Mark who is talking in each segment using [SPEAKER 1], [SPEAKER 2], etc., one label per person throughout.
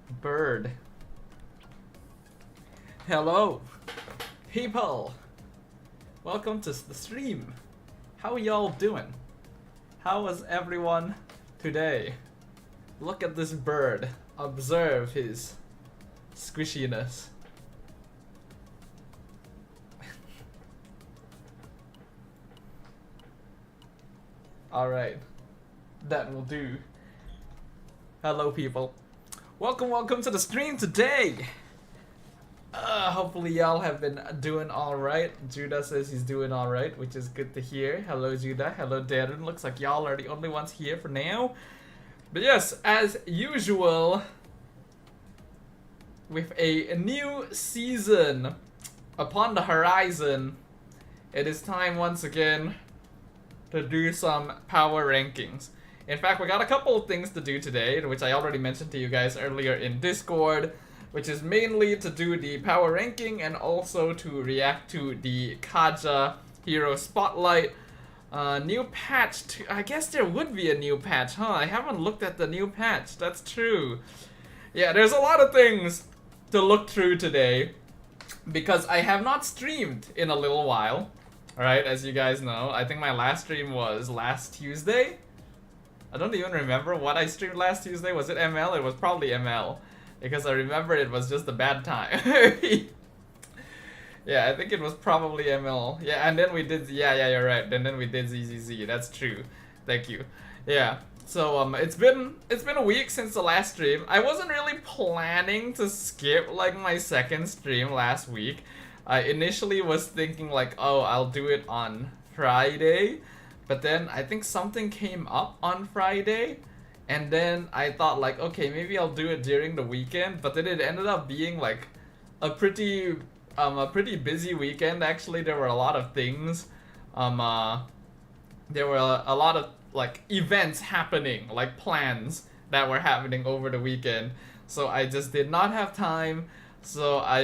[SPEAKER 1] Bird. Hello, people. Welcome to the stream. How are y'all doing? How was everyone today? Look at this bird. Observe his squishiness. Alright. That will do. Hello, people. Welcome to the stream today. Hopefully y'all have been doing alright. Judah says he's doing alright, which is good to hear. Hello, Judah. Hello, Darren. Looks like y'all are the only ones here for now. But yes, as usual, with a new season upon the horizon, it is time once again to do some power rankings. In fact, we got a couple of things to do today, which I already mentioned to you guys earlier in Discord, which is mainly to do the power ranking and also to react to the Kaja Hero Spotlight. New patch, I guess there would be a new patch, huh? I haven't looked at the new patch, that's true. Yeah, there's a lot of things to look through today, because I have not streamed in a little while. Alright, as you guys know, I think my last stream was last Tuesday. I don't even remember what I streamed last Tuesday. Was it ML? It was probably ML. Because I remember it was just a bad time. Yeah, I think it was probably ML. Yeah, and then we did... Yeah, you're right. And then we did ZZZ. That's true. Thank you. Yeah. So, it's been a week since the last stream. I wasn't really planning to skip, like, my second stream last week. I initially was thinking, like, oh, I'll do it on Friday. But then I think something came up on Friday, and then I thought like, okay, maybe I'll do it during the weekend. But then it ended up being like a pretty busy weekend. Actually, there were a lot of things. There were a lot of like events happening, like plans that were happening over the weekend. So I just did not have time. So I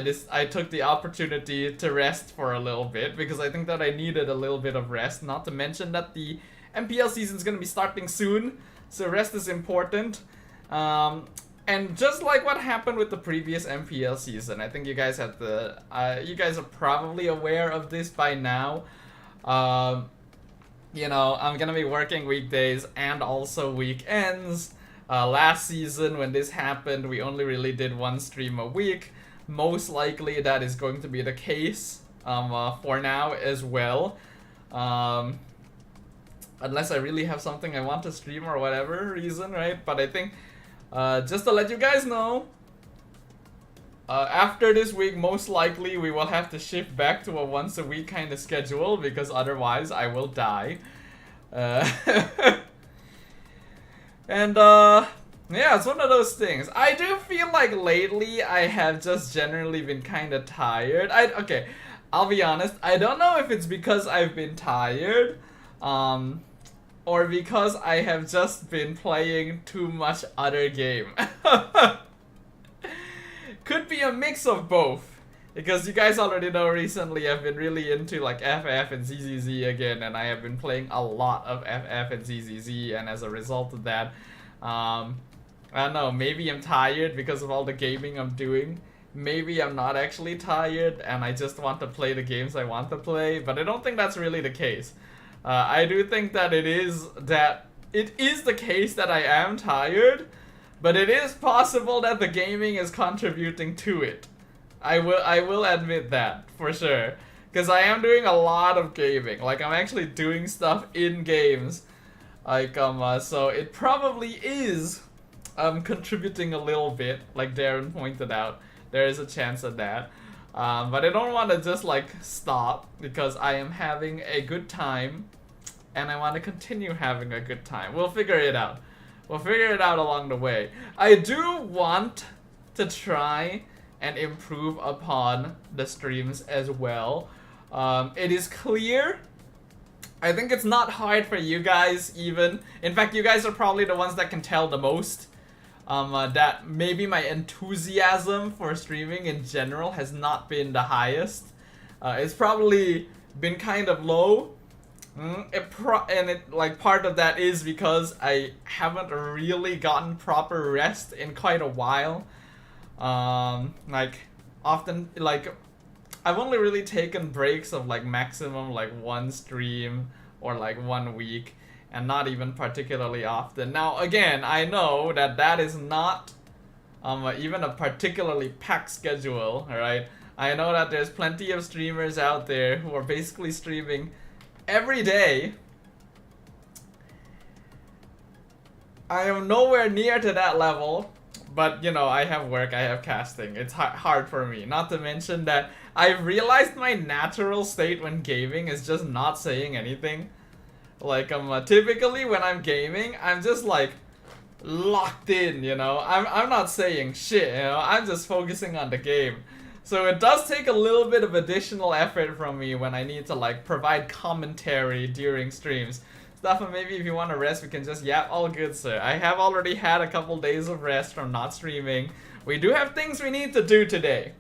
[SPEAKER 1] took the opportunity to rest for a little bit, because I think that I needed a little bit of rest. Not to mention that the MPL season is going to be starting soon, so rest is important. And just like what happened with the previous MPL season, I think you guys have you guys are probably aware of this by now. You know, I'm gonna be working weekdays and also weekends. Last season when this happened, we only really did one stream a week. Most likely that is going to be the case for now as well. Unless I really have something I want to stream or whatever reason, right? But I think, just to let you guys know, after this week, most likely we will have to shift back to a once a week kind of schedule, because otherwise I will die. And yeah, it's one of those things. I do feel like lately I have just generally been kind of tired. Okay, I'll be honest. I don't know if it's because I've been tired, or because I have just been playing too much other game. Could be a mix of both. Because you guys already know recently I've been really into like FF and ZZZ again, and I have been playing a lot of FF and ZZZ, and as a result of that, I don't know, maybe I'm tired because of all the gaming I'm doing. Maybe I'm not actually tired and I just want to play the games I want to play, but I don't think that's really the case. I do think that it is the case that I am tired, but it is possible that the gaming is contributing to it. I will admit that, for sure. Because I am doing a lot of gaming. Like, I'm actually doing stuff in games. Like, so it probably is contributing a little bit, like Darren pointed out. There is a chance of that. But I don't want to just, like, stop, because I am having a good time, and I want to continue having a good time. We'll figure it out. We'll figure it out along the way. I do want to try and improve upon the streams as well. It is clear, I think it's not hard for you guys even. In fact, you guys are probably the ones that can tell the most. That maybe my enthusiasm for streaming in general has not been the highest. It's probably been kind of low. Like part of that is because I haven't really gotten proper rest in quite a while. Like often, like I've only really taken breaks of like maximum like one stream or like 1 week, and not even particularly often. Now again, I know that that is not even a particularly packed schedule, alright? I know that there's plenty of streamers out there who are basically streaming every day. I am nowhere near to that level, but you know, I have work, I have casting. It's hard for me. Not to mention that I've realized my natural state when gaming is just not saying anything. Like, typically when I'm gaming, I'm just like locked in, you know. I'm not saying shit, you know. I'm just focusing on the game. So it does take a little bit of additional effort from me when I need to like provide commentary during streams. Stefan, maybe if you want to rest, we can just yap. All good, sir. I have already had a couple days of rest from not streaming. We do have things we need to do today,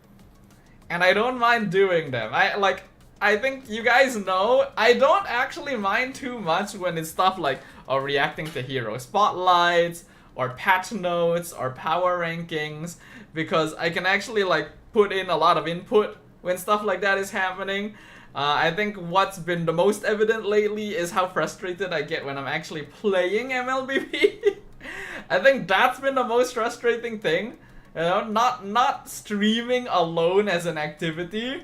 [SPEAKER 1] and I don't mind doing them. I think you guys know, I don't actually mind too much when it's stuff like reacting to hero spotlights or patch notes or power rankings, because I can actually like put in a lot of input when stuff like that is happening. I think what's been the most evident lately is how frustrated I get when I'm actually playing MLBB. I think that's been the most frustrating thing. You know, not streaming alone as an activity,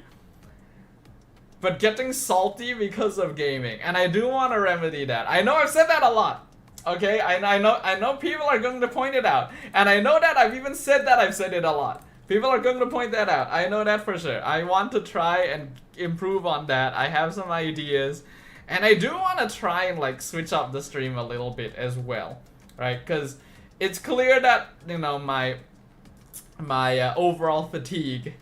[SPEAKER 1] but getting salty because of gaming. And I do want to remedy that. I know I've said that a lot. Okay, I know people are going to point it out. And I know that I've even said that I've said it a lot. People are going to point that out. I know that for sure. I want to try and improve on that. I have some ideas. And I do want to try and like switch up the stream a little bit as well. Right? Because it's clear that, you know, my overall fatigue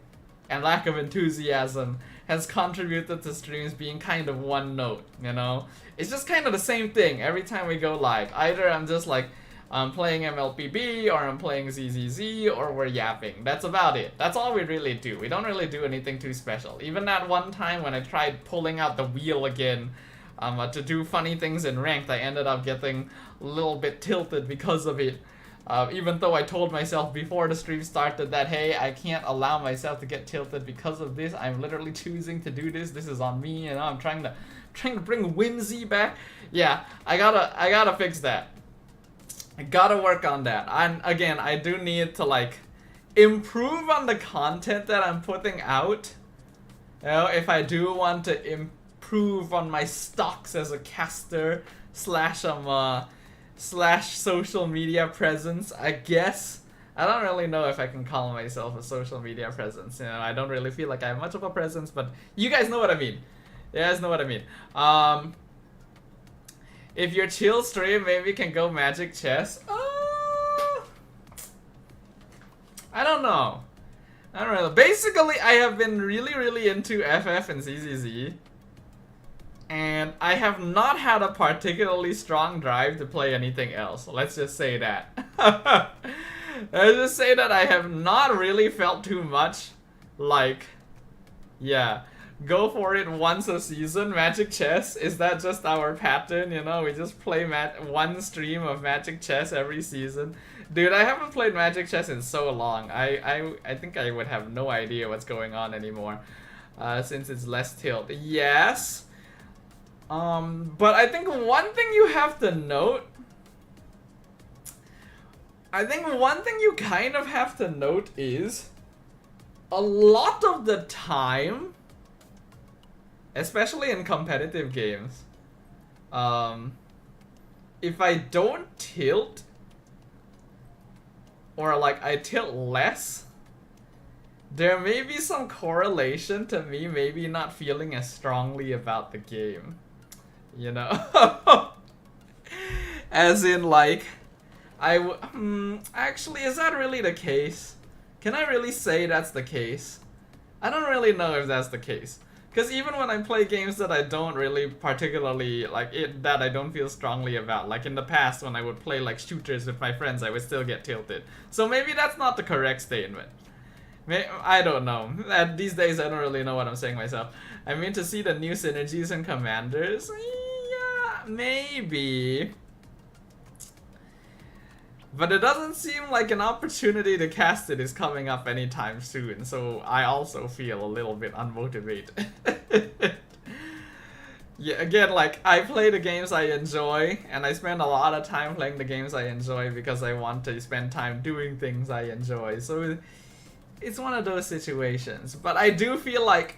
[SPEAKER 1] and lack of enthusiasm has contributed to streams being kind of one note, you know? It's just kind of the same thing every time we go live. Either I'm just like, I'm playing MLBB, or I'm playing ZZZ, or we're yapping. That's about it. That's all we really do. We don't really do anything too special. Even that one time when I tried pulling out the wheel again to do funny things in ranked, I ended up getting a little bit tilted because of it. Even though I told myself before the stream started that, hey, I can't allow myself to get tilted because of this. I'm literally choosing to do this. This is on me, you know. I'm trying to bring whimsy back. Yeah, I gotta fix that. I gotta work on that. And again, I do need to like improve on the content that I'm putting out. You know, if I do want to improve on my stocks as a caster slash social media presence, I guess. I don't really know if I can call myself a social media presence. You know, I don't really feel like I have much of a presence, but you guys know what I mean. You guys know what I mean. If you're chill stream, maybe can go magic chess. I don't know. I don't know. Basically, I have been really into FF and ZZZ. And I have not had a particularly strong drive to play anything else. Let's just say that. Let's just say that I have not really felt too much like, yeah, go for it once a season, Magic Chess. Is that just our pattern, you know? We just play one stream of Magic Chess every season. Dude, I haven't played Magic Chess in so long. I think I would have no idea what's going on anymore. Since it's less tilt. Yes. But I think one thing you have to note, is a lot of the time, especially in competitive games, if I don't tilt, or like I tilt less, there may be some correlation to me maybe not feeling as strongly about the game. You know? As in, like, actually, is that really the case? Can I really say that's the case? I don't really know if that's the case. Because even when I play games that I don't really particularly, like, that I don't feel strongly about, like in the past when I would play, like, shooters with my friends, I would still get tilted. So maybe that's not the correct statement. I don't know. These days, I don't really know what I'm saying myself. I mean, to see the new synergies and commanders, yeah, maybe. But it doesn't seem like an opportunity to cast it is coming up anytime soon, so I also feel a little bit unmotivated. Yeah, again, like, I play the games I enjoy, and I spend a lot of time playing the games I enjoy because I want to spend time doing things I enjoy. So it's one of those situations. But I do feel like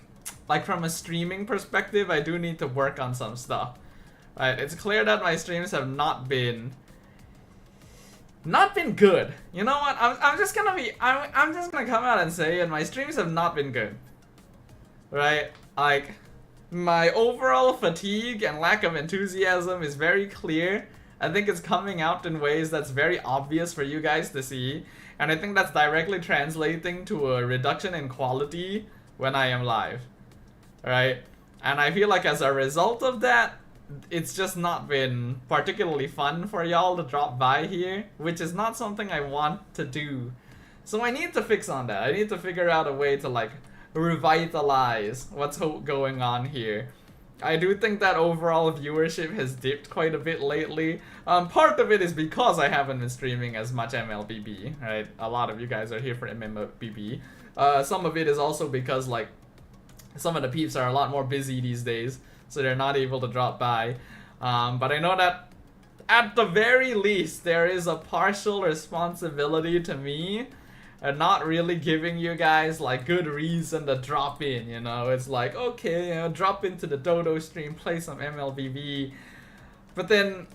[SPEAKER 1] from a streaming perspective, I do need to work on some stuff. Right? It's clear that my streams have not been good. You know what? I'm just gonna come out and say it. My streams have not been good. Right? Like, my overall fatigue and lack of enthusiasm is very clear. I think it's coming out in ways that's very obvious for you guys to see. And I think that's directly translating to a reduction in quality when I am live. Right? And I feel like as a result of that, it's just not been particularly fun for y'all to drop by here, which is not something I want to do. So I need to fix on that. I need to figure out a way to like revitalize what's going on here. I do think that overall viewership has dipped quite a bit lately. Part of it is because I haven't been streaming as much MLBB, right? A lot of you guys are here for MLBB. Some of it is also because like some of the peeps are a lot more busy these days, so they're not able to drop by. But I know that at the very least there is a partial responsibility to me and not really giving you guys like good reason to drop in, you know. It's like, okay, you know, drop into the Dodo stream, play some MLBB, but then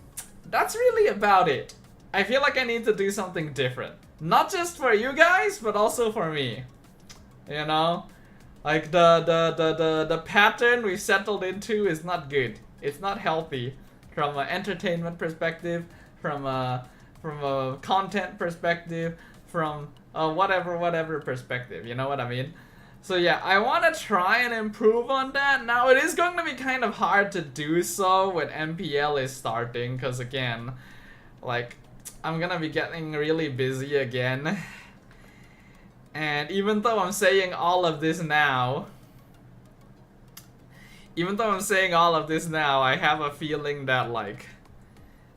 [SPEAKER 1] that's really about it. I feel like I need to do something different, not just for you guys but also for me, you know. Like the pattern we've settled into is not good. It's not healthy from an entertainment perspective, from a content perspective, from whatever perspective, you know what I mean? So yeah, I want to try and improve on that. Now it is going to be kind of hard to do so when MPL is starting, because again, like, I'm gonna be getting really busy again. And even though I'm saying all of this now, I have a feeling that like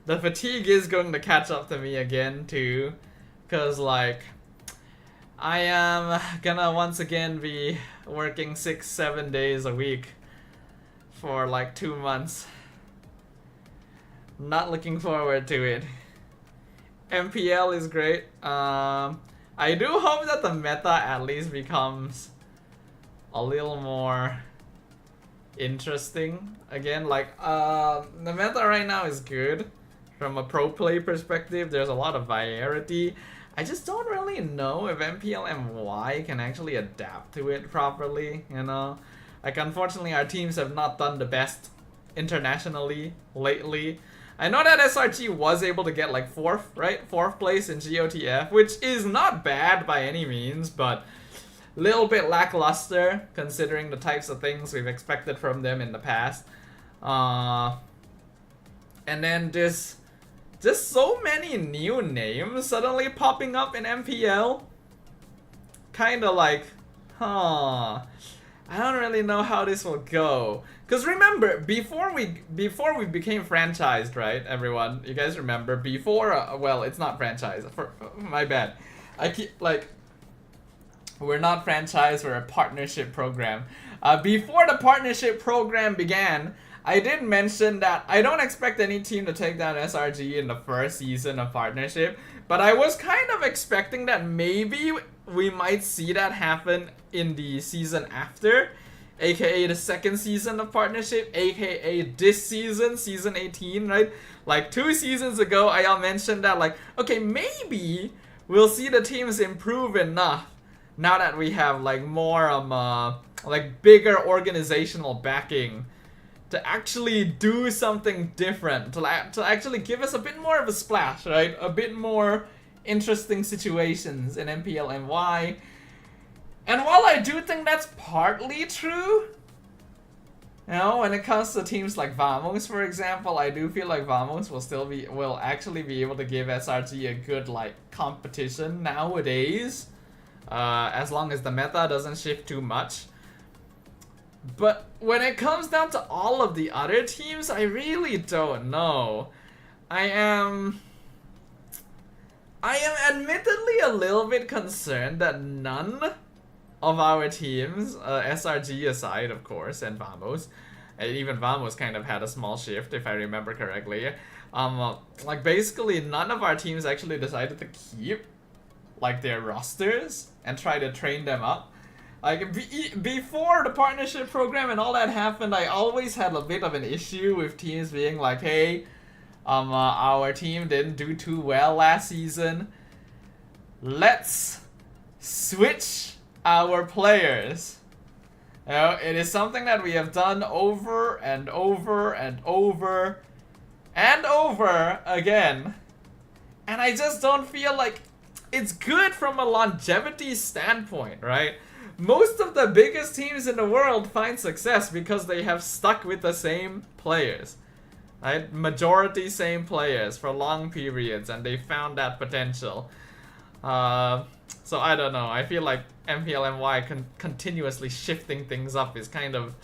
[SPEAKER 1] the fatigue is going to catch up to me again too, because like I am gonna once again be working 6-7 days a week for like 2 months. Not looking forward to it. MPL is great. I do hope that the meta at least becomes a little more interesting again. Like, the meta right now is good from a pro play perspective. There's a lot of variety. I just don't really know if mlbbmsc can actually adapt to it properly, you know. Like, unfortunately our teams have not done the best internationally lately. I know that SRG was able to get like 4th, right? 4th place in GOTF, which is not bad by any means, but a little bit lackluster considering the types of things we've expected from them in the past. And then just so many new names suddenly popping up in MPL. Kinda like, huh, I don't really know how this will go. Cause remember, before we became franchised, right, everyone? You guys remember before? Well, it's not franchised. My bad. I keep like, we're not franchised. We're a partnership program. Before the partnership program began, I did mention that I don't expect any team to take down SRG in the first season of partnership, but I was kind of expecting that maybe we might see that happen in the season after, aka the second season of partnership, aka this season, season 18, right? Like 2 seasons ago, I mentioned that like, okay, maybe we'll see the teams improve enough now that we have like more like bigger organizational backing to actually do something different, to actually give us a bit more of a splash, right? A bit more interesting situations in MPLMY. And while I do think that's partly true, you know, when it comes to teams like Vamos, for example, I do feel like Vamos will actually be able to give SRG a good like competition nowadays, as long as the meta doesn't shift too much. But when it comes down to all of the other teams, I really don't know. I am I am admittedly a little bit concerned that none of our teams, SRG aside, of course, and Vamos, and even Vamos kind of had a small shift, if I remember correctly. Like basically none of our teams actually decided to keep like their rosters and try to train them up. Like before the partnership program and all that happened, I always had a bit of an issue with teams being like, hey, our team didn't do too well last season. Let's switch our players. You know, it is something that we have done over and over and over and over again. And I just don't feel like it's good from a longevity standpoint, right? Most of the biggest teams in the world find success because they have stuck with the same players. Right? Majority same players for long periods, and they found that potential. So I don't know. I feel like MPLMY continuously shifting things up is kind of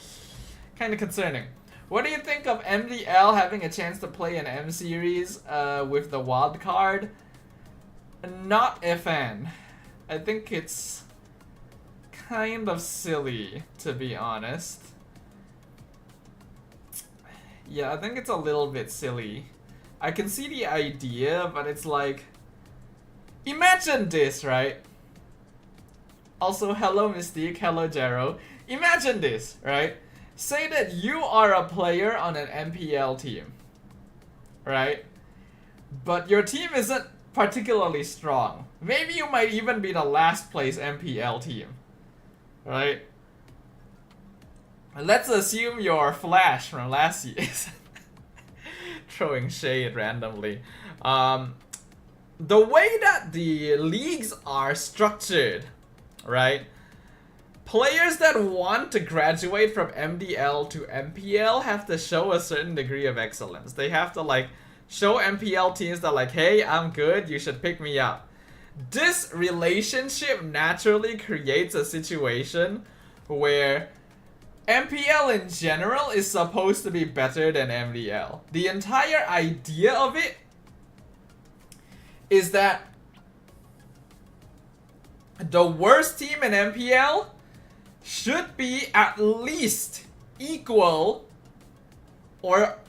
[SPEAKER 1] concerning. What do you think of MDL having a chance to play an M series with the wild card? Not a fan. I think it's kind of silly, to be honest. Yeah, I think it's a little bit silly. I can see the idea, but it's like, imagine this, right? Also, hello Mystique, hello Jero. Imagine this, right? Say that you are a player on an MPL team, right? But your team isn't particularly strong. Maybe you might even be the last place MPL team, right? Let's assume you're Flash from last season. Throwing shade randomly. The way that the leagues are structured, right? Players that want to graduate from MDL to MPL have to show a certain degree of excellence. They have to like show MPL teams that like, hey, I'm good, you should pick me up. This relationship naturally creates a situation where MPL in general is supposed to be better than MDL. The entire idea of it is that the worst team in MPL should be at least equal or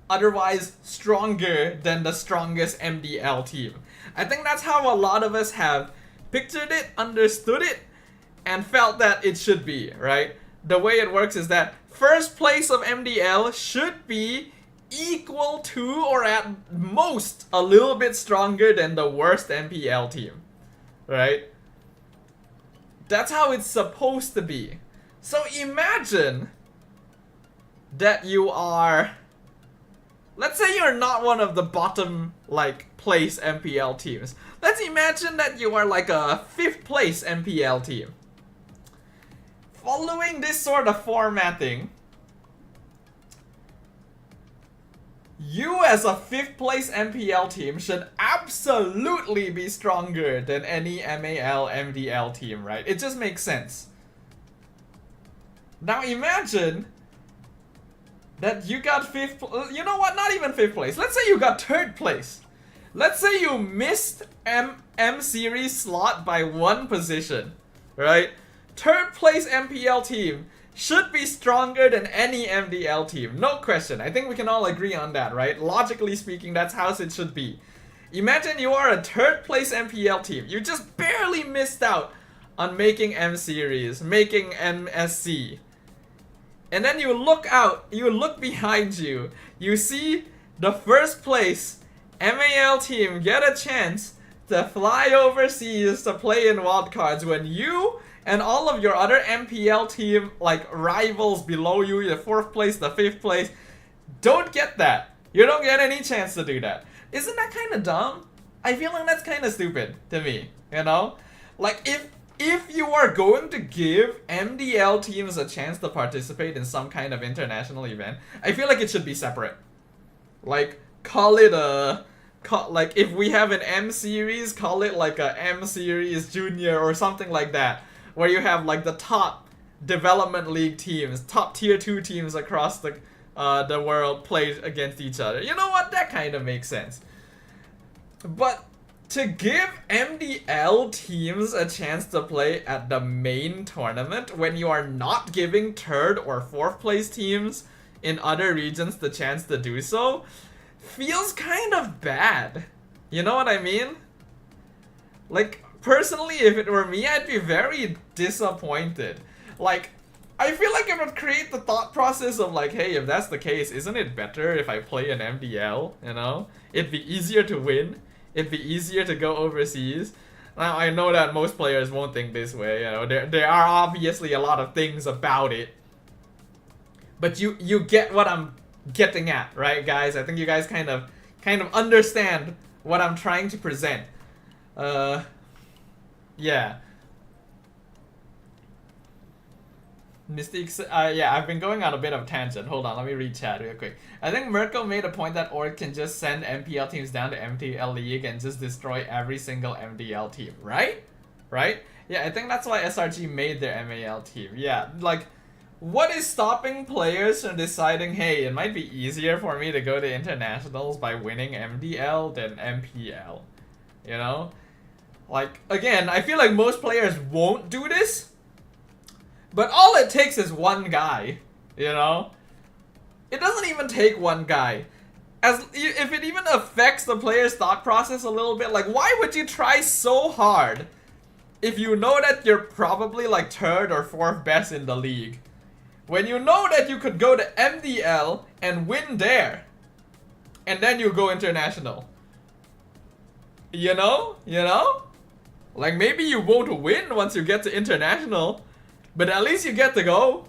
[SPEAKER 1] otherwise stronger than the strongest MDL team. I think that's how a lot of us have pictured it, understood it, and felt that it should be, right? The way it works is that first place of MDL should be equal to or at most a little bit stronger than the worst MPL team, right? That's how it's supposed to be. So imagine that you are, let's say you're not one of the bottom like place MPL teams. Let's imagine that you are like a 5th place MPL team. Following this sort of formatting, you as a 5th place MPL team should absolutely be stronger than any MAL MDL team, right? It just makes sense. Now imagine that you got 5th, you know what, not even 5th place. Let's say you got 3rd place. Let's say you missed M series slot by 1 position, right? 3rd place MPL team should be stronger than any MDL team, no question. I think we can all agree on that, right? Logically speaking, that's how it should be. Imagine you are a 3rd place MPL team. You just barely missed out on making M series, making MSC. And then you look out, you look behind you, you see the 1st place MAL team get a chance to fly overseas to play in wildcards when you and all of your other MPL team like rivals below you, the 4th place, the 5th place, don't get that. You don't get any chance to do that. Isn't that kind of dumb? I feel like that's kind of stupid to me, you know? Like if you are going to give MDL teams a chance to participate in some kind of international event, I feel like it should be separate. Like call it a like if we have an M series, call it like a M series junior or something like that, where you have like the top development league teams, top tier 2 teams across the world play against each other. You know what? That kind of makes sense. But to give MDL teams a chance to play at the main tournament when you are not giving third or fourth place teams in other regions the chance to do so feels kind of bad. You know what I mean? Like, personally, if it were me, I'd be very disappointed. Like, I feel like it would create the thought process of like, hey, if that's the case, isn't it better if I play an MDL, you know? It'd be easier to win. It'd be easier to go overseas. Now, I know that most players won't think this way, you know? There are obviously a lot of things about it. But you get what I'm getting at, right, guys? I think you guys kind of understand what I'm trying to present. Yeah. Mystics, yeah, I've been going on a bit of a tangent. Hold on, let me read chat real quick. I think Merkel made a point that Org can just send MPL teams down to MTL League and just destroy every single MDL team, right? Right? Yeah, I think that's why SRG made their MAL team. Yeah, like, what is stopping players from deciding, hey, it might be easier for me to go to internationals by winning MDL than MPL? You know? Like, again, I feel like most players won't do this. But all it takes is one guy, you know? It doesn't even take one guy. If it even affects the player's thought process a little bit, like, why would you try so hard if you know that you're probably like third or fourth best in the league? When you know that you could go to MDL and win there, and then you go international. You know? You know? Like, maybe you won't win once you get to international, but at least you get to go.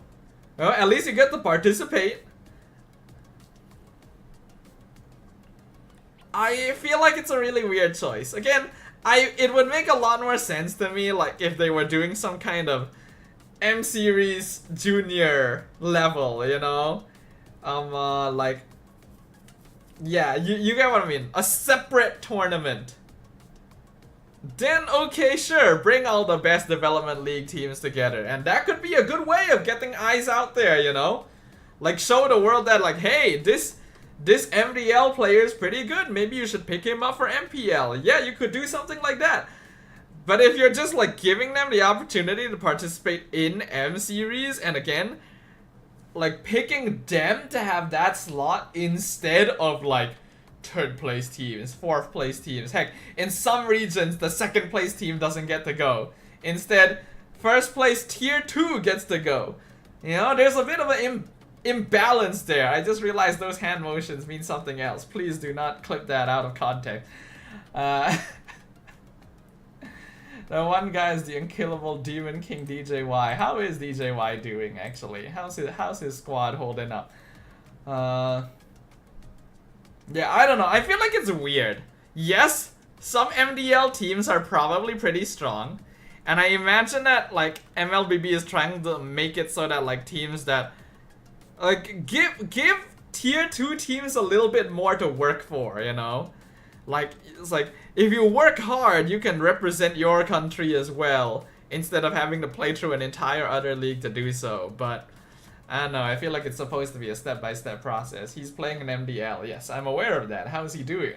[SPEAKER 1] You know, at least you get to participate. I feel like it's a really weird choice. Again, it would make a lot more sense to me, like, if they were doing some kind of M-Series junior level, you know? Like, yeah, you get what I mean. A separate tournament. Then, okay, sure, bring all the best development league teams together. And that could be a good way of getting eyes out there, you know? Like, show the world that, like, hey, this MDL player is pretty good. Maybe you should pick him up for MPL. Yeah, you could do something like that. But if you're just, like, giving them the opportunity to participate in M-Series, and again, like, picking them to have that slot instead of, like, third place teams, fourth place teams. Heck, in some regions, the second place team doesn't get to go. Instead, first place tier 2 gets to go. You know, there's a bit of an imbalance there. I just realized those hand motions mean something else. Please do not clip that out of context. The one guy is the unkillable Demon King DJY. How is DJY doing, actually? How's his squad holding up? Yeah, I don't know. I feel like it's weird. Yes, some MDL teams are probably pretty strong. And I imagine that, like, MLBB is trying to make it so that, like, teams that, like, give tier 2 teams a little bit more to work for, you know? Like, it's like, if you work hard, you can represent your country as well, instead of having to play through an entire other league to do so. But I don't know, I feel like it's supposed to be a step-by-step process. He's playing an MDL, yes, I'm aware of that. How is he doing?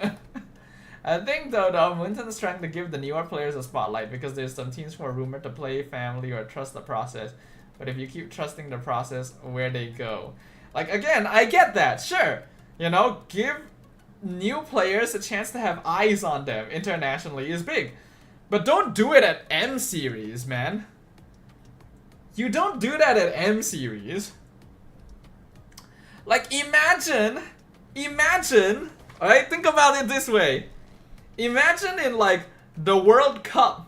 [SPEAKER 1] I think though, Winton's trying to give the newer players a spotlight because there's some teams who are rumored to play family or trust the process. But if you keep trusting the process, where they go? Like, again, I get that, sure. You know, give new players a chance to have eyes on them internationally is big. But don't do it at M-Series, man. You don't do that at M-Series. Like, imagine, alright, think about it this way. Imagine in, like, the World Cup.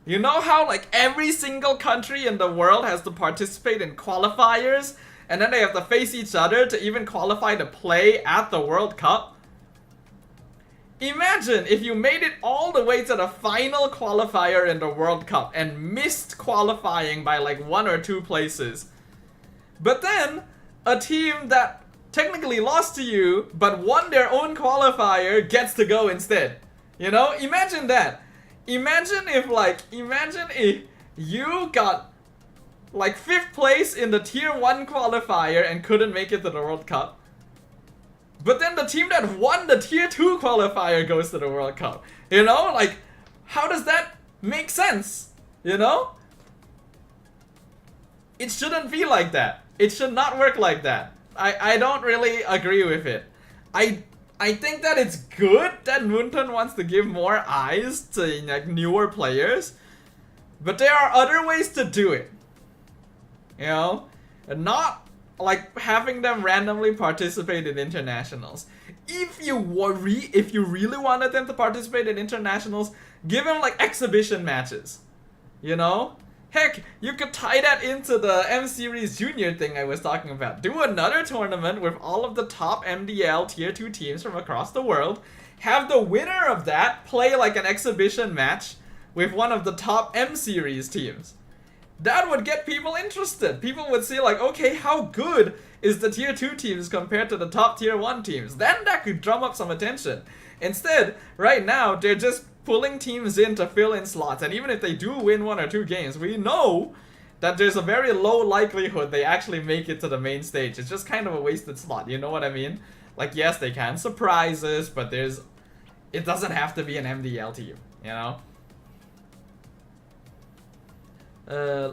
[SPEAKER 1] You know how, like, every single country in the world has to participate in qualifiers, and then they have to face each other to even qualify to play at the World Cup? Imagine if you made it all the way to the final qualifier in the World Cup and missed qualifying by like 1 or 2 places. But then, a team that technically lost to you but won their own qualifier gets to go instead. You know, imagine that. Imagine if you got like 5th place in the tier 1 qualifier and couldn't make it to the World Cup. but then the team that won the tier 2 qualifier goes to the World Cup. You know, like, how does that make sense? You know? It shouldn't be like that. It should not work like that. I don't really agree with it. I think that it's good that Moonton wants to give more eyes to like newer players, but there are other ways to do it. You know, and not like having them randomly participate in internationals. If you really wanted them to participate in internationals, give them like exhibition matches. You know? Heck, you could tie that into the M Series Junior thing I was talking about. Do another tournament with all of the top MDL tier 2 teams from across the world. Have the winner of that play like an exhibition match with one of the top M Series teams. That would get people interested. People would see like, okay, how good is the tier 2 teams compared to the top tier 1 teams? Then that could drum up some attention. Instead, right now, they're just pulling teams in to fill in slots, and even if they do win 1 or 2 games, we know that there's a very low likelihood they actually make it to the main stage. It's just kind of a wasted slot, you know what I mean? Like, yes, they can surprise us, but it doesn't have to be an MDL team, you know?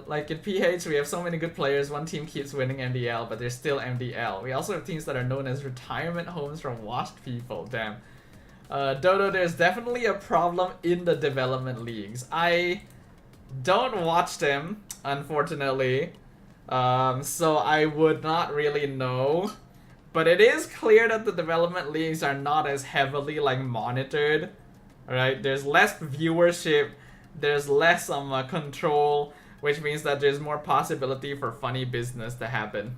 [SPEAKER 1] Like in PH, we have so many good players. One team keeps winning MDL, but they're still MDL. We also have teams that are known as retirement homes from washed people. Damn. Dodo, there's definitely a problem in the development leagues. I don't watch them, unfortunately, so I would not really know. But it is clear that the development leagues are not as heavily like monitored, right? There's less viewership, there's less control, which means that there's more possibility for funny business to happen.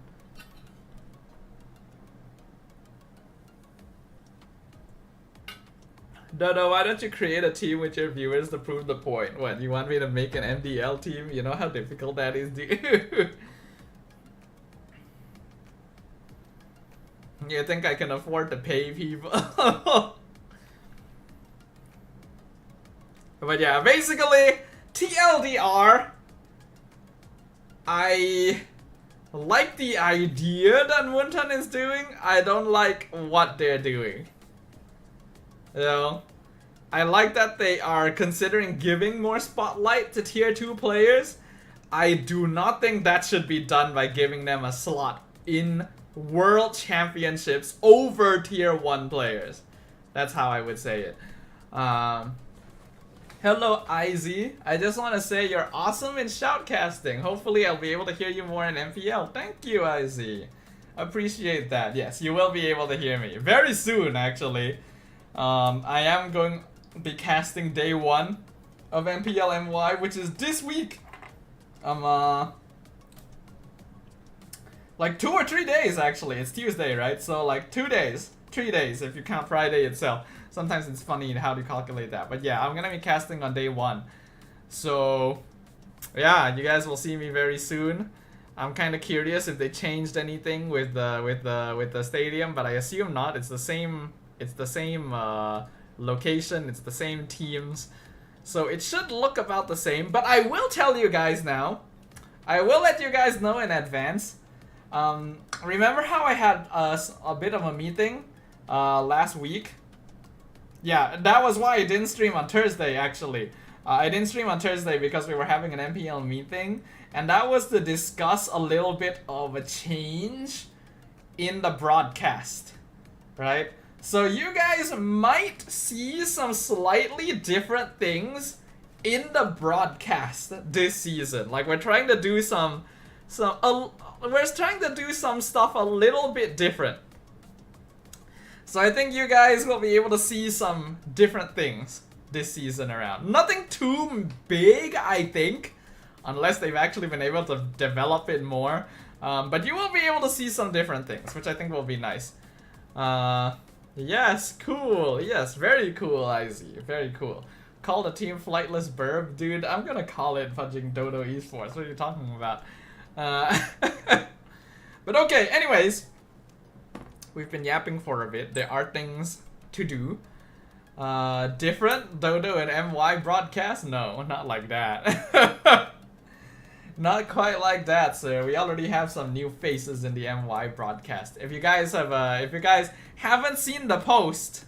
[SPEAKER 1] Dodo, why don't you create a team with your viewers to prove the point? What, you want me to make an MDL team? You know how difficult that is, dude? You think I can afford to pay people? But yeah, basically, TLDR, I like the idea that Moonton is doing. I don't like what they're doing. You know, I like that they are considering giving more spotlight to tier 2 players. I do not think that should be done by giving them a slot in World Championships over tier 1 players. That's how I would say it. Hello, IZ. I just want to say you're awesome in shoutcasting. Hopefully I'll be able to hear you more in MPL. Thank you, IZ. Appreciate that. Yes, you will be able to hear me. Very soon, actually. I am going to be casting day 1 of MPL MY, which is this week. Like 2 or 3 days, actually. It's Tuesday, right? So like 2 days. 3 days if you count Friday itself. Sometimes it's funny how to calculate that. But yeah, I'm gonna be casting on day 1. So yeah, you guys will see me very soon. I'm kind of curious if they changed anything with the stadium, but I assume not. It's the same location, it's the same teams. So it should look about the same, but I will tell you guys now. I will let you guys know in advance. Remember how I had a bit of a meeting last week? Yeah, that was why I didn't stream on Thursday, actually. I didn't stream on Thursday because we were having an MPL meeting, and that was to discuss a little bit of a change in the broadcast, right? So you guys might see some slightly different things in the broadcast this season. Like we're trying to do some stuff a little bit different. So I think you guys will be able to see some different things this season around. Nothing too big, I think, unless they've actually been able to develop it more. But you will be able to see some different things, which I think will be nice. Yes, cool. Yes, very cool, IZ. Very cool. Call the team Flightless Burb. Dude, I'm gonna call it fudging Dodo Esports. What are you talking about? But okay, anyways. We've been yapping for a bit. There are things to do. Different Dodo and MY broadcast? No, not like that. Not quite like that, sir. We already have some new faces in the MY broadcast. If you guys haven't seen the post,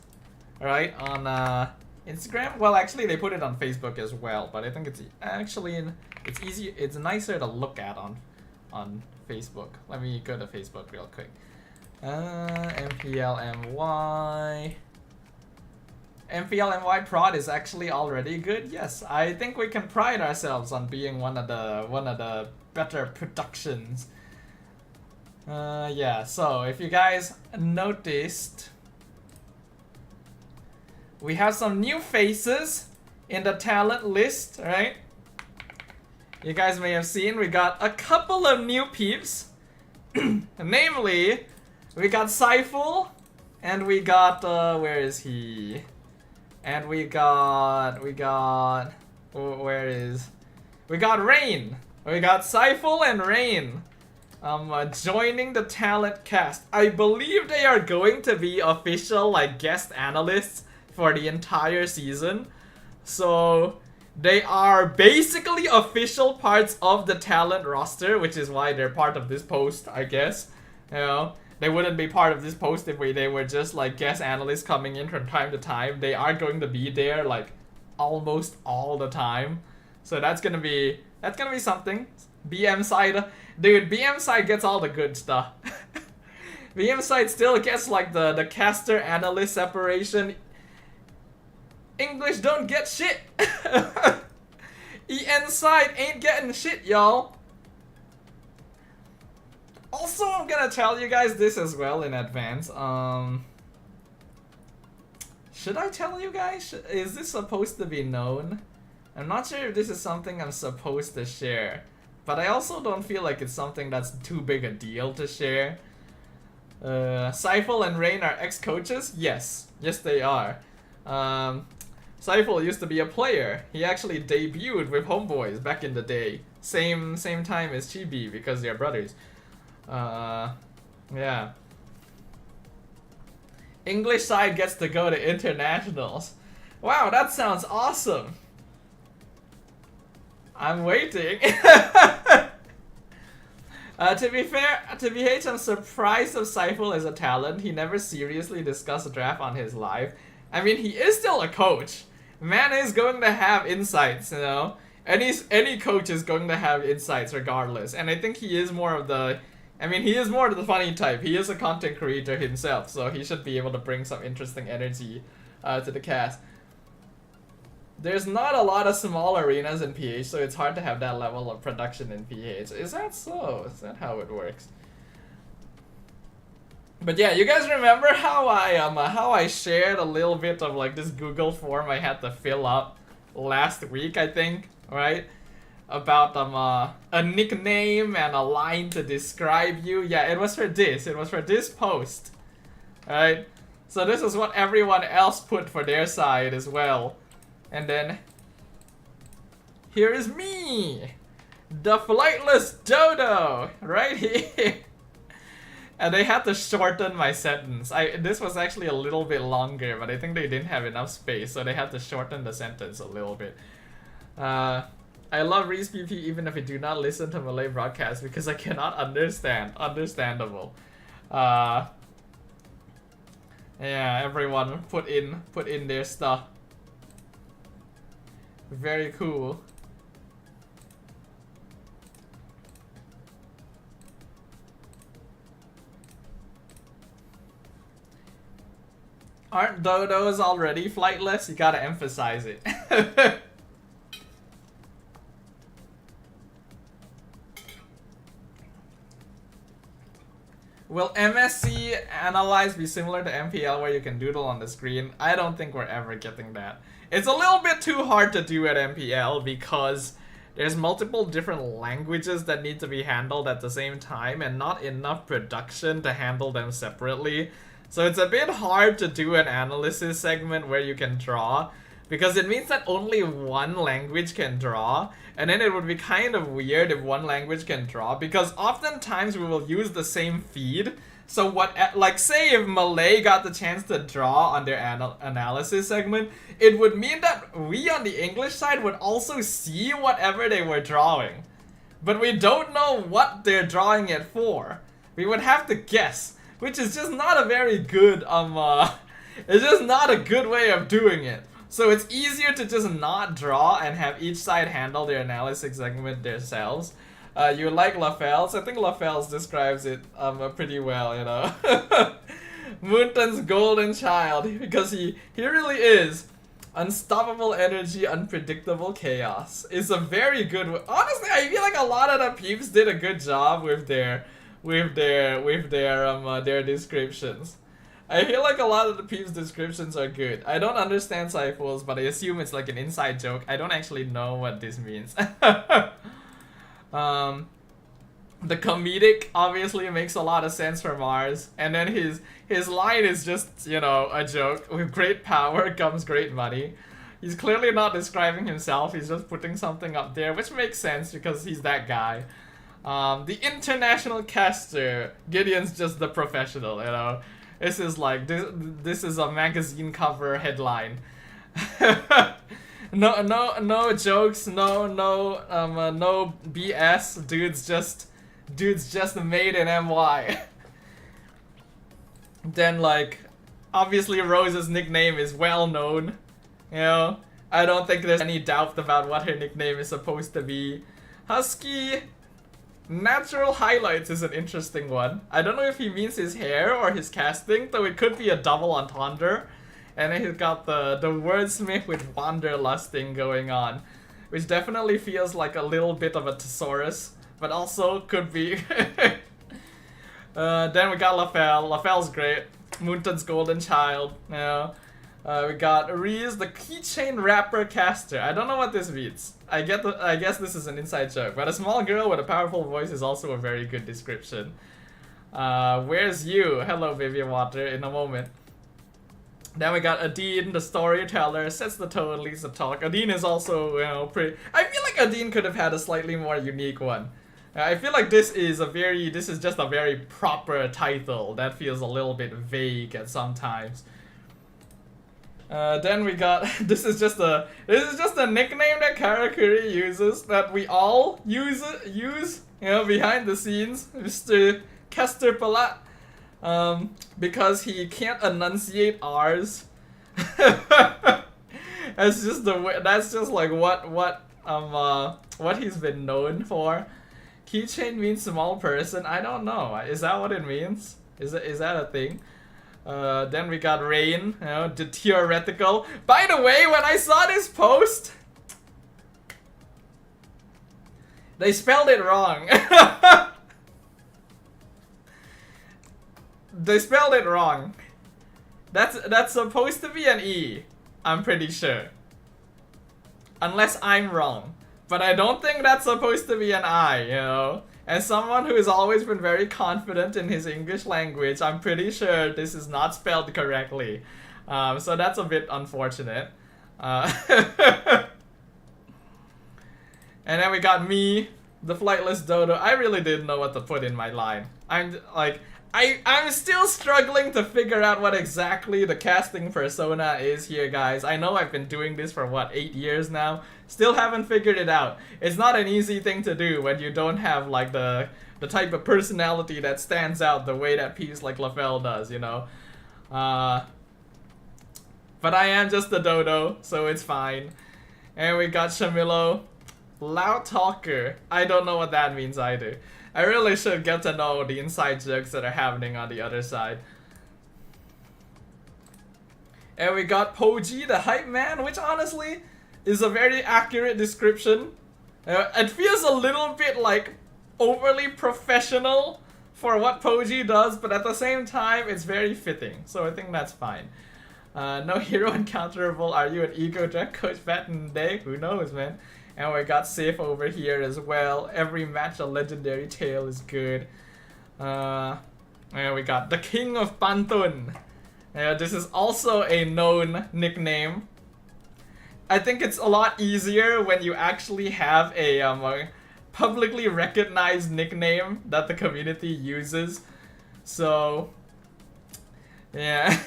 [SPEAKER 1] right, on Instagram, well, actually they put it on Facebook as well, but I think it's it's nicer to look at on Facebook. Let me go to Facebook real quick. MPLMY. MPLMY prod is actually already good. Yes, I think we can pride ourselves on being one of the better productions. Yeah, so if you guys noticed, we have some new faces in the talent list, right? You guys may have seen we got a couple of new peeps. Namely, we got Saiful, and we got where is he? And we got Rain. We got Saiful and Rain joining the talent cast. I believe they are going to be official like guest analysts for the entire season. So they are basically official parts of the talent roster, which is why they're part of this post, I guess. You know, they wouldn't be part of this post if they were just like guest analysts coming in from time to time. They are going to be there like almost all the time. So that's gonna be something. BM side, dude, BM side gets all the good stuff. BM side still gets like the caster analyst separation. English don't get shit. EN side ain't getting shit, y'all. Also, I'm gonna tell you guys this as well in advance. Should I tell you guys? Is this supposed to be known? I'm not sure if this is something I'm supposed to share. But I also don't feel like it's something that's too big a deal to share. Saiful and Rain are ex-coaches? Yes. Yes, they are. Saiful used to be a player. He actually debuted with Homeboys back in the day. Same time as Chibi because they're brothers. Yeah. English side gets to go to internationals. Wow, that sounds awesome. I'm waiting. To be fair, TBH, I'm surprised of Saiful as a talent. He never seriously discussed a draft on his live. I mean, he is still a coach. Man is going to have insights, you know. Any coach is going to have insights regardless. And I think he is more of the... I mean, he is more of the funny type. He is a content creator himself, so he should be able to bring some interesting energy to the cast. There's not a lot of small arenas in PH, so it's hard to have that level of production in PH. Is that so? Is that how it works? But yeah, you guys remember how I shared a little bit of like this Google form I had to fill up last week, I think, right? About a nickname and a line to describe you. Yeah, it was for this. It was for this post. Alright? So this is what everyone else put for their side as well. And then here is me, the flightless dodo, right here. And they had to shorten my sentence. This was actually a little bit longer, but I think they didn't have enough space, so they had to shorten the sentence a little bit. I love Reese PP even if I do not listen to Malay broadcasts because I cannot understand. Understandable. Yeah, everyone put in their stuff. Very cool. Aren't dodos already flightless? You gotta emphasize it. Will MSC Analyze be similar to MPL where you can doodle on the screen? I don't think we're ever getting that. It's a little bit too hard to do at MPL because there's multiple different languages that need to be handled at the same time and not enough production to handle them separately. So it's a bit hard to do an analysis segment where you can draw because it means that only one language can draw, and then it would be kind of weird if one language can draw because oftentimes we will use the same feed. So what, like say if Malay got the chance to draw on their analysis segment, it would mean that we on the English side would also see whatever they were drawing, but we don't know what they're drawing it for. We would have to guess, which is just not a very good it's just not a good way of doing it. So it's easier to just not draw and have each side handle their analysis segment themselves. You like LaFels? I think LaFels describes it pretty well, you know. Moonton's golden child, because he really is unstoppable energy, unpredictable chaos. It's a very good. Honestly, I feel like a lot of the peeps did a good job with their descriptions. I feel like a lot of the peeps' descriptions are good. I don't understand Cyphals, but I assume it's like an inside joke. I don't actually know what this means. The comedic obviously makes a lot of sense for Mars, and then his line is just, you know, a joke. With great power comes great money. He's clearly not describing himself, he's just putting something up there, which makes sense because he's that guy. The international caster, Gideon's just the professional, you know. This is like, this is a magazine cover headline. No jokes, no BS. Dude's just made in MY. Then like, obviously Rose's nickname is well known. You know, I don't think there's any doubt about what her nickname is supposed to be. Husky. Natural highlights is an interesting one. I don't know if he means his hair or his casting, though it could be a double entendre. And then he's got the wordsmith with wanderlust thing going on, which definitely feels like a little bit of a thesaurus, but also could be. Then we got LaFell. LaFell's great. Moonton's golden child. You know. We got Reese, the keychain rapper caster. I don't know what this means. I guess this is an inside joke, but a small girl with a powerful voice is also a very good description. Where's you? Hello, baby water. In a moment. Then we got Adine, the storyteller, sets the tone, leads the talk. Adine is also, you know, pretty. I feel like Adine could have had a slightly more unique one. I feel like this is just a very proper title that feels a little bit vague at sometimes. Then we got this is just a nickname that Karakuri uses, that we all use, you know, behind the scenes, Mr. Kester Palat, because he can't enunciate R's. That's just the way. That's just like what he's been known for. Keychain means small person. I don't know. Is that what it means? Is that a thing? Then we got Rain, you know, the theoretical. By the way, when I saw this post, they spelled it wrong. They spelled it wrong. That's supposed to be an E, I'm pretty sure. Unless I'm wrong. But I don't think that's supposed to be an I, you know. As someone who has always been very confident in his English language, I'm pretty sure this is not spelled correctly. So that's a bit unfortunate. And then we got me, the flightless dodo. I really didn't know what to put in my line. I'm still struggling to figure out what exactly the casting persona is here, guys. I know I've been doing this for what, 8 years now? Still haven't figured it out. It's not an easy thing to do when you don't have like the type of personality that stands out the way that peeps like LaFell does, you know. But I am just a dodo, so it's fine. And we got Shamilo, loud talker. I don't know what that means either. I really should get to know the inside jokes that are happening on the other side. And we got Poji, the hype man, which honestly is a very accurate description. It feels a little bit like overly professional for what Poji does, but at the same time it's very fitting, so I think that's fine. No hero encounterable. Are you an ego drag coach back in the day? Who knows, man. And we got Safe over here as well. Every match a legendary tale is good. And we got the King of Pantun. This is also a known nickname. I think it's a lot easier when you actually have a publicly recognized nickname that the community uses. So, yeah.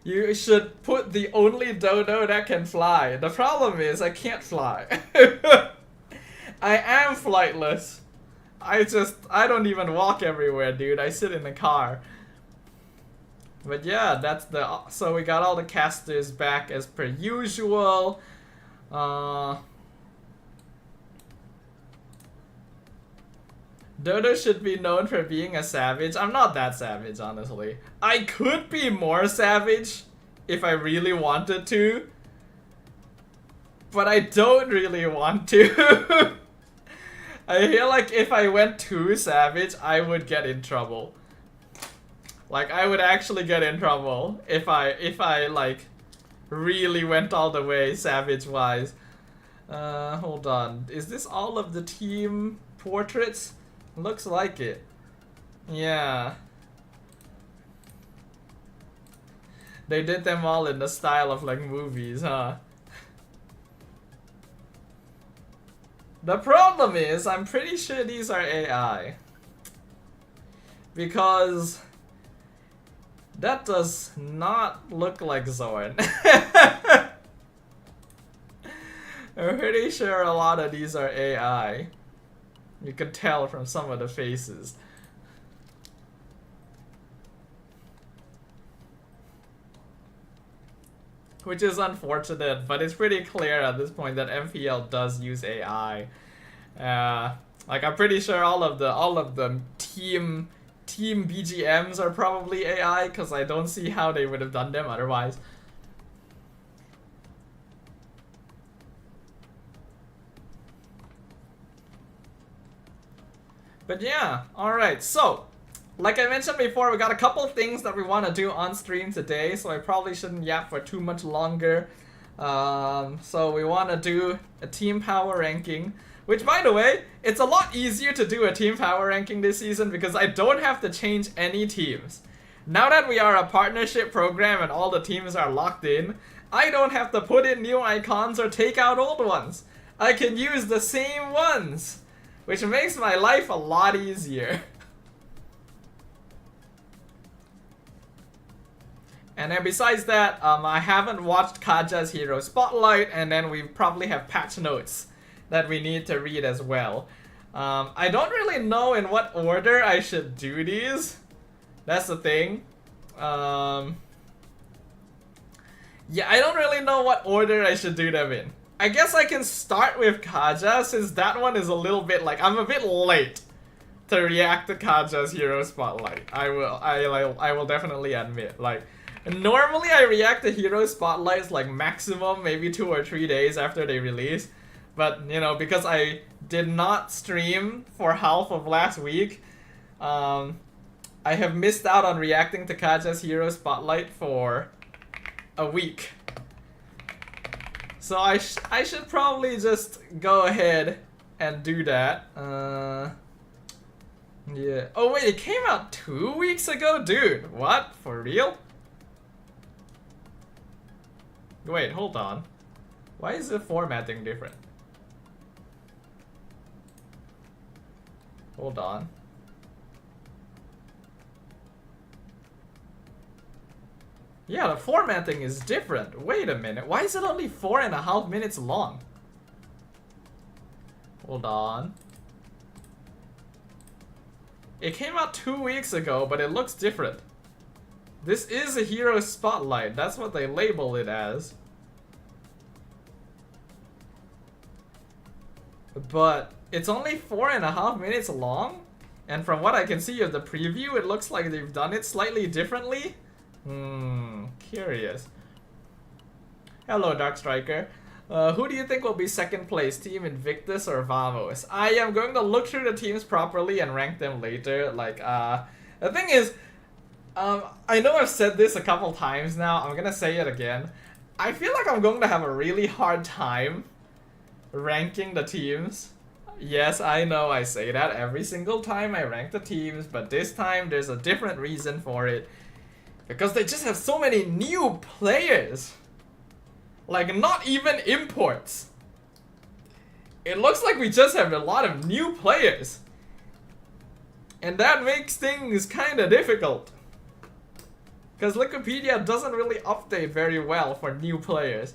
[SPEAKER 1] You should put the only dodo that can fly. The problem is I can't fly. I am flightless. I don't even walk everywhere, dude. I sit in the car. But yeah, so we got all the casters back as per usual. Dodo should be known for being a savage. I'm not that savage, honestly. I could be more savage if I really wanted to. But I don't really want to. I feel like if I went too savage, I would get in trouble. Like, I would actually get in trouble if I like, really went all the way savage-wise. Hold on. Is this all of the team portraits? Looks like it. Yeah. They did them all in the style of like movies, huh? The problem is, I'm pretty sure these are AI. Because that does not look like Zorn. I'm pretty sure a lot of these are AI. You could tell from some of the faces. Which is unfortunate, but it's pretty clear at this point that MPL does use AI. Like, I'm pretty sure all of the team BGMs are probably AI, because I don't see how they would have done them otherwise. But yeah, alright, so, like I mentioned before, we got a couple things that we want to do on stream today, so I probably shouldn't yap for too much longer. So we want to do a team power ranking, which, by the way, it's a lot easier to do a team power ranking this season because I don't have to change any teams. Now that we are a partnership program and all the teams are locked in, I don't have to put in new icons or take out old ones. I can use the same ones, which makes my life a lot easier. And then besides that, I haven't watched Kaja's Hero Spotlight, and then we probably have patch notes that we need to read as well. I don't really know in what order I should do these. That's the thing. Yeah, I don't really know what order I should do them in. I guess I can start with Kaja, since that one is a little bit like, I'm a bit late to react to Kaja's Hero Spotlight. I will definitely admit, like, normally I react to Hero Spotlights like maximum maybe 2 or 3 days after they release. But, you know, because I did not stream for half of last week, I have missed out on reacting to Kaja's Hero Spotlight for a week. So I should probably just go ahead and do that. Yeah. Oh wait, it came out 2 weeks ago? Dude, what? For real? Wait, hold on. Why is the formatting different? Hold on. Yeah, the formatting is different. Wait a minute. Why is it only 4.5 minutes long? Hold on. It came out 2 weeks ago, but it looks different. This is a Hero Spotlight. That's what they label it as. But it's only 4.5 minutes long. And from what I can see of the preview, it looks like they've done it slightly differently. Curious. Hello, Dark Striker. Who do you think will be second place, Team Invictus or Vamos? I am going to look through the teams properly and rank them later. Like, the thing is, I know I've said this a couple times now. I'm gonna say it again. I feel like I'm going to have a really hard time ranking the teams. Yes, I know I say that every single time I rank the teams, but this time there's a different reason for it. Because they just have so many new players. Like, not even imports. It looks like we just have a lot of new players. And that makes things kinda difficult. Because Wikipedia doesn't really update very well for new players.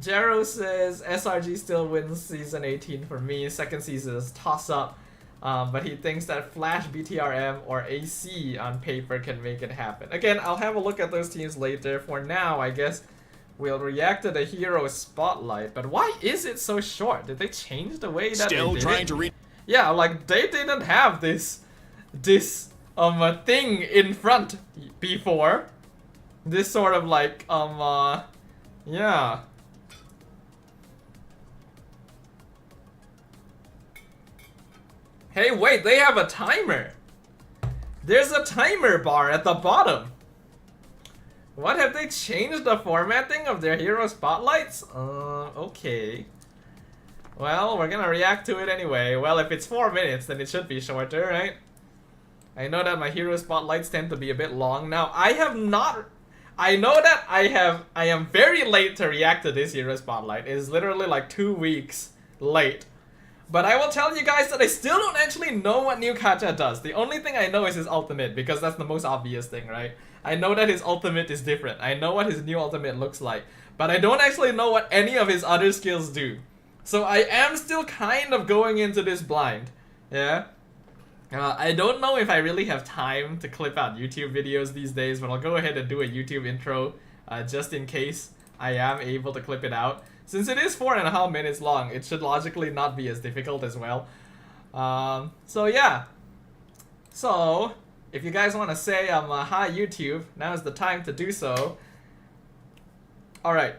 [SPEAKER 1] Jero says SRG still wins season 18 for me. Second season is toss up. But he thinks that Flash, BTRM, or AC on paper can make it happen. Again, I'll have a look at those teams later. For now, I guess we'll react to the hero spotlight. But why is it so short? Did they change the way that
[SPEAKER 2] Still
[SPEAKER 1] they did
[SPEAKER 2] trying
[SPEAKER 1] it?
[SPEAKER 2] to read.
[SPEAKER 1] Yeah, like they didn't have this thing in front before. This sort of like yeah. Hey, wait, they have a timer. There's a timer bar at the bottom. What, have they changed the formatting of their hero spotlights? Okay. Well, we're gonna react to it anyway. Well, if it's 4 minutes, then it should be shorter, right? I know that my hero spotlights tend to be a bit long. Now, I know that I am very late to react to this hero spotlight. It is literally like 2 weeks late. But I will tell you guys that I still don't actually know what new Kaja does. The only thing I know is his ultimate, because that's the most obvious thing, right? I know that his ultimate is different. I know what his new ultimate looks like. But I don't actually know what any of his other skills do. So I am still kind of going into this blind. Yeah? I don't know if I really have time to clip out YouTube videos these days, but I'll go ahead and do a YouTube intro just in case I am able to clip it out. Since it is 4.5 minutes long, it should logically not be as difficult as well. So yeah. So, if you guys want to say hi YouTube, now is the time to do so. Alright.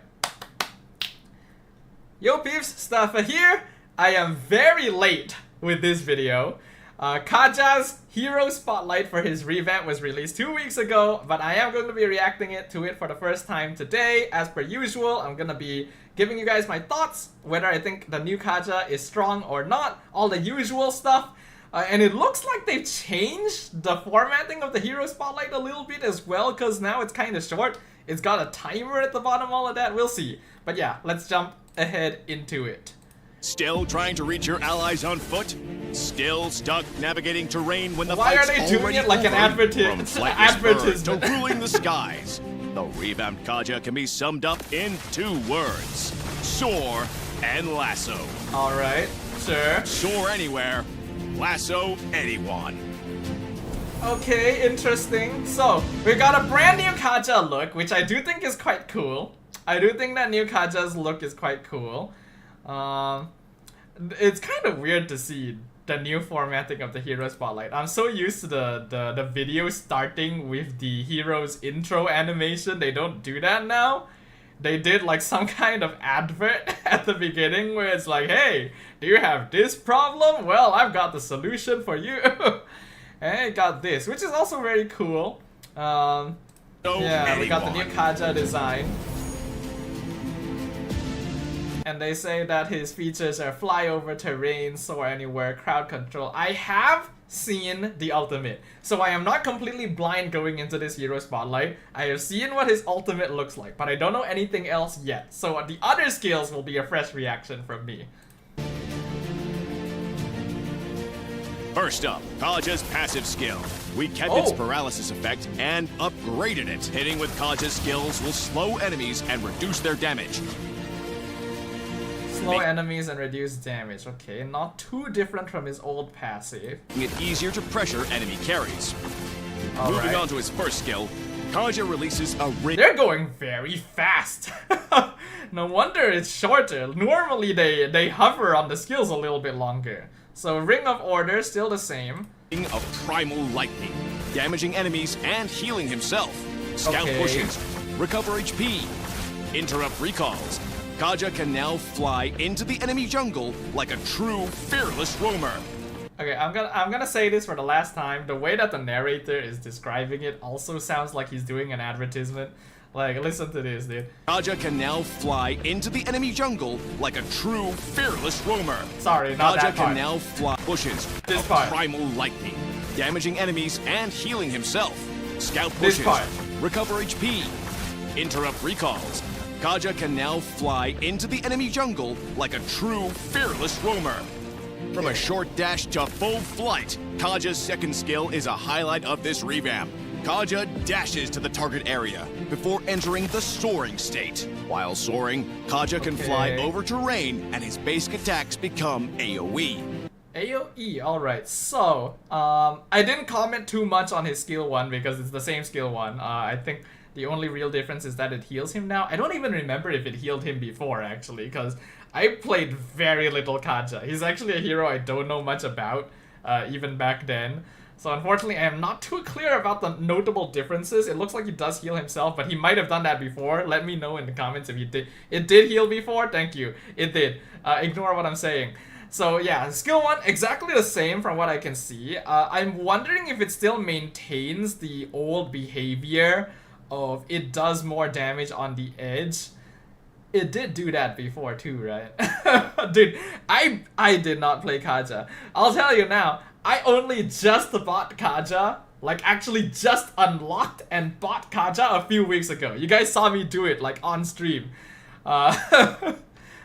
[SPEAKER 1] Yo peeps, Staffa here. I am very late with this video. Kaja's hero spotlight for his revamp was released 2 weeks ago, but I am going to be reacting to it for the first time today. As per usual, I'm gonna be giving you guys my thoughts, whether I think the new Kaja is strong or not, all the usual stuff. And it looks like they've changed the formatting of the hero spotlight a little bit as well, because now it's kind of short. It's got a timer at the bottom, all of that, we'll see. But yeah, let's jump ahead into it.
[SPEAKER 2] Still trying to reach your allies on foot? Still stuck navigating terrain when the
[SPEAKER 1] Why are
[SPEAKER 2] fight's
[SPEAKER 1] they doing
[SPEAKER 2] already
[SPEAKER 1] it like an
[SPEAKER 2] over? From flightless birds to
[SPEAKER 1] advertisement?
[SPEAKER 2] ruling the skies, the revamped Kaja can be summed up in 2 words: soar and lasso.
[SPEAKER 1] Alright, sure.
[SPEAKER 2] Soar anywhere, lasso anyone.
[SPEAKER 1] Okay, interesting. So, we got a brand new Kaja look, which I do think is quite cool. I do think that new Kaja's look is quite cool. It's kind of weird to see the new formatting of the hero spotlight. I'm so used to the video starting with the hero's intro animation. They don't do that now. They did like some kind of advert at the beginning where it's like, hey, do you have this problem? Well, I've got the solution for you. Hey, got this, which is also very cool. Yeah, we got the new Kaja design. And they say that his features are fly over terrain, soar anywhere, crowd control. I have seen the ultimate, so I am not completely blind going into this hero spotlight. I have seen what his ultimate looks like, but I don't know anything else yet. So the other skills will be a fresh reaction from me.
[SPEAKER 2] First up, Kaja's passive skill. We kept its paralysis effect and upgraded it. Hitting with Kaja's skills will slow enemies and reduce their damage.
[SPEAKER 1] Slow enemies and reduce damage. Okay, not too different from his old passive.
[SPEAKER 2] Making it easier to pressure enemy carries.
[SPEAKER 1] All
[SPEAKER 2] Moving
[SPEAKER 1] right.
[SPEAKER 2] on to his first skill, Kaja releases a ring.
[SPEAKER 1] They're going very fast. No wonder it's shorter. Normally they hover on the skills a little bit longer. So Ring of Order, still the same.
[SPEAKER 2] Of primal lightning, damaging enemies and healing himself. Scout pushes, recover HP, interrupt recalls. Kaja can now fly into the enemy jungle like a true fearless roamer.
[SPEAKER 1] Okay, I'm gonna say this for the last time. The way that the narrator is describing it also sounds like he's doing an advertisement. Like, listen to this, dude.
[SPEAKER 2] Kaja can now fly into the enemy jungle like a true fearless roamer.
[SPEAKER 1] Sorry, not
[SPEAKER 2] Kaja
[SPEAKER 1] that part.
[SPEAKER 2] can now fly bushes
[SPEAKER 1] This
[SPEAKER 2] of
[SPEAKER 1] part.
[SPEAKER 2] primal lightning, damaging enemies and healing himself. Scout
[SPEAKER 1] This
[SPEAKER 2] pushes,
[SPEAKER 1] part.
[SPEAKER 2] recover HP, interrupt recalls. Kaja can now fly into the enemy jungle like a true fearless roamer. From a short dash to full flight, Kaja's second skill is a highlight of this revamp. Kaja dashes to the target area before entering the soaring state. While soaring, Kaja can fly over terrain and his basic attacks become AoE.
[SPEAKER 1] AoE, alright. So, I didn't comment too much on his skill 1 because it's the same skill 1. I think the only real difference is that it heals him now. I don't even remember if it healed him before, actually, because I played very little Kaja. He's actually a hero I don't know much about, even back then. So unfortunately, I am not too clear about the notable differences. It looks like he does heal himself, but he might have done that before. Let me know in the comments if he did. It did heal before? Thank you. It did. Ignore what I'm saying. So yeah, skill 1, exactly the same from what I can see. I'm wondering if it still maintains the old behavior of it does more damage on the edge. It did do that before too, right? Dude, I did not play Kaja. I'll tell you now, I only just bought Kaja, like actually just unlocked and bought Kaja a few weeks ago. You guys saw me do it like on stream.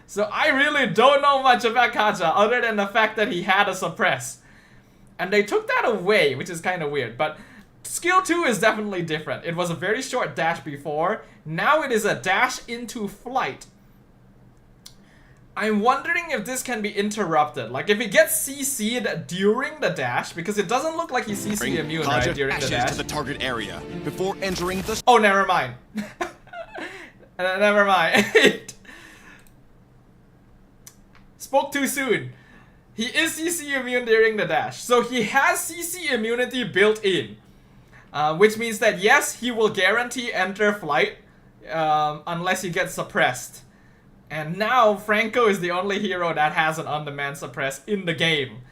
[SPEAKER 1] So I really don't know much about Kaja other than the fact that he had a suppress. And they took that away, which is kind of weird, but skill 2 is definitely different. It was a very short dash before. Now it is a dash into flight. I'm wondering if this can be interrupted. Like if he gets CC'd during the dash, because it doesn't look like he's CC immune right during the dash.
[SPEAKER 2] To the target area before entering the...
[SPEAKER 1] Oh, never mind. Never mind. Spoke too soon. He is CC immune during the dash. So he has CC immunity built in. Which means that yes, he will guarantee enter flight unless he gets suppressed. And now Franco is the only hero that has an on-demand suppress in the game.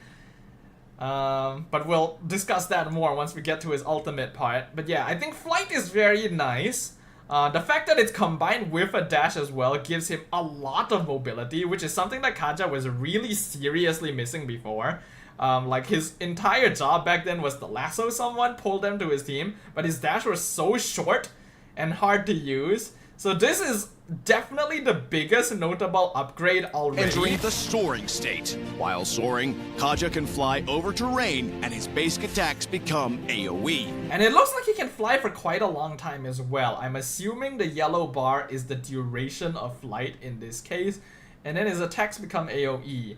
[SPEAKER 1] But we'll discuss that more once we get to his ultimate part. But yeah, I think flight is very nice. The fact that it's combined with a dash as well gives him a lot of mobility, which is something that Kaja was really seriously missing before. Like his entire job back then was to lasso someone, pull them to his team, but his dash was so short and hard to use. So this is definitely the biggest notable upgrade already.
[SPEAKER 2] Entering the soaring state. While soaring, Kaja can fly over terrain and his basic attacks become AoE.
[SPEAKER 1] And it looks like he can fly for quite a long time as well. I'm assuming the yellow bar is the duration of flight in this case. And then his attacks become AoE.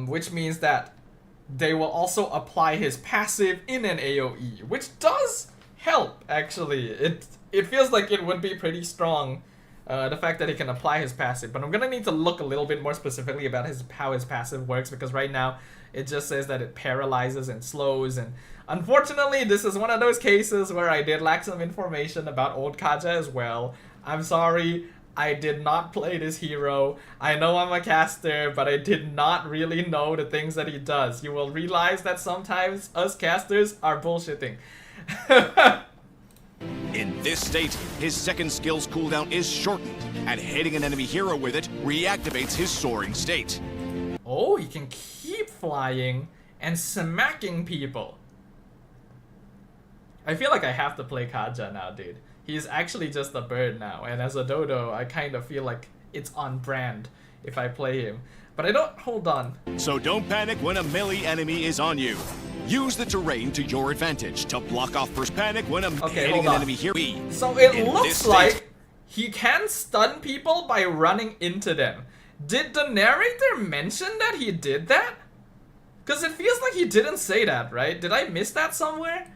[SPEAKER 1] Which means that they will also apply his passive in an AoE, which does help actually. It feels like it would be pretty strong, the fact that he can apply his passive, but I'm gonna need to look a little bit more specifically about how his passive works, because right now it just says that it paralyzes and slows, and unfortunately this is one of those cases where I did lack some information about old Kaja as well. I'm sorry, I did not play this hero. I know I'm a caster, but I did not really know the things that he does. You will realize that sometimes us casters are bullshitting.
[SPEAKER 2] In this state, his second skill's cooldown is shortened, and hitting an enemy hero with it reactivates his soaring state.
[SPEAKER 1] Oh, he can keep flying and smacking people. I feel like I have to play Kaja now, dude. He's actually just a bird now, and as a dodo, I kind of feel like it's on brand if I play him. But I don't... Hold on.
[SPEAKER 2] So don't panic when a melee enemy is on you. Use the terrain to your advantage to block off first panic when hitting an enemy hero.
[SPEAKER 1] So it looks like he can stun people by running into them. Did the narrator mention that he did that? Because it feels like he didn't say that, right? Did I miss that somewhere?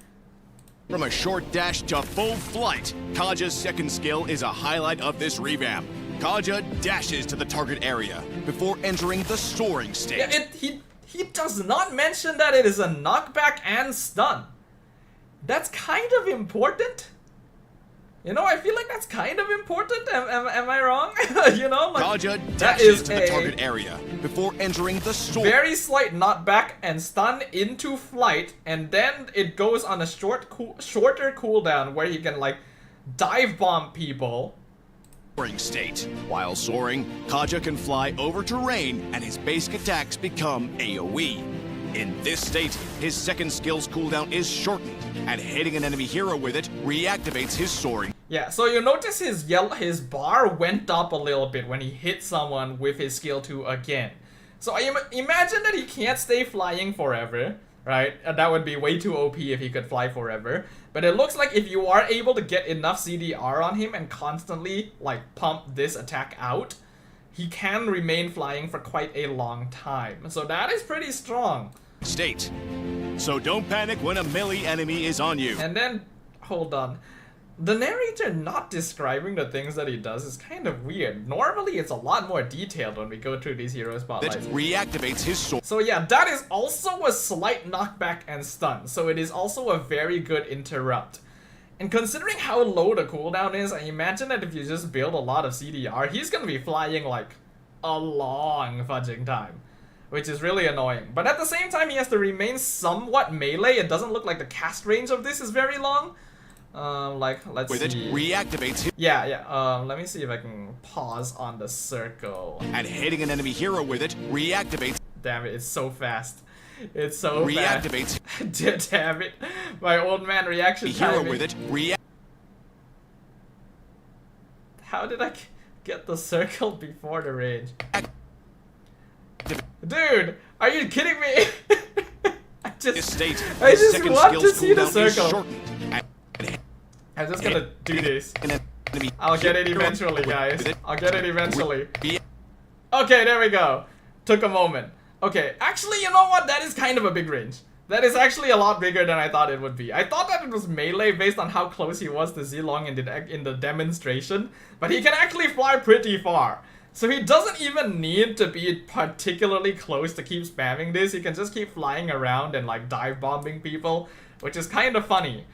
[SPEAKER 2] From a short dash to full flight, Kaja's second skill is a highlight of this revamp. Kaja dashes to the target area before entering the soaring state.
[SPEAKER 1] Yeah, he does not mention that it is a knockback and stun. That's kind of important. You know, I feel like that's kind of important. Am I wrong? You know, like,
[SPEAKER 2] Kaja dashes to the target area before entering the soaring.
[SPEAKER 1] Very slight knockback and stun into flight, and then it goes on a shorter cooldown where he can like dive bomb people.
[SPEAKER 2] State. While soaring, Kaja can fly over terrain and his basic attacks become AoE. In this state, his second skill's cooldown is shortened, and hitting an enemy hero with it reactivates his soaring.
[SPEAKER 1] Yeah, so you notice his bar went up a little bit when he hit someone with his skill 2 again. So I imagine that he can't stay flying forever, right? And that would be way too OP if he could fly forever. But it looks like if you are able to get enough CDR on him and constantly like pump this attack out, he can remain flying for quite a long time. So that is pretty strong.
[SPEAKER 2] State. So don't panic when a melee enemy is on you.
[SPEAKER 1] And then, hold on. The narrator not describing the things that he does is kind of weird. Normally it's a lot more detailed when we go through these hero spotlights.
[SPEAKER 2] That reactivates his sword.
[SPEAKER 1] So yeah, that is also a slight knockback and stun. So it is also a very good interrupt. And considering how low the cooldown is, I imagine that if you just build a lot of CDR, he's gonna be flying like a long fudging time. Which is really annoying. But at the same time, he has to remain somewhat melee. It doesn't look like the cast range of this is very long. Let's
[SPEAKER 2] with
[SPEAKER 1] see.
[SPEAKER 2] It reactivates his
[SPEAKER 1] let me see if I can pause on the circle.
[SPEAKER 2] and hitting an enemy hero with it reactivates.
[SPEAKER 1] Damn it, it's so fast. It's so
[SPEAKER 2] reactivates.
[SPEAKER 1] fast. Damn it. My old man reaction
[SPEAKER 2] Hero
[SPEAKER 1] timing.
[SPEAKER 2] with it
[SPEAKER 1] How did I get the circle before the range? Dude, are you kidding me? I just want to see the circle. I'm just gonna do this. I'll get it eventually, guys. I'll get it eventually. Okay, there we go. Took a moment. Okay, actually, you know what? That is kind of a big range. That is actually a lot bigger than I thought it would be. I thought that it was melee based on how close he was to Zilong in the demonstration, but he can actually fly pretty far. So he doesn't even need to be particularly close to keep spamming this. He can just keep flying around and like dive bombing people, which is kind of funny.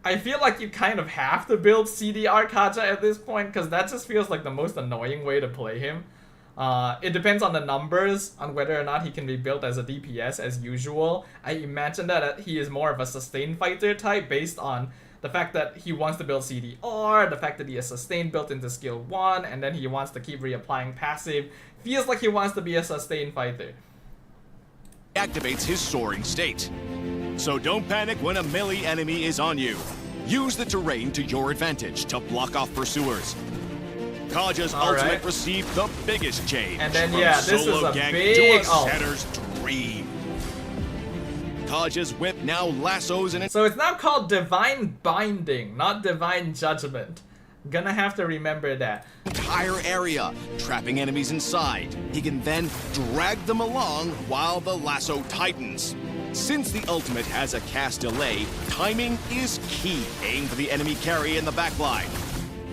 [SPEAKER 1] I feel like you kind of have to build CDR Kaja at this point, because that just feels like the most annoying way to play him. It depends on the numbers, on whether or not he can be built as a DPS as usual. I imagine that he is more of a sustain fighter type based on the fact that he wants to build CDR, the fact that he has sustain built into skill 1, and then he wants to keep reapplying passive. Feels like he wants to be a sustain fighter.
[SPEAKER 2] Activates his soaring state. So don't panic when a melee enemy is on you. Use the terrain to your advantage to block off pursuers. Kaja's ultimate received the biggest change.
[SPEAKER 1] And then
[SPEAKER 2] from
[SPEAKER 1] this is
[SPEAKER 2] solo
[SPEAKER 1] a
[SPEAKER 2] gank
[SPEAKER 1] big
[SPEAKER 2] to a setter's dream. Kaja's whip now lassos in it.
[SPEAKER 1] So it's now called Divine Binding, not Divine Judgment. Gonna have to remember that.
[SPEAKER 2] Entire area, trapping enemies inside. He can then drag them along while the lasso tightens. Since the ultimate has a cast delay, timing is key. Aim for the enemy carry in the backline.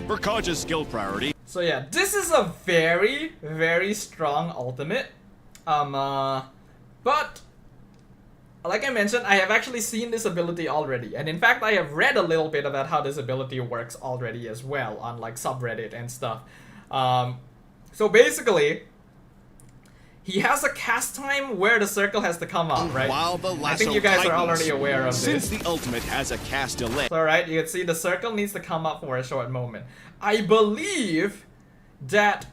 [SPEAKER 2] For Kaja's skill priority.
[SPEAKER 1] So yeah, this is a very, very strong ultimate. But like I mentioned, I have actually seen this ability already, and in fact I have read a little bit about how this ability works already as well on like subreddit and stuff. So basically, he has a cast time where the circle has to come up, right?
[SPEAKER 2] While the lasso
[SPEAKER 1] I think you guys are already aware of
[SPEAKER 2] Since
[SPEAKER 1] this.
[SPEAKER 2] the ultimate has a cast delay.
[SPEAKER 1] So right, you can see the circle needs to come up for a short moment. I believe that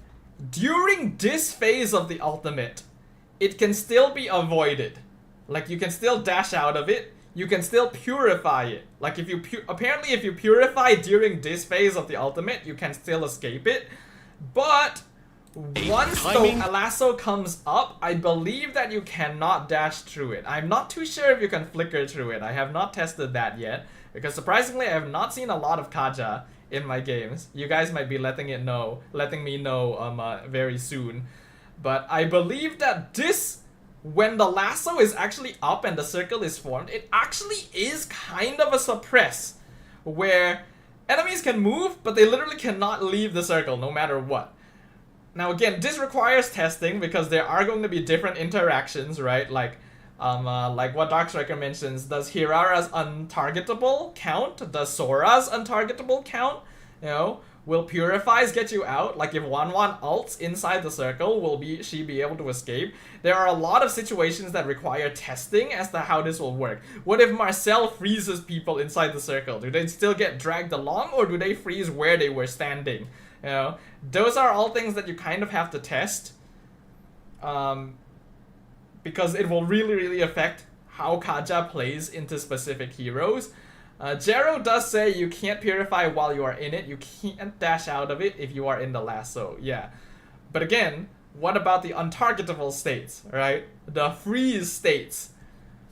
[SPEAKER 1] during this phase of the ultimate, it can still be avoided. Like, you can still dash out of it. You can still purify it. Like, if you apparently if you purify during this phase of the ultimate, you can still escape it. But once the lasso comes up, I believe that you cannot dash through it. I'm not too sure if you can flicker through it. I have not tested that yet, because surprisingly I have not seen a lot of Kaja in my games. You guys might be letting me know very soon. But I believe that when the lasso is actually up and the circle is formed, it actually is kind of a suppress, where enemies can move, but they literally cannot leave the circle no matter what. Now again, this requires testing, because there are going to be different interactions, right? Like what Darkstriker mentions, does Hirara's untargetable count? Does Sora's untargetable count? You know, will Purifies get you out? Like, if 1-1 ults inside the circle, will she be able to escape? There are a lot of situations that require testing as to how this will work. What if Marcel freezes people inside the circle? Do they still get dragged along, or do they freeze where they were standing? You know, those are all things that you kind of have to test. Because it will really, really affect how Kaja plays into specific heroes. Jero does say you can't purify while you are in it. You can't dash out of it if you are in the lasso. Yeah. But again, what about the untargetable states, right? The freeze states.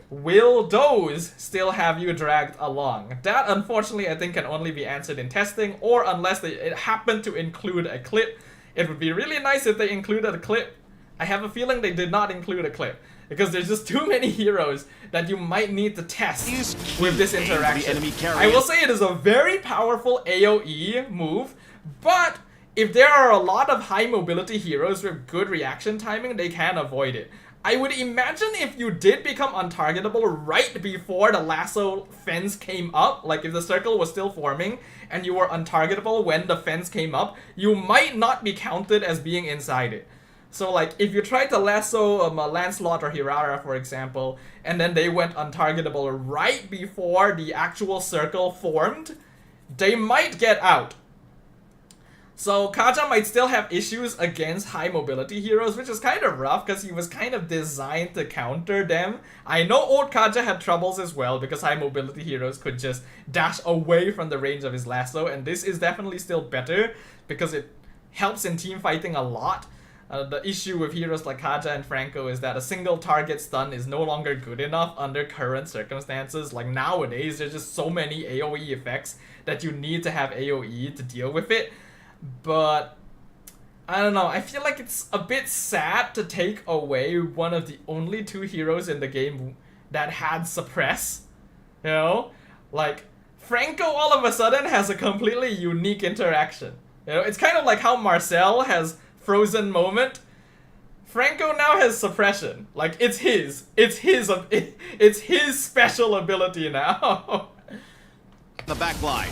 [SPEAKER 1] Will those still have you dragged along? That, unfortunately, I think can only be answered in testing, or unless it happened to include a clip. It would be really nice if they included a clip. I have a feeling they did not include a clip, because there's just too many heroes that you might need to test with this interaction. I will say it is a very powerful AoE move, but if there are a lot of high mobility heroes with good reaction timing, they can avoid it. I would imagine if you did become untargetable right before the lasso fence came up, like if the circle was still forming and you were untargetable when the fence came up, you might not be counted as being inside it. So like if you tried to lasso Lancelot or Hirara, for example, and then they went untargetable right before the actual circle formed, they might get out. So Kaja might still have issues against high mobility heroes, which is kind of rough because he was kind of designed to counter them. I know old Kaja had troubles as well because high mobility heroes could just dash away from the range of his lasso, and this is definitely still better because it helps in team fighting a lot. The issue with heroes like Kaja and Franco is that a single target stun is no longer good enough under current circumstances. Like nowadays, there's just so many AoE effects that you need to have AoE to deal with it. But I don't know, I feel like it's a bit sad to take away one of the only two heroes in the game that had suppress. You know? Like, Franco all of a sudden has a completely unique interaction. You know, it's kind of like how Marcel has frozen moment. Franco now has suppression. Like, it's his special ability now.
[SPEAKER 2] The back line.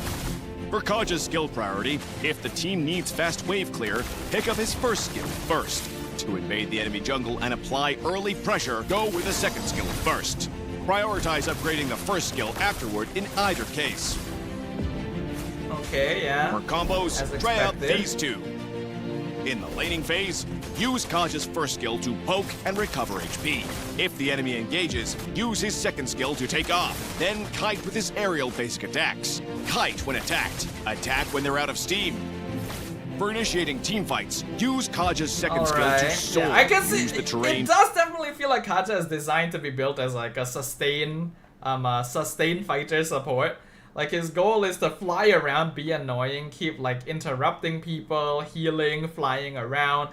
[SPEAKER 2] For Kaja's skill priority, if the team needs fast wave clear, pick up his first skill first. To invade the enemy jungle and apply early pressure, go with the second skill first. Prioritize upgrading the first skill afterward in either case.
[SPEAKER 1] Okay, yeah.
[SPEAKER 2] For combos, try out these two. In the laning phase, use Kaja's first skill to poke and recover HP. If the enemy engages, use his second skill to take off. Then kite with his aerial basic attacks. Kite when attacked. Attack when they're out of steam. For initiating team fights, use Kaja's second skill to soar.
[SPEAKER 1] Yeah, I can see
[SPEAKER 2] the terrain.
[SPEAKER 1] It does definitely feel like Kaja is designed to be built as like a sustain fighter support. Like his goal is to fly around, be annoying, keep like interrupting people, healing, flying around,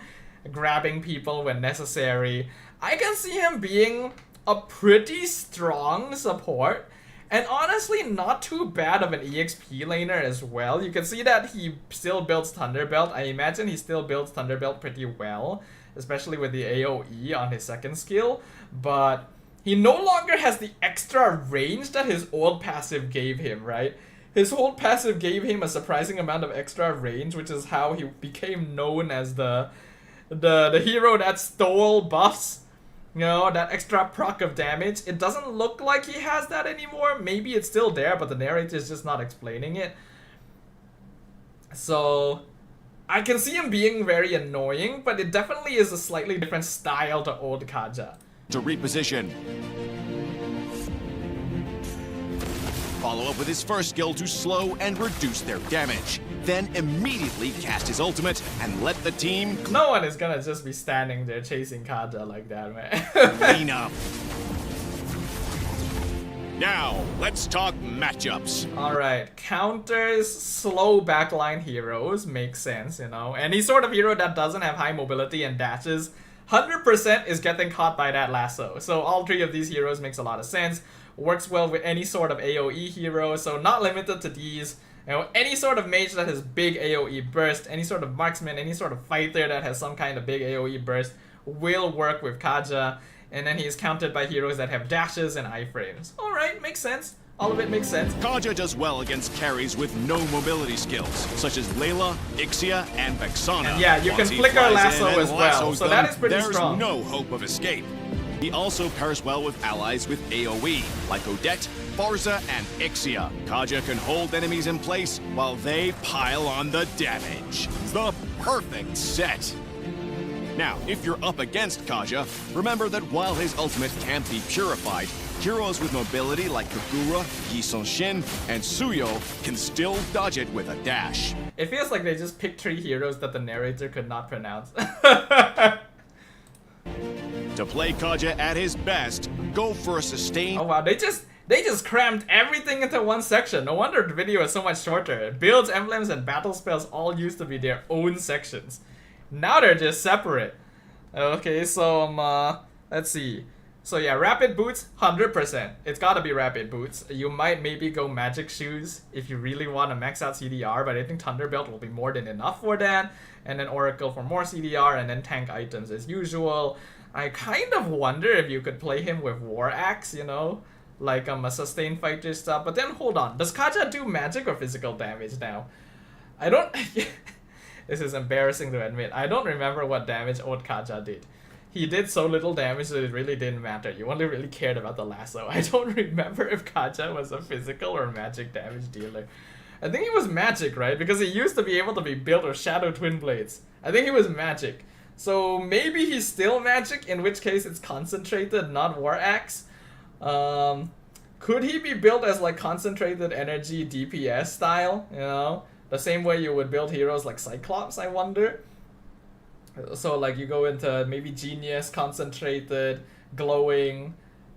[SPEAKER 1] grabbing people when necessary. I can see him being a pretty strong support, and honestly not too bad of an EXP laner as well. You can see that he still builds Thunderbelt. I imagine he still builds Thunderbelt pretty well, especially with the AoE on his second skill, but he no longer has the extra range that his old passive gave him, right? His old passive gave him a surprising amount of extra range, which is how he became known as the hero that stole buffs. You know, that extra proc of damage. It doesn't look like he has that anymore. Maybe it's still there, but the narrator is just not explaining it. So I can see him being very annoying, but it definitely is a slightly different style to old Kaja.
[SPEAKER 2] To reposition. Follow up with his first skill to slow and reduce their damage. Then immediately cast his ultimate and let the team...
[SPEAKER 1] No one is gonna just be standing there chasing Kaja like that, man.
[SPEAKER 2] Clean up. Now, let's talk matchups.
[SPEAKER 1] Alright, counters slow backline heroes makes sense, you know. Any sort of hero that doesn't have high mobility and dashes 100% is getting caught by that lasso. So all three of these heroes makes a lot of sense. Works well with any sort of AoE hero, so not limited to these. You know, any sort of mage that has big AoE burst, any sort of marksman, any sort of fighter that has some kind of big AoE burst will work with Kaja. And then he's countered by heroes that have dashes and iframes. Alright, makes sense. All of it makes sense.
[SPEAKER 2] Kaja does well against carries with no mobility skills, such as Layla, Ixia, and Vexana.
[SPEAKER 1] And yeah, you can flicker lasso as well, so that is pretty strong.
[SPEAKER 2] There's no hope of escape. He also pairs well with allies with AoE, like Odette, Barza, and Ixia. Kaja can hold enemies in place while they pile on the damage. The perfect set. Now, if you're up against Kaja, remember that while his ultimate can't be purified, heroes with mobility like Kagura, Yi Shin, and Suyo can still dodge it with a dash.
[SPEAKER 1] It feels like they just picked three heroes that the narrator could not pronounce.
[SPEAKER 2] To play Kaja at his best, go for a sustained...
[SPEAKER 1] Oh wow, they just crammed everything into one section. No wonder the video is so much shorter. Builds, emblems, and battle spells all used to be their own sections. Now they're just separate. Okay, so let's see. So yeah, rapid boots, 100%. It's gotta be rapid boots. You might maybe go magic shoes if you really want to max out CDR, but I think Thunderbelt will be more than enough for that. And then Oracle for more CDR, and then tank items as usual. I kind of wonder if you could play him with War Axe, you know? Like a sustained fighter stuff. But then hold on, does Kaja do magic or physical damage now? I don't... This is embarrassing to admit. I don't remember what damage old Kaja did. He did so little damage that it really didn't matter. You only really cared about the lasso. I don't remember if Kaja was a physical or magic damage dealer. I think he was magic, right? Because he used to be able to be built with Shadow Twin Blades. I think he was magic. So maybe he's still magic, in which case it's concentrated, not War Axe. Could he be built as like concentrated energy DPS style, you know? The same way you would build heroes like Cyclops, I wonder. So like you go into maybe Genius, concentrated, glowing,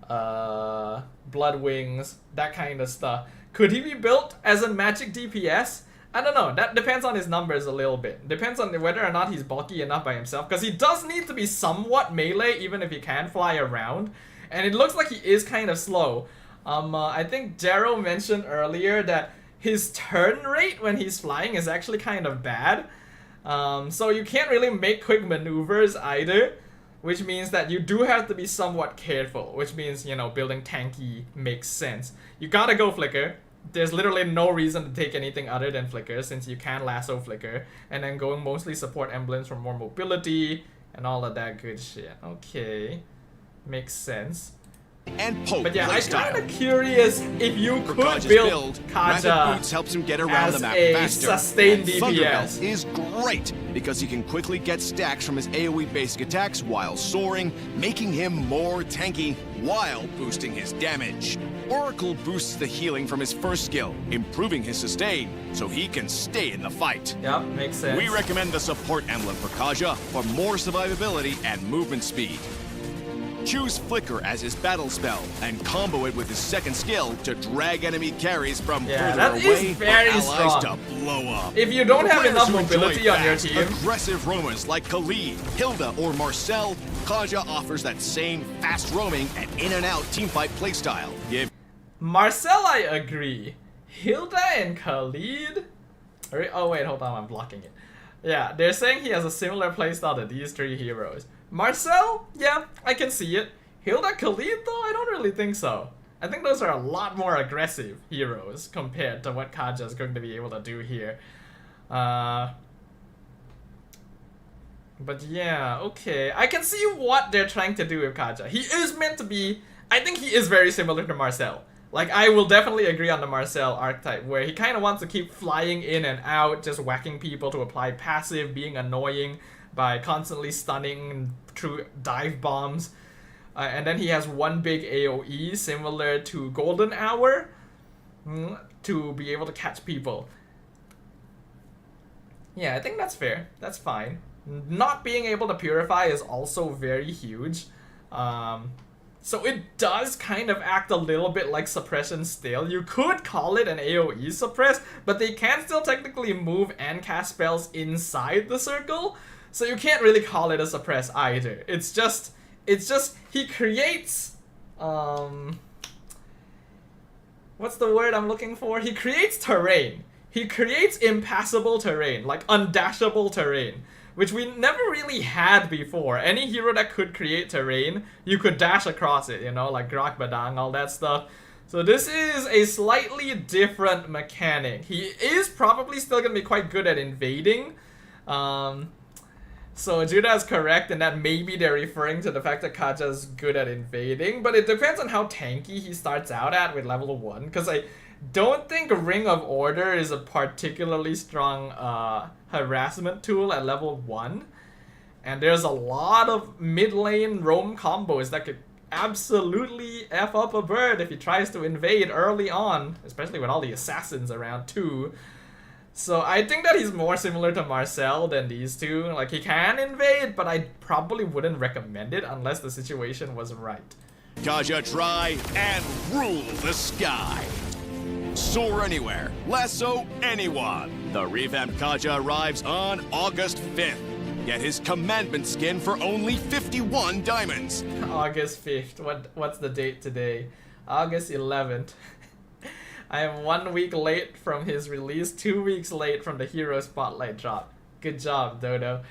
[SPEAKER 1] blood wings, that kind of stuff. Could he be built as a magic DPS? I don't know, that depends on his numbers a little bit. Depends on whether or not he's bulky enough by himself, because he does need to be somewhat melee even if he can fly around. And it looks like he is kind of slow. I think Jero mentioned earlier that his turn rate when he's flying is actually kind of bad. So you can't really make quick maneuvers either, which means that you do have to be somewhat careful, which means, you know, building tanky makes sense. You gotta go Flicker. There's literally no reason to take anything other than Flicker, since you can lasso Flicker, and then going mostly support emblems for more mobility and all of that good shit. Okay, makes sense.
[SPEAKER 2] And Pope
[SPEAKER 1] But yeah, I'm
[SPEAKER 2] playstyle.
[SPEAKER 1] kind of curious if you
[SPEAKER 2] For
[SPEAKER 1] could
[SPEAKER 2] Kaja's
[SPEAKER 1] build
[SPEAKER 2] Rapid
[SPEAKER 1] Kaja
[SPEAKER 2] Boots helps him get around
[SPEAKER 1] as
[SPEAKER 2] the map
[SPEAKER 1] a
[SPEAKER 2] faster.
[SPEAKER 1] sustained
[SPEAKER 2] And
[SPEAKER 1] DPS.
[SPEAKER 2] Thunderbelt is great because he can quickly get stacks from his AoE basic attacks while soaring, making him more tanky while boosting his damage. Oracle boosts the healing from his first skill, improving his sustain so he can stay in the fight.
[SPEAKER 1] Yep, makes sense.
[SPEAKER 2] We recommend the support emblem for Kaja for more survivability and movement speed. Choose Flicker as his battle spell and combo it with his second skill to drag enemy carries from further
[SPEAKER 1] that is
[SPEAKER 2] away
[SPEAKER 1] very
[SPEAKER 2] for allies
[SPEAKER 1] strong.
[SPEAKER 2] to blow up.
[SPEAKER 1] If you don't
[SPEAKER 2] For
[SPEAKER 1] have
[SPEAKER 2] players
[SPEAKER 1] enough
[SPEAKER 2] who enjoy
[SPEAKER 1] mobility on your
[SPEAKER 2] fast,
[SPEAKER 1] team,
[SPEAKER 2] aggressive roamers like Khalid, Hilda, or Marcel, Kaja offers that same fast roaming and in and out teamfight playstyle. Give
[SPEAKER 1] Marcel, I agree. Hilda and Khalid? Oh wait, hold on, I'm blocking it. Yeah, they're saying he has a similar playstyle to these three heroes. Marcel? Yeah, I can see it. Hilda, Khalid though? I don't really think so. I think those are a lot more aggressive heroes compared to what Kaja is going to be able to do here. But yeah, okay. I can see what they're trying to do with Kaja. He is meant to be... I think he is very similar to Marcel. Like, I will definitely agree on the Marcel archetype, where he kind of wants to keep flying in and out, just whacking people to apply passive, being annoying by constantly stunning through dive bombs. And then he has one big AoE, similar to Golden Hour, to be able to catch people. Yeah, I think that's fair. That's fine. Not being able to purify is also very huge. So it does kind of act a little bit like suppression still. You could call it an AoE suppress, but they can still technically move and cast spells inside the circle. So you can't really call it a suppress either. It's just he creates what's the word I'm looking for? He creates terrain. He creates impassable terrain, like undashable terrain, which we never really had before. Any hero that could create terrain, you could dash across it, you know, like Grok Badang, all that stuff. So this is a slightly different mechanic. He is probably still gonna be quite good at invading. So Judah is correct in that maybe they're referring to the fact that Kaja's good at invading, but it depends on how tanky he starts out at with level 1, because I don't think Ring of Order is a particularly strong harassment tool at level 1. And there's a lot of mid lane roam combos that could absolutely F up a bird if he tries to invade early on, especially with all the assassins around too. So I think that he's more similar to Marcel than these two. Like, he can invade, but I probably wouldn't recommend it unless the situation was right.
[SPEAKER 2] Kaja try and rule the sky. Soar anywhere, lasso anyone. The revamped Kaja arrives on August 5th. Get his commandment skin for only 51 diamonds.
[SPEAKER 1] August 5th. What's the date today? August 11th. I am 1 week late from his release, 2 weeks late from the Hero Spotlight drop. Good job, Dodo.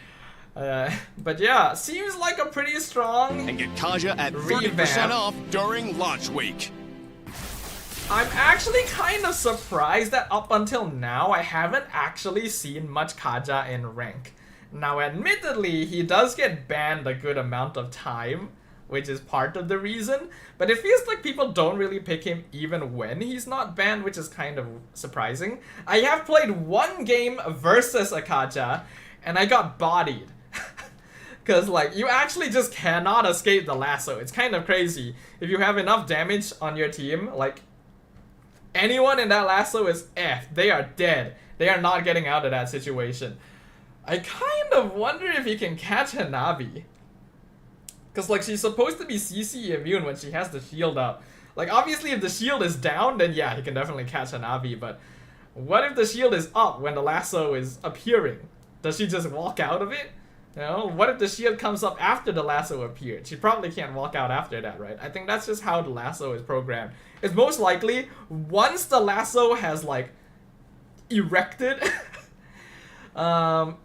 [SPEAKER 1] But yeah, seems like a pretty strong
[SPEAKER 2] and get Kaja at 30%
[SPEAKER 1] revamp.
[SPEAKER 2] off during launch week.
[SPEAKER 1] I'm actually kind of surprised that up until now I haven't actually seen much Kaja in rank. Now admittedly, he does get banned a good amount of time, which is part of the reason, but it feels like people don't really pick him even when he's not banned, which is kind of surprising. I have played one game versus a Kaja, and I got bodied. Cause like, you actually just cannot escape the lasso. It's kind of crazy. If you have enough damage on your team, like, anyone in that lasso is F. They are dead. They are not getting out of that situation. I kind of wonder if he can catch Hanabi. Cause like, she's supposed to be CC immune when she has the shield up. Like, obviously if the shield is down, then yeah, he can definitely catch Hanabi, but what if the shield is up when the lasso is appearing? Does she just walk out of it? You know, what if the shield comes up after the lasso appeared? She probably can't walk out after that, right? I think that's just how the lasso is programmed. It's most likely, once the lasso has like erected, no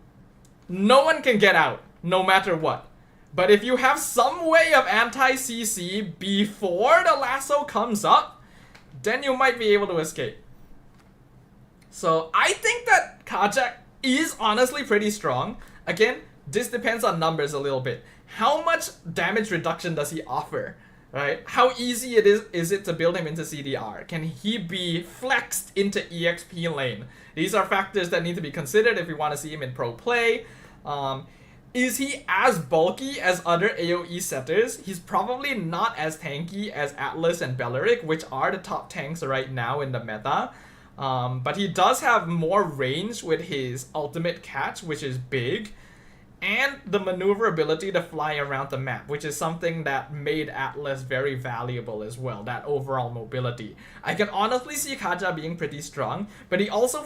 [SPEAKER 1] one can get out, no matter what. But if you have some way of anti-CC before the lasso comes up, then you might be able to escape. So I think that Kaja is honestly pretty strong. Again, this depends on numbers a little bit. How much damage reduction does he offer, right? How easy is it to build him into CDR? Can he be flexed into EXP lane? These are factors that need to be considered if you want to see him in pro play. Is he as bulky as other AoE setters? He's probably not as tanky as Atlas and Belleric, which are the top tanks right now in the meta. But he does have more range with his ultimate catch, which is big, and the maneuverability to fly around the map, which is something that made Atlas very valuable as well, that overall mobility. I can honestly see Kaja being pretty strong, but he also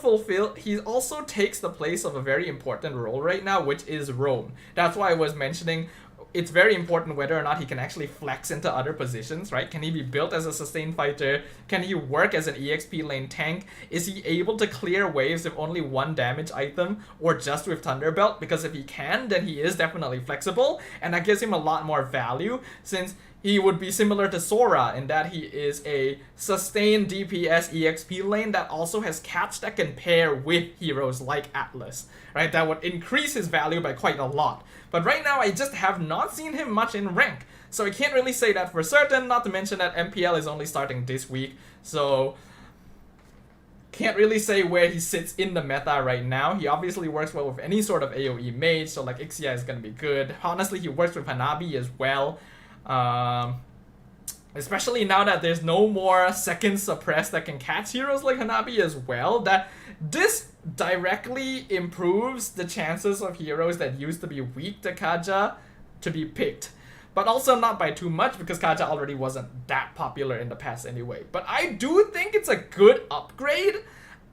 [SPEAKER 1] takes the place of a very important role right now, which is roam. That's why I was mentioning it's very important whether or not he can actually flex into other positions, right? Can he be built as a sustained fighter? Can he work as an EXP lane tank? Is he able to clear waves with only one damage item or just with Thunderbelt? Because if he can, then he is definitely flexible, and that gives him a lot more value, since he would be similar to Sora in that he is a sustained DPS EXP lane that also has catch that can pair with heroes like Atlas, right? That would increase his value by quite a lot. But right now, I just have not seen him much in rank, so I can't really say that for certain, not to mention that MPL is only starting this week, so can't really say where he sits in the meta right now. He obviously works well with any sort of AoE mage, so like Ixia is gonna be good. Honestly, he works with Hanabi as well. Especially now that there's no more second suppress that can catch heroes like Hanabi as well, that this directly improves the chances of heroes that used to be weak to Kaja to be picked. But also not by too much, because Kaja already wasn't that popular in the past anyway. But I do think it's a good upgrade.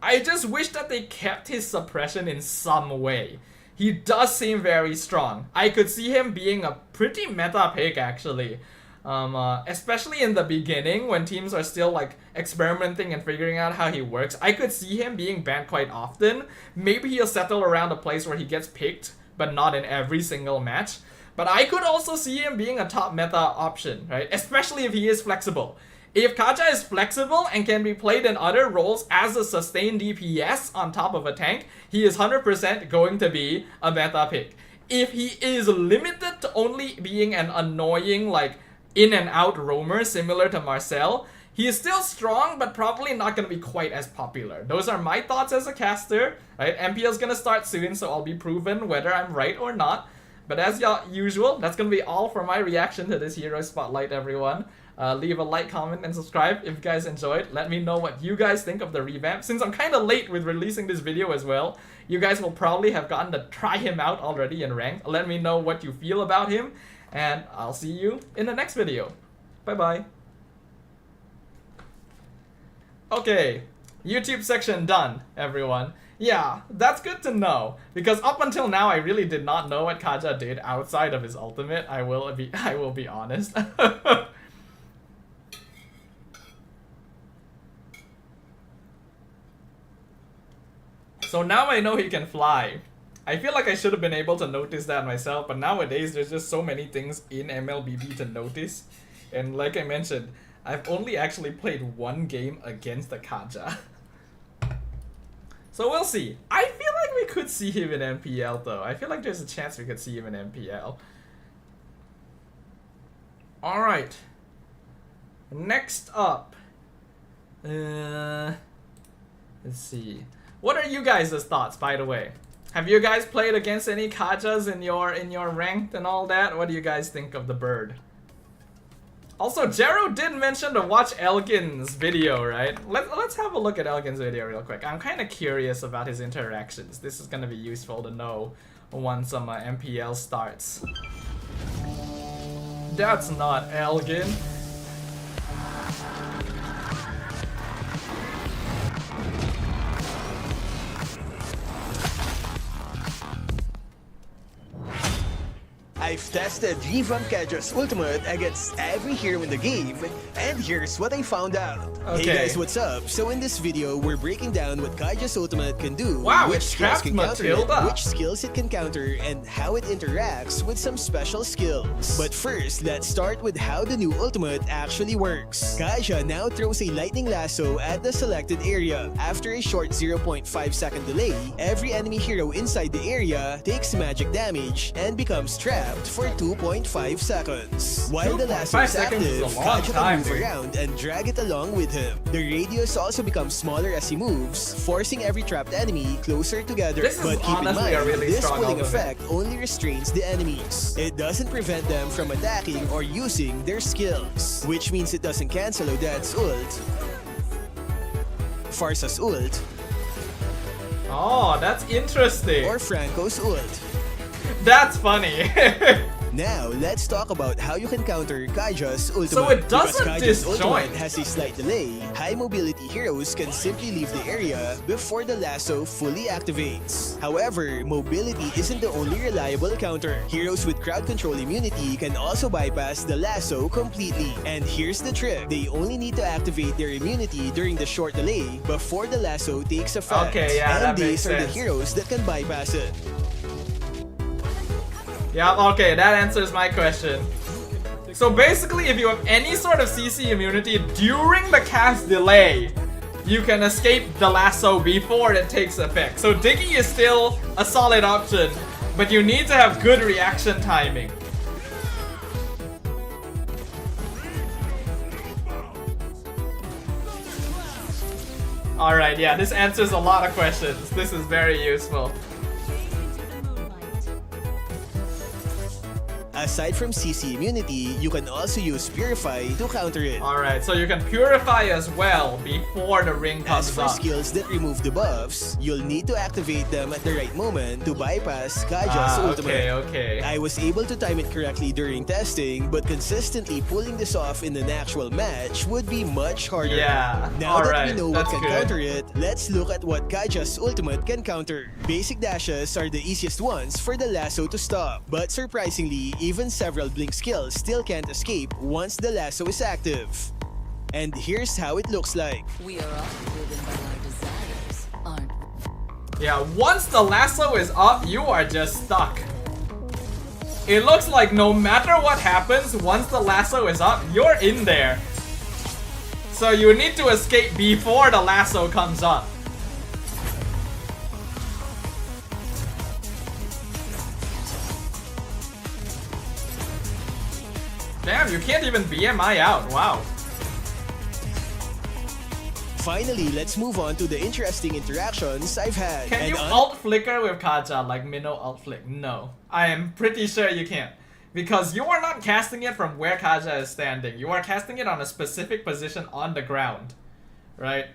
[SPEAKER 1] I just wish that they kept his suppression in some way. He does seem very strong. I could see him being a pretty meta pick actually. Especially in the beginning when teams are still like experimenting and figuring out how he works. I could see him being banned quite often. Maybe he'll settle around a place where he gets picked, but not in every single match. But I could also see him being a top meta option, right? Especially if he is flexible. If Kaja is flexible and can be played in other roles as a sustained DPS on top of a tank, he is 100% going to be a meta pick. If he is limited to only being an annoying, like, in and out roamer similar to Marcel, he is still strong, but probably not going to be quite as popular. Those are my thoughts as a caster, right? MPL is going to start soon, so I'll be proven whether I'm right or not. But as usual, that's going to be all for my reaction to this Hero Spotlight, everyone. Leave a like, comment, and subscribe if you guys enjoyed. Let me know what you guys think of the revamp. Since I'm kind of late with releasing this video as well, you guys will probably have gotten to try him out already in ranked. Let me know what you feel about him, and I'll see you in the next video. Bye-bye. Okay, YouTube section done, everyone. Yeah, that's good to know, because up until now I really did not know what Kaja did outside of his ultimate. I will be honest. So now I know he can fly. I feel like I should have been able to notice that myself, but nowadays there's just so many things in MLBB to notice. And like I mentioned, I've only actually played one game against the Kaja. So we'll see. I feel like we could see him in MPL though. I feel like there's a chance we could see him in MPL. Alright. Next up. Let's see. What are you guys' thoughts, by the way? Have you guys played against any Kajas in your ranked and all that? What do you guys think of the bird? Also, Jero did mention to watch Elgin's video, right? Let's have a look at Elgin's video real quick. I'm kind of curious about his interactions. This is gonna be useful to know once some MPL starts. That's not Elgin.
[SPEAKER 3] I've tested revamped Kaja's ultimate against every hero in the game, and here's what I found out.
[SPEAKER 1] Okay.
[SPEAKER 3] Hey guys, what's up? So in this video, we're breaking down what Kaja's ultimate can do,
[SPEAKER 1] Wow,
[SPEAKER 3] which
[SPEAKER 1] it
[SPEAKER 3] skills
[SPEAKER 1] trapped
[SPEAKER 3] can counter it,
[SPEAKER 1] Matilda.
[SPEAKER 3] which skills it can counter, and how it interacts with some special skills. But first, let's start with how the new ultimate actually works. Kaja now throws a lightning lasso at the selected area. After a short 0.5-second delay, every enemy hero inside the area takes magic damage and becomes trapped for 2.5 seconds. While the lasso is
[SPEAKER 1] 2.5 seconds
[SPEAKER 3] active,
[SPEAKER 1] is a long
[SPEAKER 3] Kaja
[SPEAKER 1] time,
[SPEAKER 3] can move
[SPEAKER 1] dude.
[SPEAKER 3] around and drag it along with him. The radius also becomes smaller as he moves, forcing every trapped enemy closer together.
[SPEAKER 1] This is
[SPEAKER 3] But keep in
[SPEAKER 1] honestly a
[SPEAKER 3] mind,
[SPEAKER 1] really
[SPEAKER 3] this
[SPEAKER 1] strong
[SPEAKER 3] pulling
[SPEAKER 1] ultimate.
[SPEAKER 3] effect only restrains the enemies. It doesn't prevent them from attacking or using their skills, which means it doesn't cancel Odad's ult, Farsa's ult,
[SPEAKER 1] Oh, that's interesting.
[SPEAKER 3] or Franco's ult.
[SPEAKER 1] That's funny.
[SPEAKER 3] Now, let's talk about how you can counter Kaja's ultimate.
[SPEAKER 1] So it doesn't
[SPEAKER 3] Because Kaja's
[SPEAKER 1] disjoint.
[SPEAKER 3] ultimate has a slight delay, high mobility heroes can simply leave the area before the lasso fully activates. However, mobility isn't the only reliable counter. Heroes with crowd control immunity can also bypass the lasso completely. And here's the trick. They only need to activate their immunity during the short delay before the lasso takes effect.
[SPEAKER 1] Okay, yeah,
[SPEAKER 3] and
[SPEAKER 1] that
[SPEAKER 3] these
[SPEAKER 1] makes
[SPEAKER 3] are the
[SPEAKER 1] sense.
[SPEAKER 3] heroes that can bypass it.
[SPEAKER 1] Yeah, okay, that answers my question. So basically, if you have any sort of CC immunity during the cast delay, you can escape the lasso before it takes effect. So Diggy is still a solid option, but you need to have good reaction timing. Alright, yeah, this answers a lot of questions. This is very useful.
[SPEAKER 3] Aside from CC immunity, you can also use Purify to counter it.
[SPEAKER 1] Alright, so you can purify as well before the ring
[SPEAKER 3] As
[SPEAKER 1] comes
[SPEAKER 3] for
[SPEAKER 1] up.
[SPEAKER 3] skills that remove debuffs, you'll need to activate them at the right moment to bypass Kaja's ultimate.
[SPEAKER 1] Okay.
[SPEAKER 3] I was able to time it correctly during testing, but consistently pulling this off in an actual match would be much harder.
[SPEAKER 1] Yeah,
[SPEAKER 3] Now that
[SPEAKER 1] alright,
[SPEAKER 3] we know what
[SPEAKER 1] that's
[SPEAKER 3] can
[SPEAKER 1] good.
[SPEAKER 3] counter it, let's look at what Kaja's ultimate can counter. Basic dashes are the easiest ones for the lasso to stop, but surprisingly, even several blink skills still can't escape once the lasso is active. And here's how it looks like.
[SPEAKER 4] We are all driven by our desires, aren't we?
[SPEAKER 1] Yeah, once the lasso is up, you are just stuck. It looks like no matter what happens, once the lasso is up, you're in there. So you need to escape before the lasso comes up. Damn, you can't even BMI out. Wow.
[SPEAKER 3] Finally, let's move on to the interesting interactions I've had.
[SPEAKER 1] Can
[SPEAKER 3] And
[SPEAKER 1] you alt flicker with Kaja like Minnow alt flick? No. I am pretty sure you can't. Because you are not casting it from where Kaja is standing. You are casting it on a specific position on the ground. Right?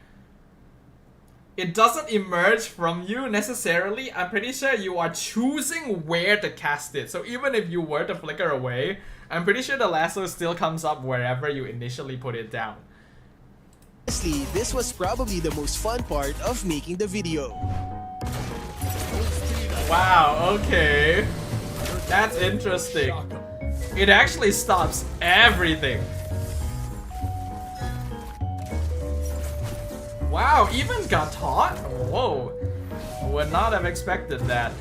[SPEAKER 1] It doesn't emerge from you necessarily. I'm pretty sure you are choosing where to cast it. So even if you were to flicker away, I'm pretty sure the lasso still comes up wherever you initially put it down.
[SPEAKER 3] Honestly, this was probably the most fun part of making the video.
[SPEAKER 1] Wow, okay. That's interesting. It actually stops everything. Wow, even got taught? Whoa. Would not have expected that.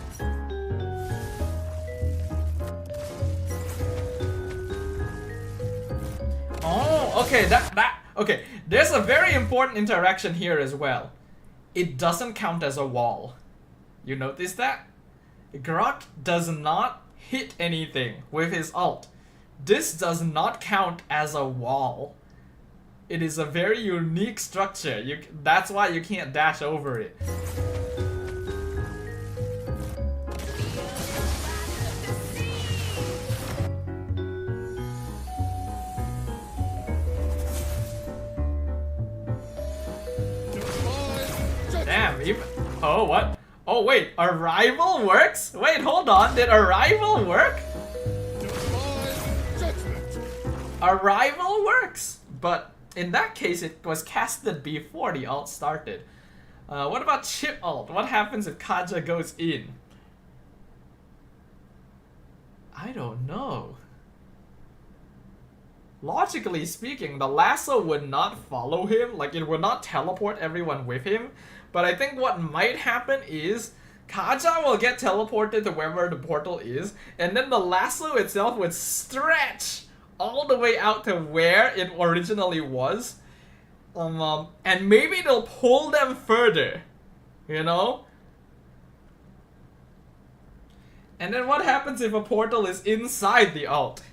[SPEAKER 1] Oh, okay, okay. There's a very important interaction here as well. It doesn't count as a wall. You notice that? Grok does not hit anything with his ult. This does not count as a wall. It is a very unique structure. That's why you can't dash over it. Damn, even... Oh, what? Oh, wait, Arrival works? Wait, hold on, did Arrival work? Arrival works, but in that case, it was casted before the ult started. What about Chip ult? What happens if Kaja goes in? I don't know. Logically speaking, the lasso would not follow him, like it would not teleport everyone with him. But I think what might happen is Kaja will get teleported to wherever the portal is, and then the lasso itself would stretch all the way out to where it originally was. And maybe they'll pull them further, you know? And then what happens if a portal is inside the ult?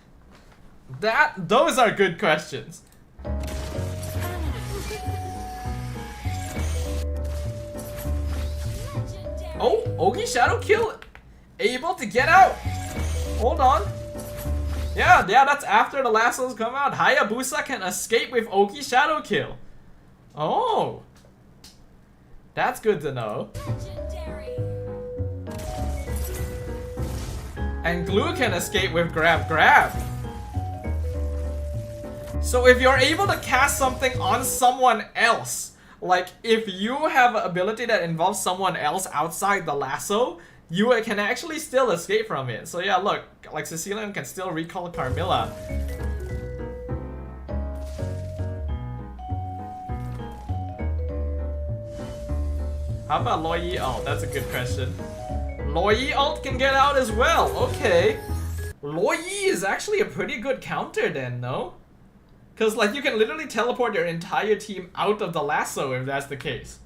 [SPEAKER 1] Those are good questions. Oh, Ogi Shadow Kill able to get out. Hold on. Yeah, that's after the lassos come out. Hayabusa can escape with Ogi Shadow Kill. Oh. That's good to know. And Glue can escape with Grab. So if you're able to cast something on someone else, like if you have an ability that involves someone else outside the lasso, you can actually still escape from it. So yeah, look, like Cecilian can still recall Carmilla. How about Loi ult? That's a good question. Loi ult can get out as well. Okay. Loi is actually a pretty good counter then, no? Because like you can literally teleport your entire team out of the lasso if that's the case.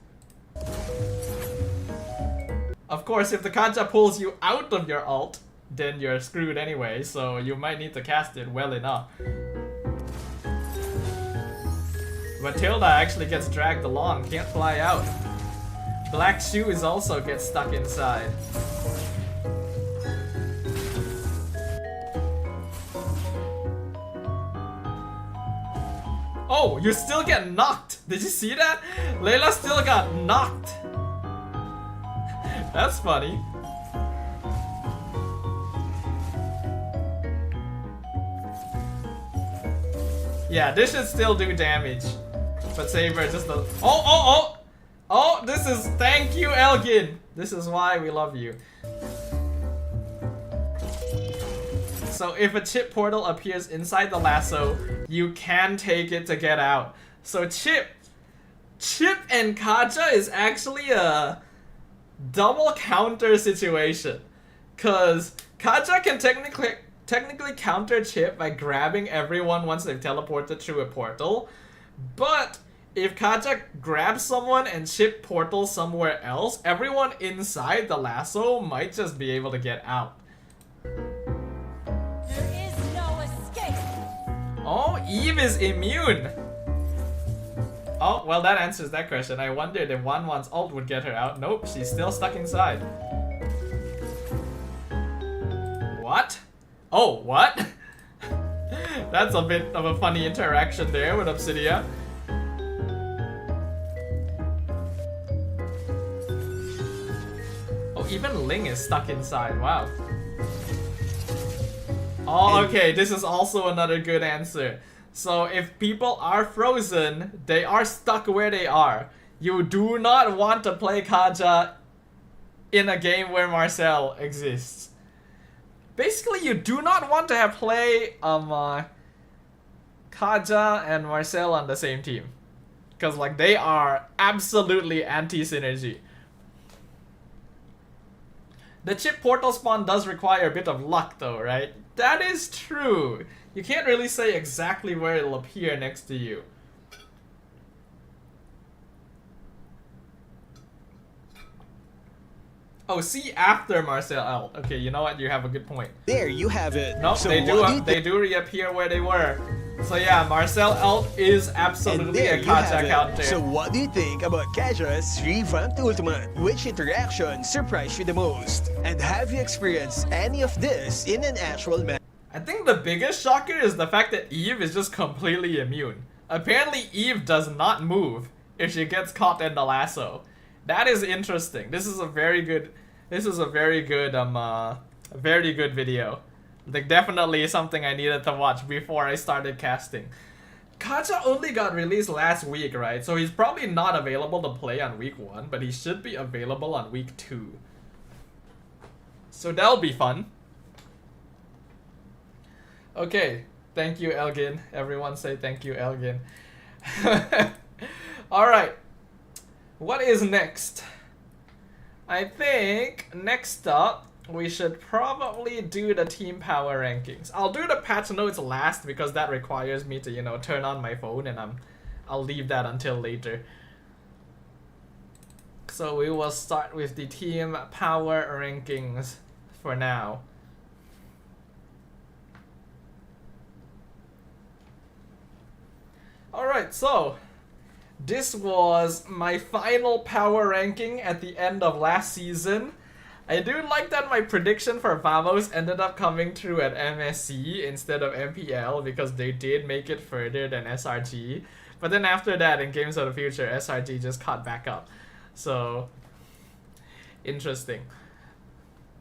[SPEAKER 1] Of course, if the Kaja pulls you out of your ult, then you're screwed anyway, so you might need to cast it well enough. Matilda actually gets dragged along, can't fly out. Black Shoes also gets stuck inside. Oh, you still get knocked! Did you see that? Layla still got knocked! That's funny. Yeah, this should still do damage. But Saber just does. Oh, this is. Thank you, Elgin! This is why we love you. So if a chip portal appears inside the lasso, you can take it to get out. So Chip and Kaja is actually a double counter situation. Cause Kaja can technically counter Chip by grabbing everyone once they've teleported through a portal. But if Kaja grabs someone and Chip portals somewhere else, everyone inside the lasso might just be able to get out. Oh, Eve is immune! Oh, well that answers that question. I wondered if Wanwan's ult would get her out. Nope, she's still stuck inside. What? Oh, what? That's a bit of a funny interaction there with Obsidia. Oh, even Ling is stuck inside. Wow. Oh, okay. This is also another good answer. So if people are frozen, they are stuck where they are. You do not want to play Kaja in a game where Marcel exists. Basically, you do not want to have play Kaja and Marcel on the same team. Because like they are absolutely anti-synergy. The chip portal spawn does require a bit of luck though, right? That is true. You can't really say exactly where it'll appear next to you. Oh, see after Marcel out. Okay, you know what? You have a good point.
[SPEAKER 3] There you have it.
[SPEAKER 1] Nope,
[SPEAKER 3] So
[SPEAKER 1] they do reappear where they were. So yeah, Marcel Elt is absolutely a Kaja counter.
[SPEAKER 3] So what do you think about Kaja's revamped ultimate? Which interaction surprised you the most? And have you experienced any of this in an actual match?
[SPEAKER 1] I think the biggest shocker is the fact that Eve is just completely immune. Apparently Eve does not move if she gets caught in the lasso. That is interesting. This is a very good video. Like definitely something I needed to watch before I started casting. Kaja only got released last week, right? So he's probably not available to play on week 1, but he should be available on week 2. So that'll be fun. Okay, thank you, Elgin. Everyone say thank you, Elgin. Alright. What is next? I think next up we should probably do the team power rankings. I'll do the patch notes last because that requires me to, you know, turn on my phone, and I'll leave that until later. So we will start with the team power rankings for now. Alright, so this was my final power ranking at the end of last season. I do like that my prediction for Vamos ended up coming true at MSC instead of MPL because they did make it further than SRG. But then after that, in Games of the Future, SRG just caught back up. So, interesting.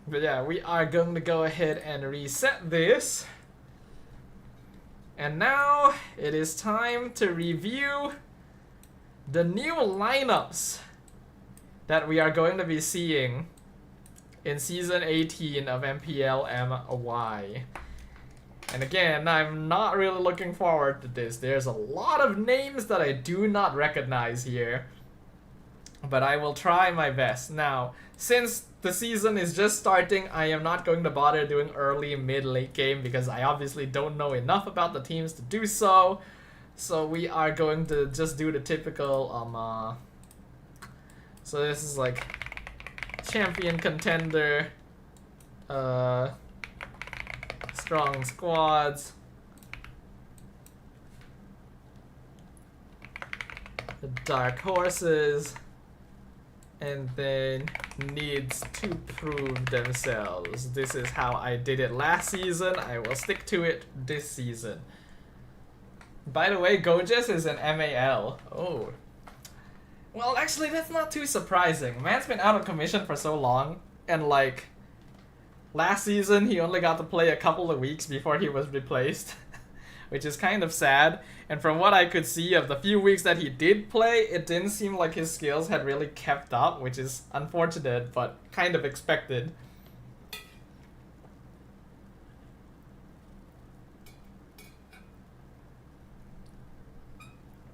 [SPEAKER 1] But yeah, we are going to go ahead and reset this. And now it is time to review the new lineups that we are going to be seeing in Season 18 of MPL-MY. And again, I'm not really looking forward to this. There's a lot of names that I do not recognize here. But I will try my best. Now, since the season is just starting, I am not going to bother doing early, mid, late game because I obviously don't know enough about the teams to do so. So we are going to just do the typical, so this is like champion contender, strong squads, the dark horses, and then needs to prove themselves. This is how I did it last season. I will stick to it this season. By the way, Gojes is an MAL. Oh. Well, actually, that's not too surprising. Man's been out of commission for so long, and like, last season he only got to play a couple of weeks before he was replaced, which is kind of sad. And from what I could see of the few weeks that he did play, it didn't seem like his skills had really kept up, which is unfortunate, but kind of expected.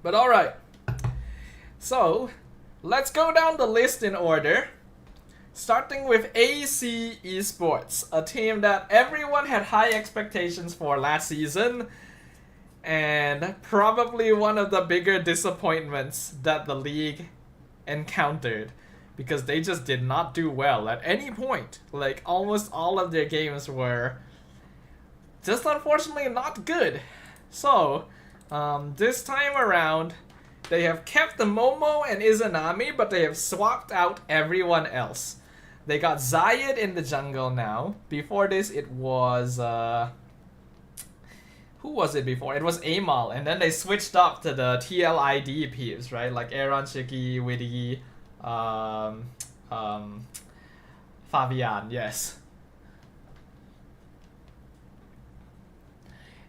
[SPEAKER 1] But alright. So, let's go down the list in order. Starting with AC Esports, a team that everyone had high expectations for last season, and probably one of the bigger disappointments that the league encountered, because they just did not do well at any point. Like, almost all of their games were just unfortunately not good. So, this time around, they have kept the Momo and Izanami, but they have swapped out everyone else. They got Zayed in the jungle now. Before this, it was who was it before? It was Amal, and then they switched up to the TLID peeps, right? Like Aaron, Shiki, Witty, Fabian, yes.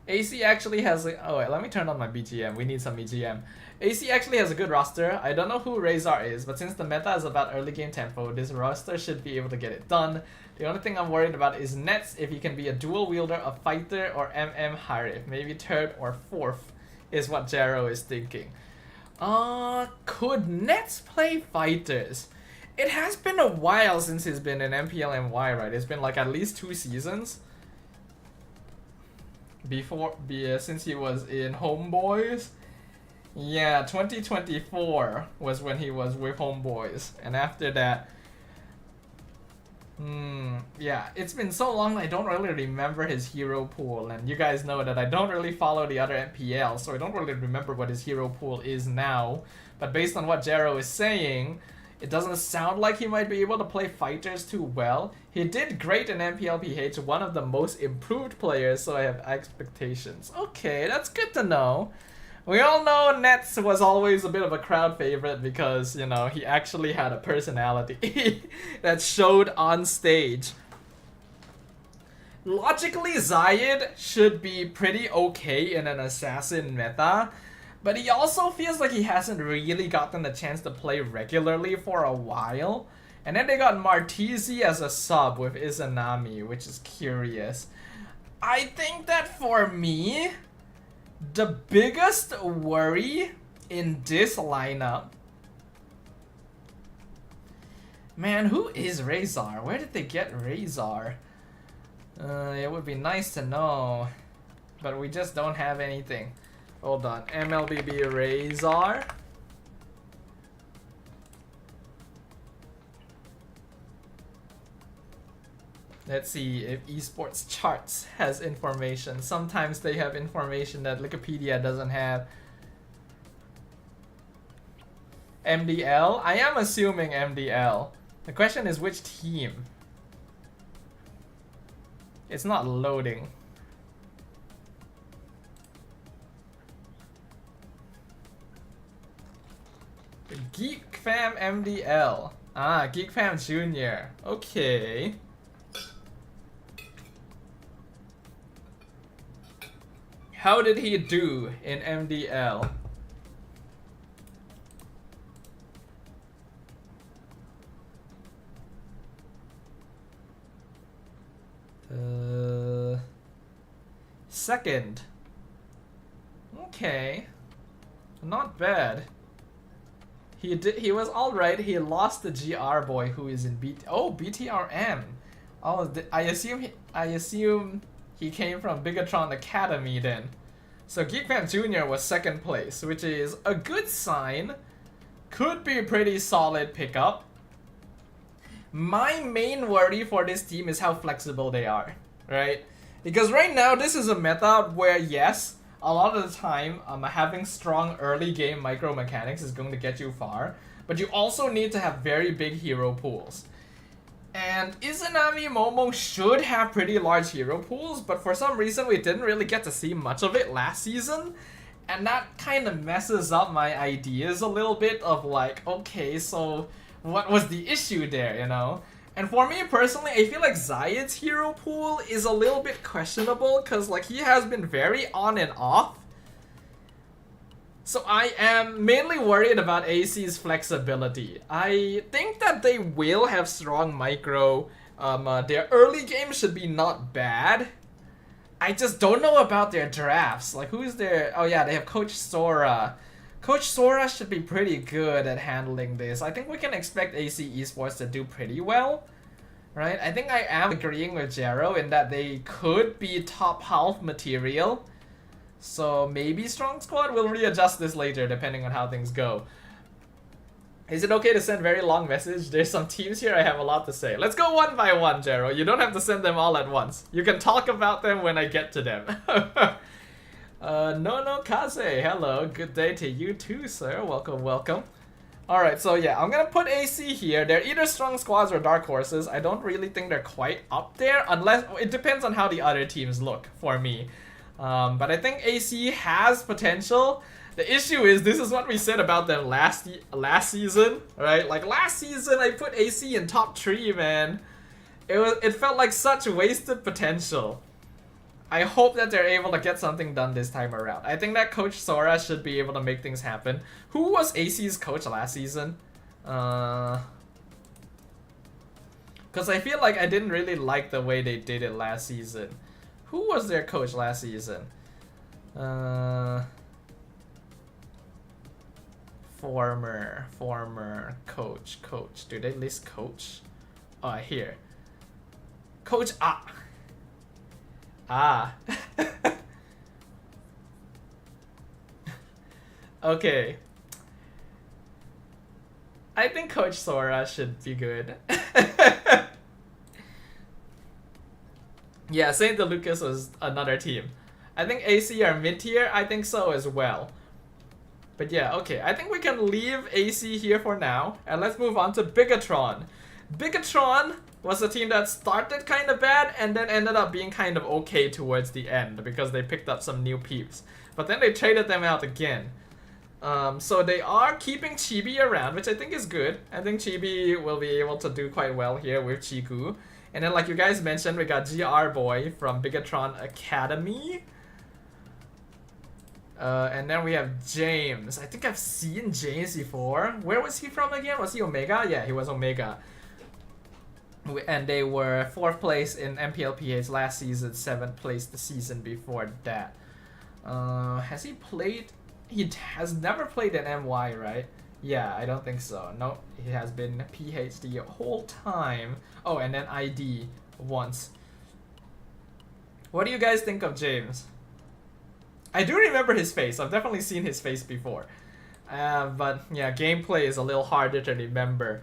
[SPEAKER 1] AC actually has a, oh wait, let me turn on my BGM. We need some BGM. AC actually has a good roster. I don't know who Razor is, but since the meta is about early game tempo, this roster should be able to get it done. The only thing I'm worried about is Nets, if he can be a dual wielder, a fighter, or MM Harif. Maybe third or fourth is what Jero is thinking. Could Nets play fighters? It has been a while since he's been in MPLMY, right? It's been like at least 2 seasons. Since he was in Homeboys. Yeah, 2024 was when he was with Homeboys, and after that, yeah, it's been so long I don't really remember his hero pool, and you guys know that I don't really follow the other MPL, so I don't really remember what his hero pool is now. But based on what Jero is saying, it doesn't sound like he might be able to play fighters too well. He did great in MPLPH, one of the most improved players, so I have expectations. Okay, that's good to know. We all know Nets was always a bit of a crowd favorite because, you know, he actually had a personality that showed on stage. Logically, Zayed should be pretty okay in an assassin meta, but he also feels like he hasn't really gotten the chance to play regularly for a while. And then they got Martizi as a sub with Izanami, which is curious. I think that for me, the biggest worry in this lineup... Man, who is Razor? Where did they get Razor? It would be nice to know, but we just don't have anything. Hold on, MLBB Razor. Let's see if esports charts has information. Sometimes they have information that Wikipedia doesn't have. MDL? I am assuming MDL. The question is which team? It's not loading. Geek Fam MDL. Ah, Geek Fam Junior. Okay. How did he do in MDL? Second. Okay. Not bad. He was alright. He lost the GR boy who is in BTRM. Oh, I assume he came from Bigatron Academy then. So Geekfam Jr. was second place, which is a good sign. Could be a pretty solid pickup. My main worry for this team is how flexible they are, right? Because right now this is a meta where yes, a lot of the time having strong early game micro mechanics is going to get you far, but you also need to have very big hero pools. And Izanami Momo should have pretty large hero pools, but for some reason we didn't really get to see much of it last season. And that kind of messes up my ideas a little bit of like, okay, so what was the issue there, you know? And for me personally, I feel like Zayed's hero pool is a little bit questionable because like he has been very on and off. So I am mainly worried about AC's flexibility. I think that they will have strong micro. Their early game should be not bad. I just don't know about their drafts. Like who's their... Oh yeah, they have Coach Sora. Coach Sora should be pretty good at handling this. I think we can expect AC Esports to do pretty well. Right? I think I am agreeing with Jero in that they could be top half material. So maybe Strong Squad will readjust this later depending on how things go. Is it okay to send very long message? There's some teams here I have a lot to say. Let's go one by one, Jero. You don't have to send them all at once. You can talk about them when I get to them. No Kaze, hello. Good day to you too, sir. Welcome, welcome. Alright, so yeah, I'm gonna put AC here. They're either strong squads or dark horses. I don't really think they're quite up there, unless it depends on how the other teams look for me. But I think AC has potential. The issue is, this is what we said about them last season, right? Like last season, I put AC in top 3, man. It felt like such wasted potential. I hope that they're able to get something done this time around. I think that Coach Sora should be able to make things happen. Who was AC's coach last season? Because I feel like I didn't really like the way they did it last season. Who was their coach last season? Former coach. Do they list coach? Oh, here. Coach Okay. I think Coach Sora should be good. Yeah, St. Lucas was another team. I think AC are mid-tier. I think so as well. But yeah, okay. I think we can leave AC here for now. And let's move on to Bigatron. Bigatron was a team that started kind of bad and then ended up being kind of okay towards the end because they picked up some new peeps. But then they traded them out again. So they are keeping Chibi around, which I think is good. I think Chibi will be able to do quite well here with Chiku. And then like you guys mentioned, we got GR Boy from Bigatron Academy. And then we have James. I think I've seen James before. Where was he from again? Was he Omega? Yeah, he was Omega. And they were 4th place in MPLPH last season, 7th place the season before that. Has he played? He has never played in MY, right? Yeah, I don't think so. No, he has been PH the whole time. Oh, and then ID once. What do you guys think of James? I do remember his face. I've definitely seen his face before. But yeah, gameplay is a little harder to remember.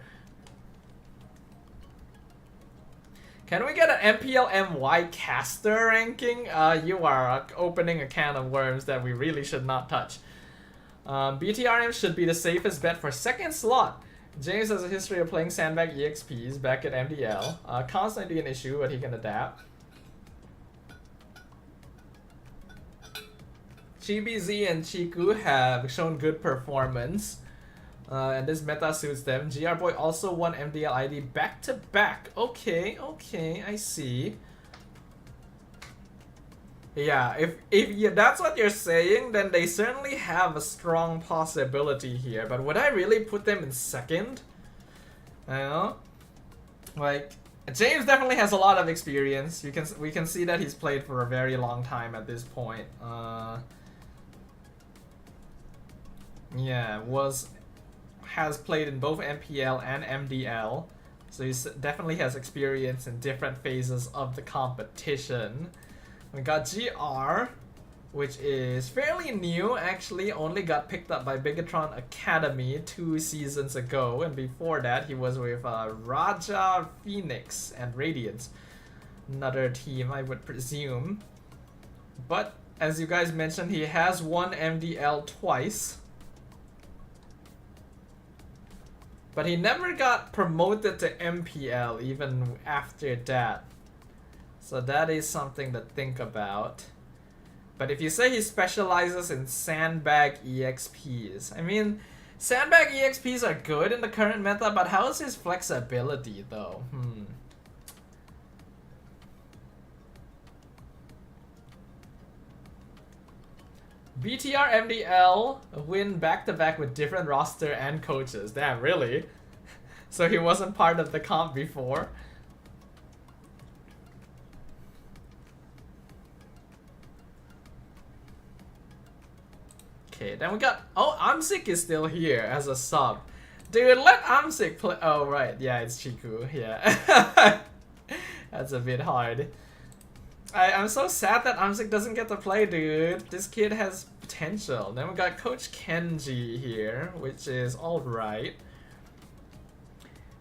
[SPEAKER 1] Can we get an MPL-MY caster ranking? You are opening a can of worms that we really should not touch. BTRM should be the safest bet for 2nd slot. James has a history of playing sandbag EXPs back at MDL. Constantly an issue, but he can adapt. Chibi Z and Chiku have shown good performance. And this meta suits them. GR Boy also won MDL ID back to back. Okay, I see. Yeah, if that's what you're saying, then they certainly have a strong possibility here. But would I really put them in 2nd? I don't know. Like, James definitely has a lot of experience. We can see that he's played for a very long time at this point. Yeah, has played in both MPL and MDL, so he definitely has experience in different phases of the competition. We got GR, which is fairly new, actually only got picked up by Bigatron Academy 2 seasons ago, and before that he was with Raja Phoenix and Radiance, another team I would presume. But as you guys mentioned, he has won MDL twice. But he never got promoted to MPL even after that. So that is something to think about. But if you say he specializes in sandbag EXPs, I mean, sandbag EXPs are good in the current meta, but how is his flexibility though? BTR MDL win back-to-back with different roster and coaches. Damn, really? So he wasn't part of the comp before? Okay, then we got... Oh, Amsik is still here as a sub. Dude, let Amsik play... Oh, right. Yeah, it's Chiku. Yeah. That's a bit hard. I'm so sad that Amsik doesn't get to play, dude. This kid has potential. Then we got Coach Kenji here, which is alright.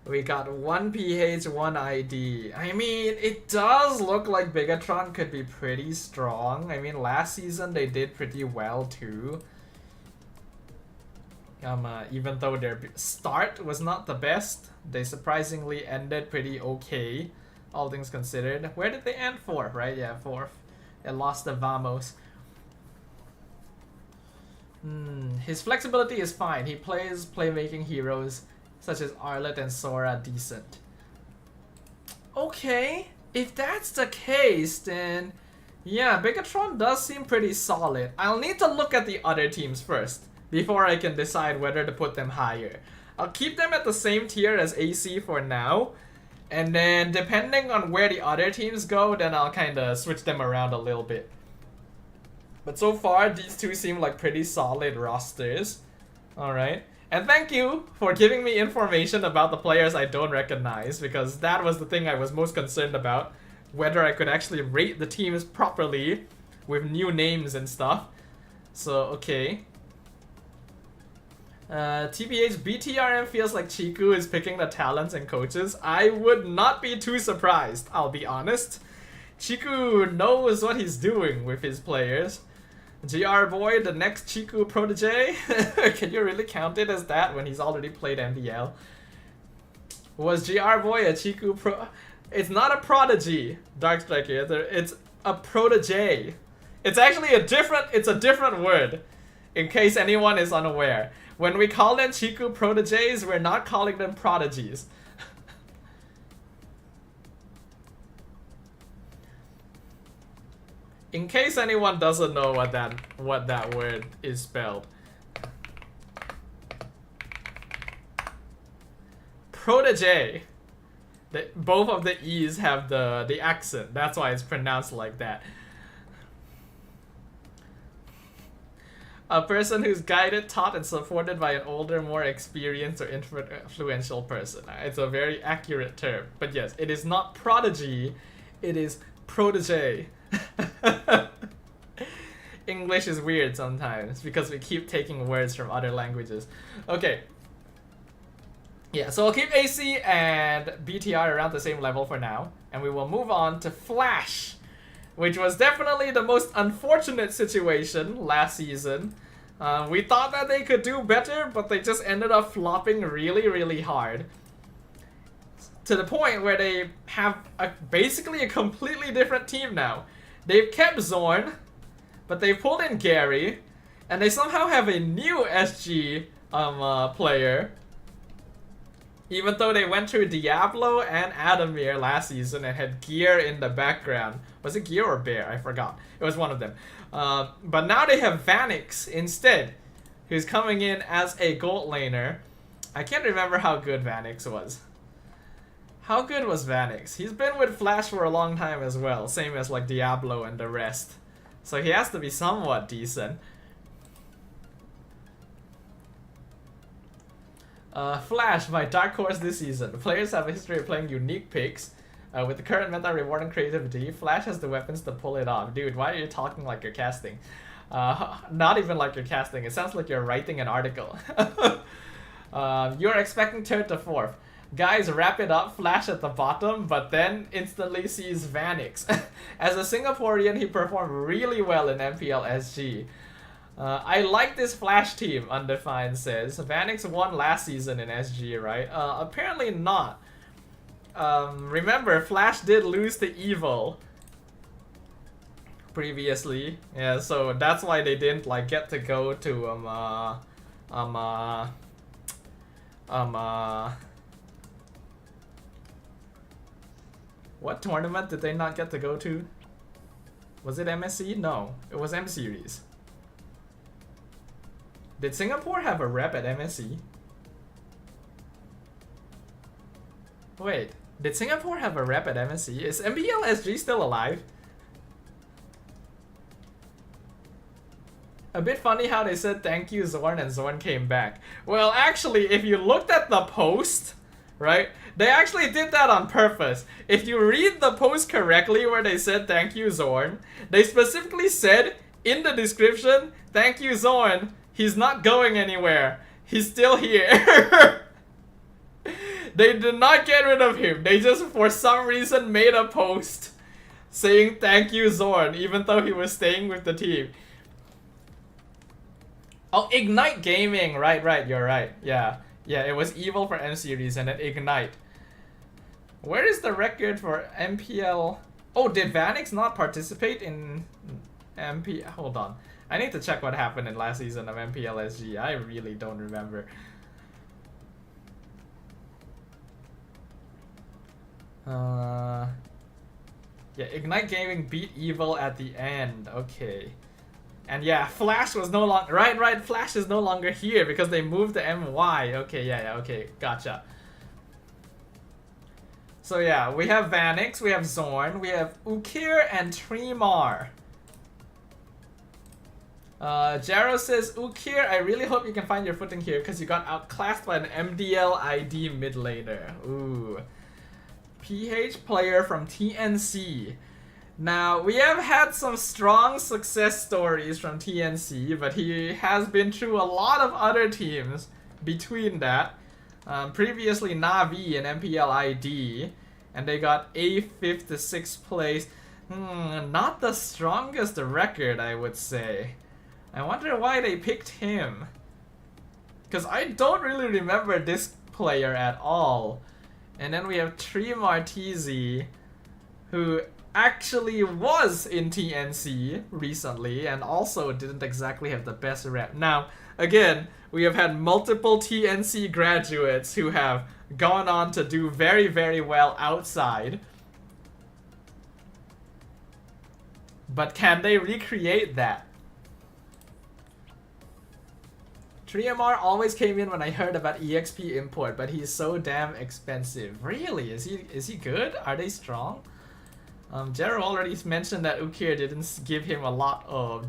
[SPEAKER 1] We got 1 PH, 1 ID. I mean, it does look like Bigatron could be pretty strong. I mean, last season they did pretty well too. Even though their start was not the best, they surprisingly ended pretty okay, all things considered. Where did they end? Fourth, right? Yeah, fourth. They lost to Vamos. His flexibility is fine. He plays playmaking heroes such as Arlet and Sora decent. Okay, if that's the case, then yeah, Bigatron does seem pretty solid. I'll need to look at the other teams first before I can decide whether to put them higher. I'll keep them at the same tier as AC for now, and then depending on where the other teams go, then I'll kind of switch them around a little bit. But so far, these two seem like pretty solid rosters. Alright. And thank you for giving me information about the players I don't recognize, because that was the thing I was most concerned about. Whether I could actually rate the teams properly with new names and stuff. So, okay. TBH, BTRM feels like Chiku is picking the talents and coaches. I would not be too surprised, I'll be honest. Chiku knows what he's doing with his players. GR Boy, the next Chiku protege? Can you really count it as that when he's already played MPL? Was GR Boy a Chiku pro? It's not a prodigy, Dark Striker. It's a protege. It's actually a different word, in case anyone is unaware. When we call them Chiku proteges, we're not calling them prodigies. In case anyone doesn't know what that word is spelled. Protege. Both of the E's have the accent. That's why it's pronounced like that. A person who's guided, taught, and supported by an older, more experienced or influential person. It's a very accurate term. But yes, it is not prodigy, it is protege. English is weird sometimes because we keep taking words from other languages. Okay. Yeah, so I'll keep AC and BTR around the same level for now. And we will move on to Flash, which was definitely the most unfortunate situation last season. We thought that they could do better, but they just ended up flopping really, really hard. To the point where they have basically a completely different team now. They've kept Zorn, but they pulled in Gary, and they somehow have a new SG player. Even though they went through Diablo and Adamir last season and had Gear in the background. Was it Gear or Bear? I forgot. It was one of them. But now they have Vanix instead, who's coming in as a gold laner. I can't remember how good Vanix was. How good was Vanix? He's been with Flash for a long time as well, same as like Diablo and the rest. So he has to be somewhat decent. Flash by Dark Horse this season. The players have a history of playing unique picks. With the current meta rewarding creativity, Flash has the weapons to pull it off. Dude, why are you talking like you're casting? Not even like you're casting. It sounds like you're writing an article. You're expecting third to fourth. Guys, wrap it up. Flash at the bottom, but then instantly sees Vanix. As a Singaporean, he performed really well in MPL SG. I like this Flash team, Undefined says. Vanix won last season in SG, right? Apparently not. Remember, Flash did lose to Evil previously. Yeah, so that's why they didn't like get to go to what tournament did they not get to go to? Was it MSC? No, it was M Series. Did Singapore have a rep at MSC? Wait, did Singapore have a rep at MSC? Is MBL SG still alive? A bit funny how they said thank you Zorn and Zorn came back. Well, actually, if you looked at the post, right, they actually did that on purpose. If you read the post correctly where they said thank you Zorn, they specifically said in the description, thank you Zorn, he's not going anywhere. He's still here. They did not get rid of him. They just, for some reason, made a post saying thank you Zorn, even though he was staying with the team. Oh, Ignite Gaming. Right. You're right. Yeah. It was Evil for M Series and then Ignite. Where is the record for MPL? Oh, did Vanix not participate in MP? Hold on. I need to check what happened in last season of MPLSG. I really don't remember. Yeah, Ignite Gaming beat Evil at the end. Okay. And yeah, Flash was no longer... Right. Flash is no longer here because they moved the MY. Okay, yeah, okay. Gotcha. So yeah, we have Vanix, we have Zorn, we have Ukir and Tremar. Jaro says, Ukir, I really hope you can find your footing here because you got outclassed by an MDL ID mid laner. Ooh. PH player from TNC. Now, we have had some strong success stories from TNC, but he has been through a lot of other teams between that. Previously Na'Vi and MPL ID, and they got 5th to 6th place. Not the strongest record, I would say. I wonder why they picked him. Because I don't really remember this player at all. And then we have Tremar TZ, who actually was in TNC recently and also didn't exactly have the best rep. Now, again, we have had multiple TNC graduates who have gone on to do very, very well outside. But can they recreate that? Triamar always came in when I heard about EXP import, but he's so damn expensive. Really? Is he good? Are they strong? Jero already mentioned that Ukir didn't give him a lot of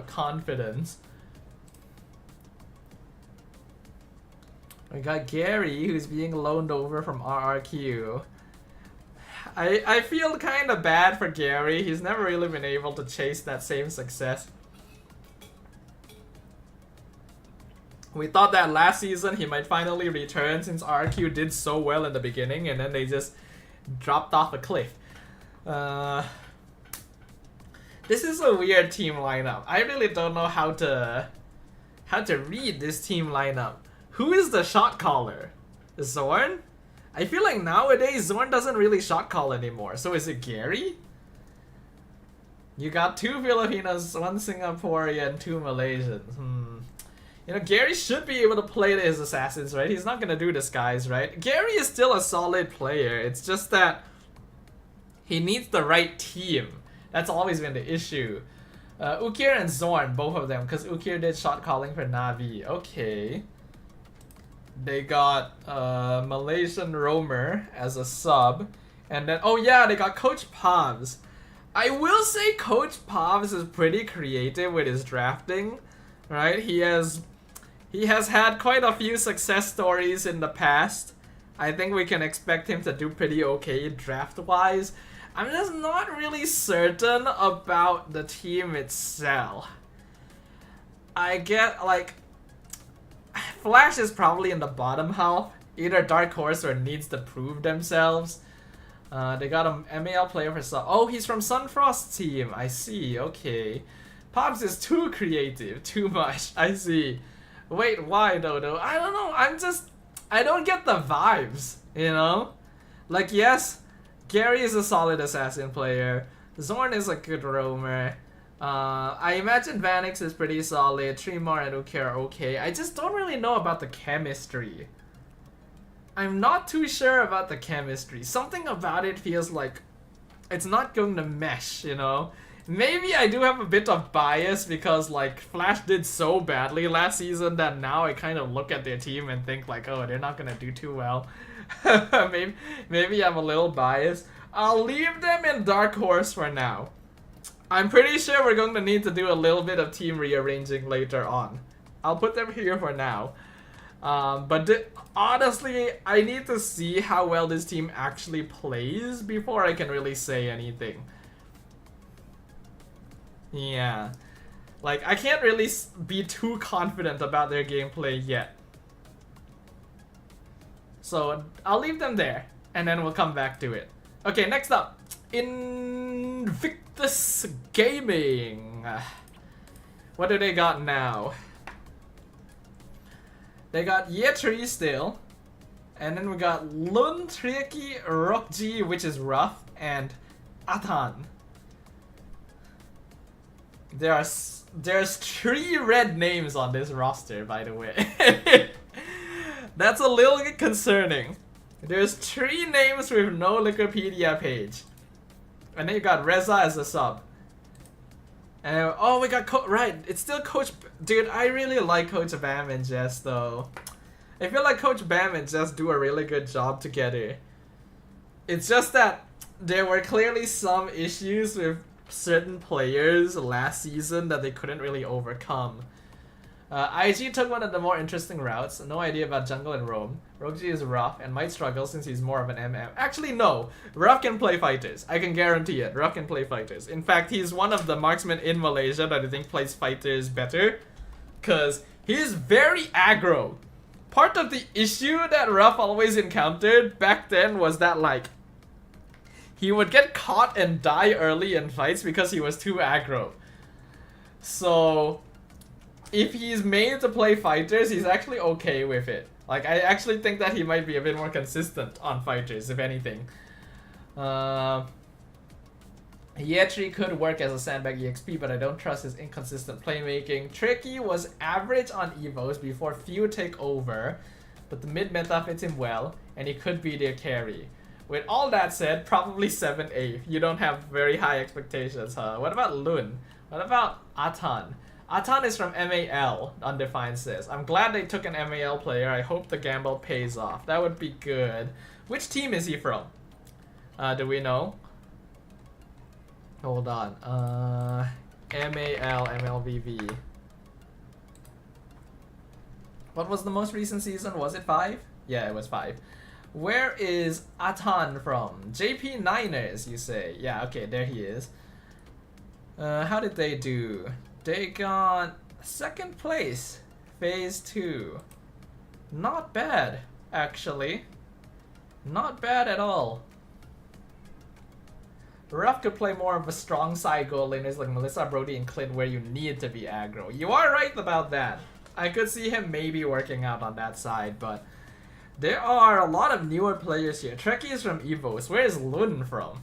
[SPEAKER 1] confidence. We got Gary, who's being loaned over from RRQ. I feel kind of bad for Gary. He's never really been able to chase that same success. We thought that last season he might finally return since RRQ did so well in the beginning, and then they just dropped off a cliff. This is a weird team lineup. I really don't know how to read this team lineup. Who is the shot caller? Zorn? I feel like nowadays Zorn doesn't really shot call anymore. So is it Gary? You got 2 Filipinos, 1 Singaporean, 2 Malaysians. You know, Gary should be able to play his assassins, right? He's not gonna do disguise, right? Gary is still a solid player. It's just that he needs the right team. That's always been the issue. Ukir and Zorn, both of them, because Ukir did shot calling for Na'Vi. Okay. They got Malaysian Roamer as a sub. And then, oh yeah, they got Coach Pavs. I will say Coach Pavs is pretty creative with his drafting, right? He has had quite a few success stories in the past. I think we can expect him to do pretty okay draft-wise. I'm just not really certain about the team itself. I get, like, Flash is probably in the bottom half. Either Dark Horse or needs to prove themselves. They got a MAL player for Sun. Oh, he's from Sunfrost's team. I see. Okay. Pops is too creative. Too much. I see. Wait, why though? I don't know. I don't get the vibes, you know? Like, yes, Gary is a solid assassin player. Zorn is a good roamer. I imagine Vanix is pretty solid. Tremar and Ukir are okay. I just don't really know about the chemistry. I'm not too sure about the chemistry. Something about it feels like it's not going to mesh, you know? Maybe I do have a bit of bias because, like, Flash did so badly last season that now I kind of look at their team and think like, oh, they're not gonna do too well. maybe I'm a little biased. I'll leave them in Dark Horse for now. I'm pretty sure we're going to need to do a little bit of team rearranging later on. I'll put them here for now. Honestly, I need to see how well this team actually plays before I can really say anything. Yeah. Like, I can't really be too confident about their gameplay yet. So, I'll leave them there, and then we'll come back to it. Okay, next up. Invictus Gaming. What do they got now? They got Ye3 still. And then we got Lun, Tricky, Rockji, which is rough, and Atan. There's 3 red names on this roster, by the way. That's a little bit concerning. There's 3 names with no Wikipedia page. And then you got Reza as a sub. And oh, we got right, it's still Coach. Dude, I really like Coach Bam and Jess though. I feel like Coach Bam and Jess do a really good job together. It's just that there were clearly some issues with certain players last season that they couldn't really overcome. IG took one of the more interesting routes. No idea about jungle and roam. Rockji is rough and might struggle since he's more of an MM. Actually, no. Rough can play fighters. I can guarantee it. Rough can play fighters. In fact, he's one of the marksmen in Malaysia that I think plays fighters better. Because he's very aggro. Part of the issue that Ruff always encountered back then was that, like, he would get caught and die early in fights because he was too aggro. So if he's made to play fighters, he's actually okay with it. Like, I actually think that he might be a bit more consistent on fighters, if anything. Ye3 could work as a sandbag EXP, but I don't trust his inconsistent playmaking. Tricky was average on Evos before few take over, but the mid meta fits him well, and he could be their carry. With all that said, probably 7-8. You don't have very high expectations, huh? What about Lun? What about Atan? Atan is from MAL, Undefined says. I'm glad they took an MAL player. I hope the gamble pays off. That would be good. Which team is he from? Do we know? Hold on. MAL, MLBB. What was the most recent season? Was it 5? Yeah, it was 5. Where is Atan from? JP Niners, you say? Yeah, okay, there he is. How did they do? They got 2nd place, phase 2. Not bad, actually. Not bad at all. Ruff could play more of a strong side goal laners like Melissa, Brody, and Clint where you need to be aggro. You are right about that. I could see him maybe working out on that side, but there are a lot of newer players here. Trekkie is from Evos. Where is Lun from?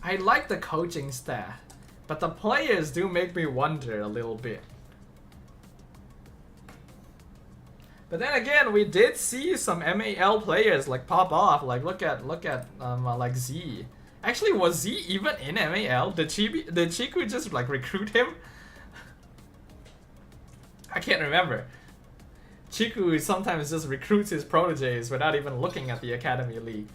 [SPEAKER 1] I like the coaching staff, but the players do make me wonder a little bit. But then again, we did see some MAL players like pop off. Like look at like Z. Actually, was Z even in MAL? Did Chiku just like recruit him? I can't remember. Chiku sometimes just recruits his proteges without even looking at the Academy League.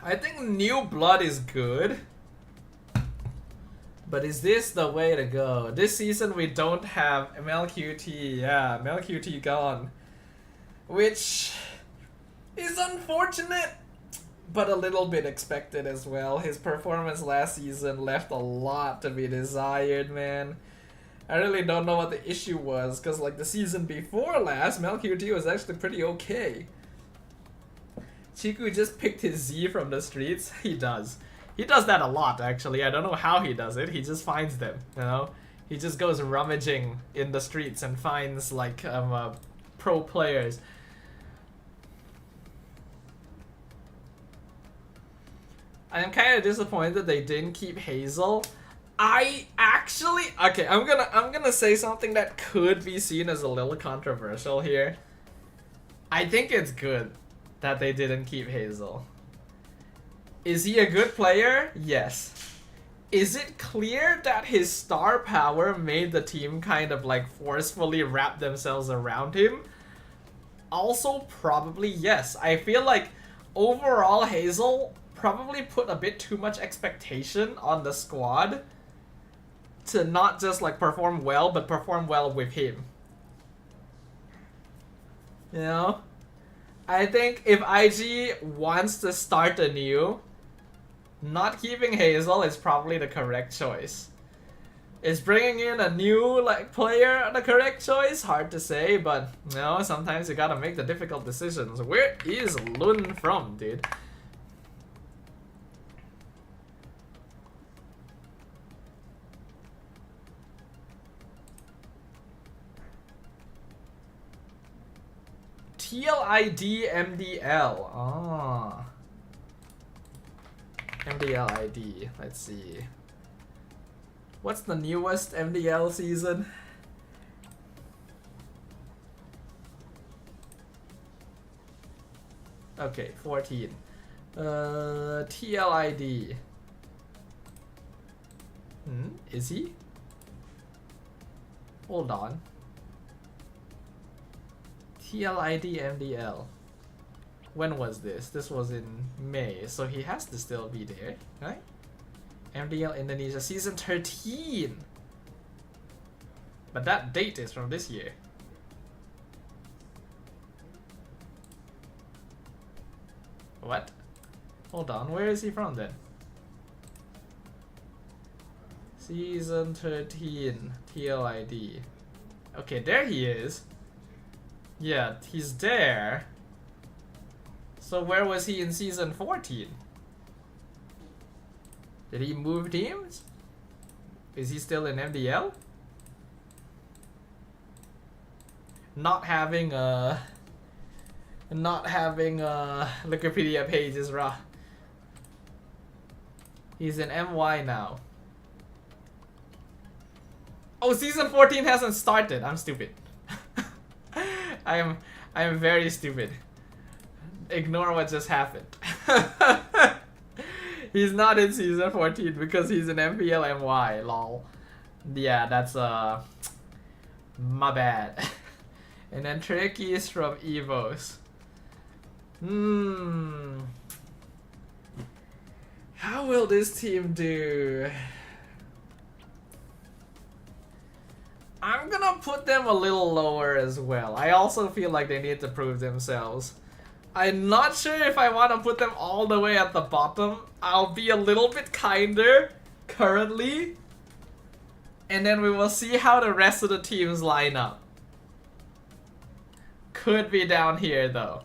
[SPEAKER 1] I think new blood is good. But is this the way to go? This season we don't have MLQT. Yeah, MLQT gone. Which is unfortunate, but a little bit expected as well. His performance last season left a lot to be desired, man. I really don't know what the issue was, because like the season before last, MLQT was actually pretty okay. Chiku just picked his Z from the streets. He does. He does that a lot, actually. I don't know how he does it. He just finds them, you know? He just goes rummaging in the streets and finds, like, pro players. I'm kind of disappointed they didn't keep Hazel. I actually... Okay, I'm gonna say something that could be seen as a little controversial here. I think it's good that they didn't keep Hazel. Is he a good player? Yes. Is it clear that his star power made the team kind of like forcefully wrap themselves around him? Also, probably yes. I feel like overall Hazel probably put a bit too much expectation on the squad to not just like perform well, but perform well with him. You know? I think if IG wants to start anew, not keeping Hazel is probably the correct choice. Is bringing in a new like player the correct choice? Hard to say, but no, sometimes you gotta make the difficult decisions. Where is Lun from, dude? TLID MDL. Ah. MDL ID. Let's see. What's the newest MDL season? Okay, 14. TLID. Is he? Hold on. TLID MDL. When was this? This was in May, so he has to still be there, right? MDL Indonesia season 13. But that date is from this year. What? Hold on, where is he from then? Season 13, TLID. Okay, there he is. Yeah, he's there. So where was he in season 14? Did he move teams? Is he still in MDL? Not having a Wikipedia page is raw. He's in MY now. Oh, season 14 hasn't started. I'm stupid. I am very stupid. Ignore what just happened. He's not in season 14 because he's in MPL MY, lol. Yeah, that's my bad. And then Tricky is from Evos. How will this team do? I'm gonna put them a little lower as well. I also feel like they need to prove themselves. I'm not sure if I want to put them all the way at the bottom. I'll be a little bit kinder currently. And then we will see how the rest of the teams line up. Could be down here though.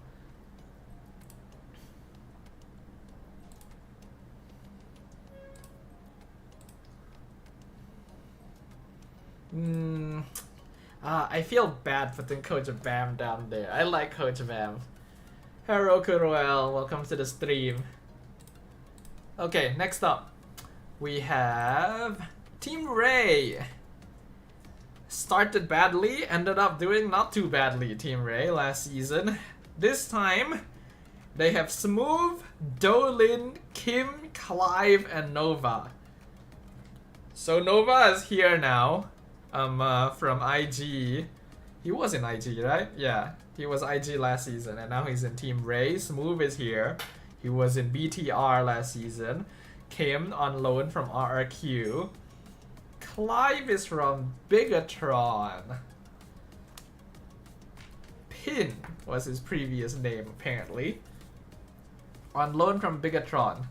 [SPEAKER 1] I feel bad putting Coach Bam down there. I like Coach Bam. Hello Kuroel, welcome to the stream. Okay, next up we have Team Ray. Started badly, ended up doing not too badly, Team Ray, last season. This time they have Smooth, Dolin, Kim, Clive, and Nova. So Nova is here now. From IG. He was in IG, right? Yeah, he was IG last season, and now he's in Team Ray. Smooth is here. He was in BTR last season. Kim on loan from RRQ. Clive is from Bigatron. Pin was his previous name, apparently. On loan from Bigatron.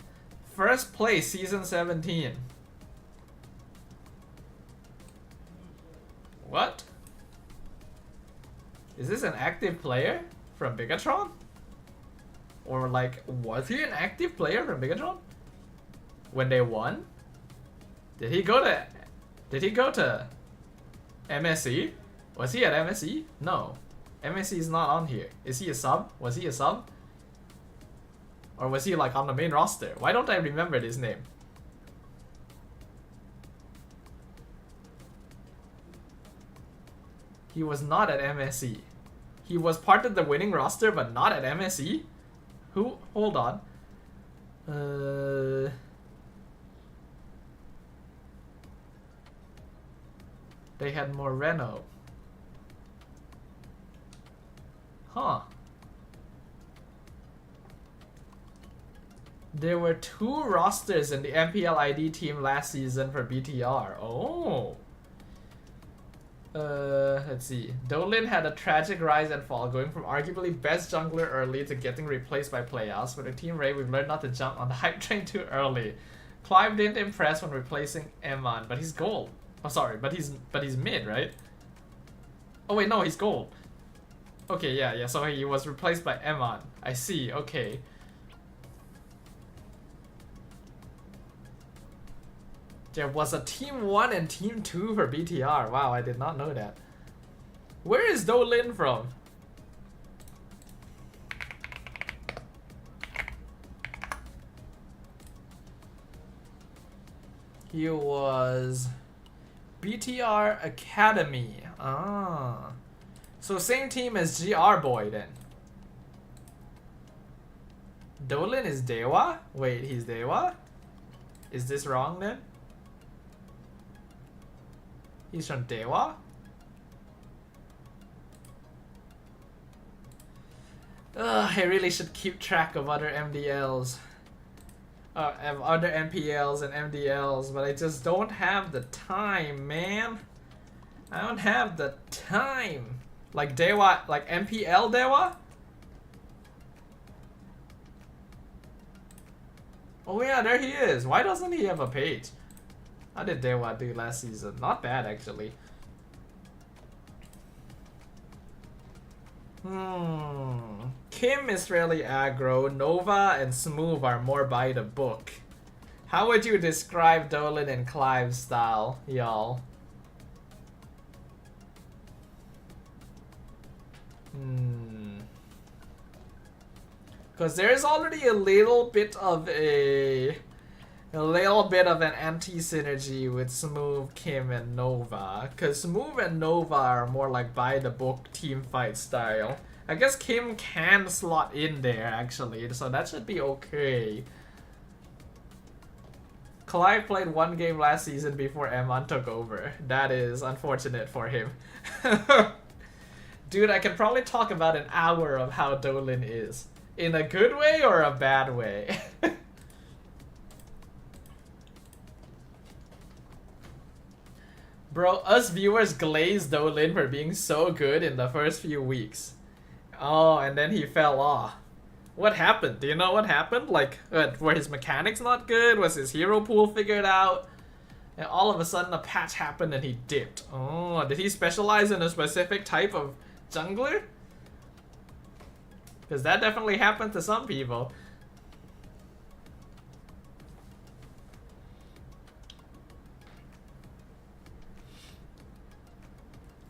[SPEAKER 1] First place, season 17. What? Is this an active player from Bigatron? Or like, was he an active player from Bigatron? When they won? Did he go to MSC? Was he at MSC? No. MSC is not on here. Is he a sub? Was he a sub? Or was he like on the main roster? Why don't I remember his name? He was not at MSC. He was part of the winning roster, but not at MSC? Who? Hold on. They had Moreno. Huh. There were 2 rosters in the MPL ID team last season for BTR. Oh. Let's see. Dolin had a tragic rise and fall, going from arguably best jungler early to getting replaced by playoffs. With the Team Ray, we've learned not to jump on the hype train too early. Clive didn't impress when replacing Eman, but he's gold. Oh, sorry, but he's mid, right? Oh wait, no, he's gold. Okay, yeah, so he was replaced by Emon. I see, okay. There was a Team 1 and Team 2 for BTR. Wow, I did not know that. Where is Dolin from? He was BTR Academy. Ah. So same team as GR Boy then. Dolin is Dewa? Wait, he's Dewa? Is this wrong then? He's from Dewa? Ugh, I really should keep track of other MDLs. Other MPLs and MDLs, but I just don't have the time, man. I don't have the time. Like Dewa, like MPL Dewa? Oh yeah, there he is. Why doesn't he have a page? How did Dewa do last season? Not bad, actually. Kim is really aggro. Nova and Smooth are more by the book. How would you describe Dolan and Clive's style, y'all? Because there's already a little bit of an anti-synergy with Smooth, Kim, and Nova. Because Smooth and Nova are more like by-the-book team fight style. I guess Kim can slot in there, actually, so that should be okay. Clive played one game last season before Emon took over. That is unfortunate for him. Dude, I can probably talk about an hour of how Dolan is. In a good way or a bad way? Bro, us viewers glazed Dolan for being so good in the first few weeks. Oh, and then he fell off. What happened? Do you know what happened? Like, were his mechanics not good? Was his hero pool figured out? And all of a sudden a patch happened and he dipped. Oh, did he specialize in a specific type of jungler? Because that definitely happened to some people.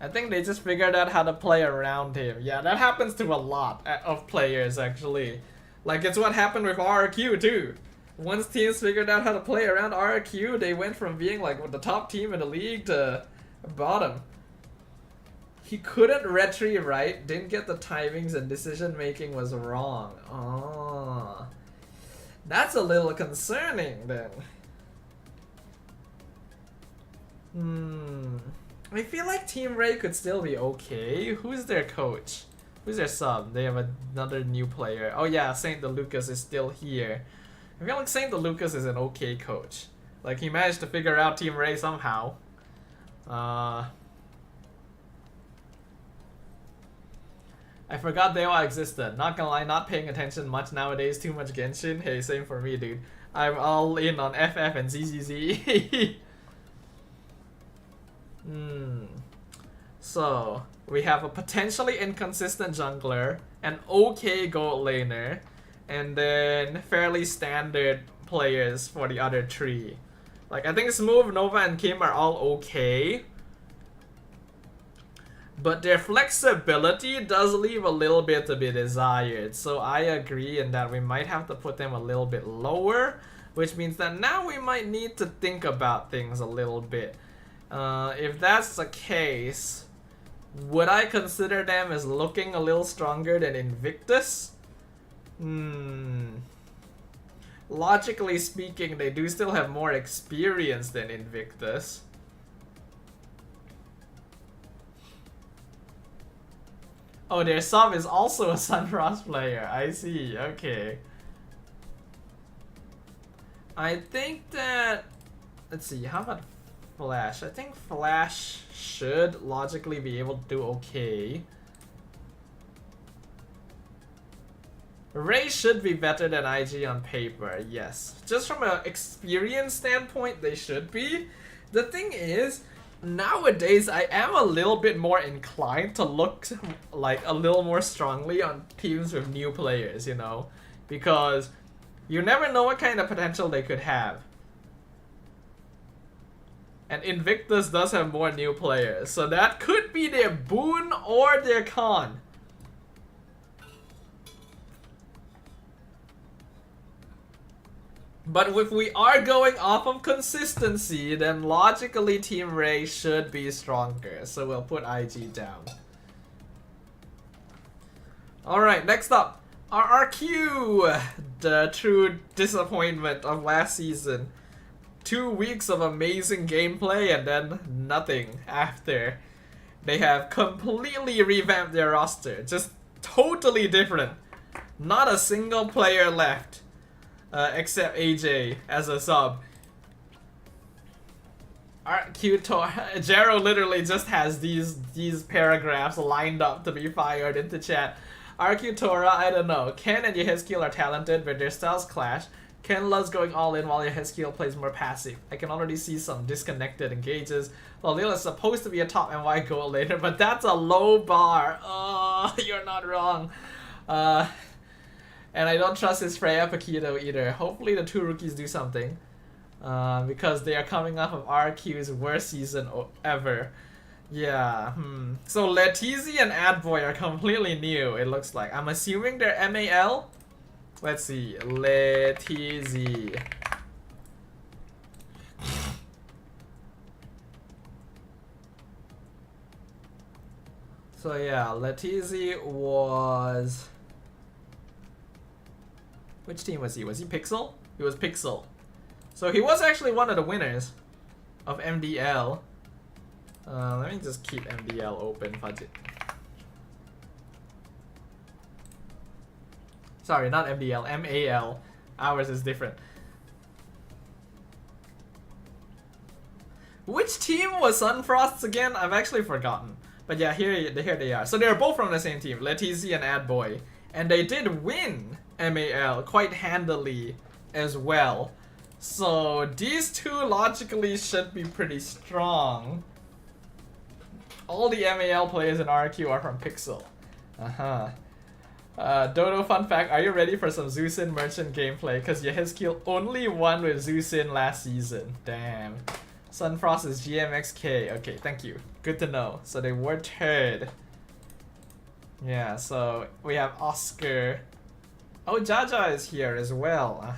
[SPEAKER 1] I think they just figured out how to play around him. Yeah, that happens to a lot of players, actually. Like, it's what happened with RRQ, too. Once teams figured out how to play around RRQ, they went from being, like, the top team in the league to bottom. He couldn't retry right, didn't get the timings, and decision-making was wrong. Oh. That's a little concerning, then. I feel like Team Ray could still be okay. Who's their coach? Who's their sub? They have another new player. Oh yeah, Saint DeLucas is still here. I feel like Saint DeLucas is an okay coach. Like, he managed to figure out Team Ray somehow. I forgot Dewa existed. Not gonna lie, not paying attention much nowadays. Too much Genshin. Hey, same for me, dude. I'm all in on FF and ZZZ. So, we have a potentially inconsistent jungler, an okay gold laner, and then fairly standard players for the other three. Like, I think Smooth, Nova, and Kim are all okay. But their flexibility does leave a little bit to be desired. So I agree in that we might have to put them a little bit lower, which means that now we might need to think about things a little bit. If that's the case, would I consider them as looking a little stronger than Invictus? Logically speaking, they do still have more experience than Invictus. Oh, their sub is also a Sunfrost player. I see, okay. I think that... Let's see, how about Flash? I think Flash should logically be able to do okay. Ray should be better than IG on paper, yes. Just from an experience standpoint, they should be. The thing is, nowadays I am a little bit more inclined to look like a little more strongly on teams with new players, you know, because you never know what kind of potential they could have. And Invictus does have more new players, so that could be their boon or their con. But if we are going off of consistency, then logically Team Ray should be stronger. So we'll put IG down. Alright, next up, RRQ. The true disappointment of last season. 2 weeks of amazing gameplay and then nothing after. They have completely revamped their roster. Just totally different. Not a single player left. Except AJ as a sub. Jero literally just has these paragraphs lined up to be fired into chat. RQ Tora, I don't know. Ken and Yehezkiel are talented, but their styles clash. Ken loves going all in while Yehezkiel plays more passive. I can already see some disconnected engages. Lolil is supposed to be a top MY goal later, but that's a low bar. Oh, you're not wrong. And I don't trust his Freya Paquito either. Hopefully the two rookies do something. Because they are coming off of RQ's worst season ever. Yeah, So Letizi and Adboy are completely new, it looks like. I'm assuming they're MAL? Let's see. Letizi. So yeah, Letizi was... Which team was he? Was he Pixel? He was Pixel. So he was actually one of the winners of MDL. Let me just keep MDL open, fudge it. Sorry, not MDL, MAL. Ours is different. Which team was Sunfrost's again? I've actually forgotten. But yeah, here they are. So they're both from the same team, Letizi and Adboy. And they did win MAL quite handily as well. So these two logically should be pretty strong. All the MAL players in RQ are from Pixel. Dodo, fun fact, are you ready for some Zeusin Merchant gameplay? Because Yehezkiel only won with Zeusin last season. Damn. Sunfrost is GMXK. Okay, thank you. Good to know. So they were third. Yeah, so we have Oscar. Oh, Jaja is here as well.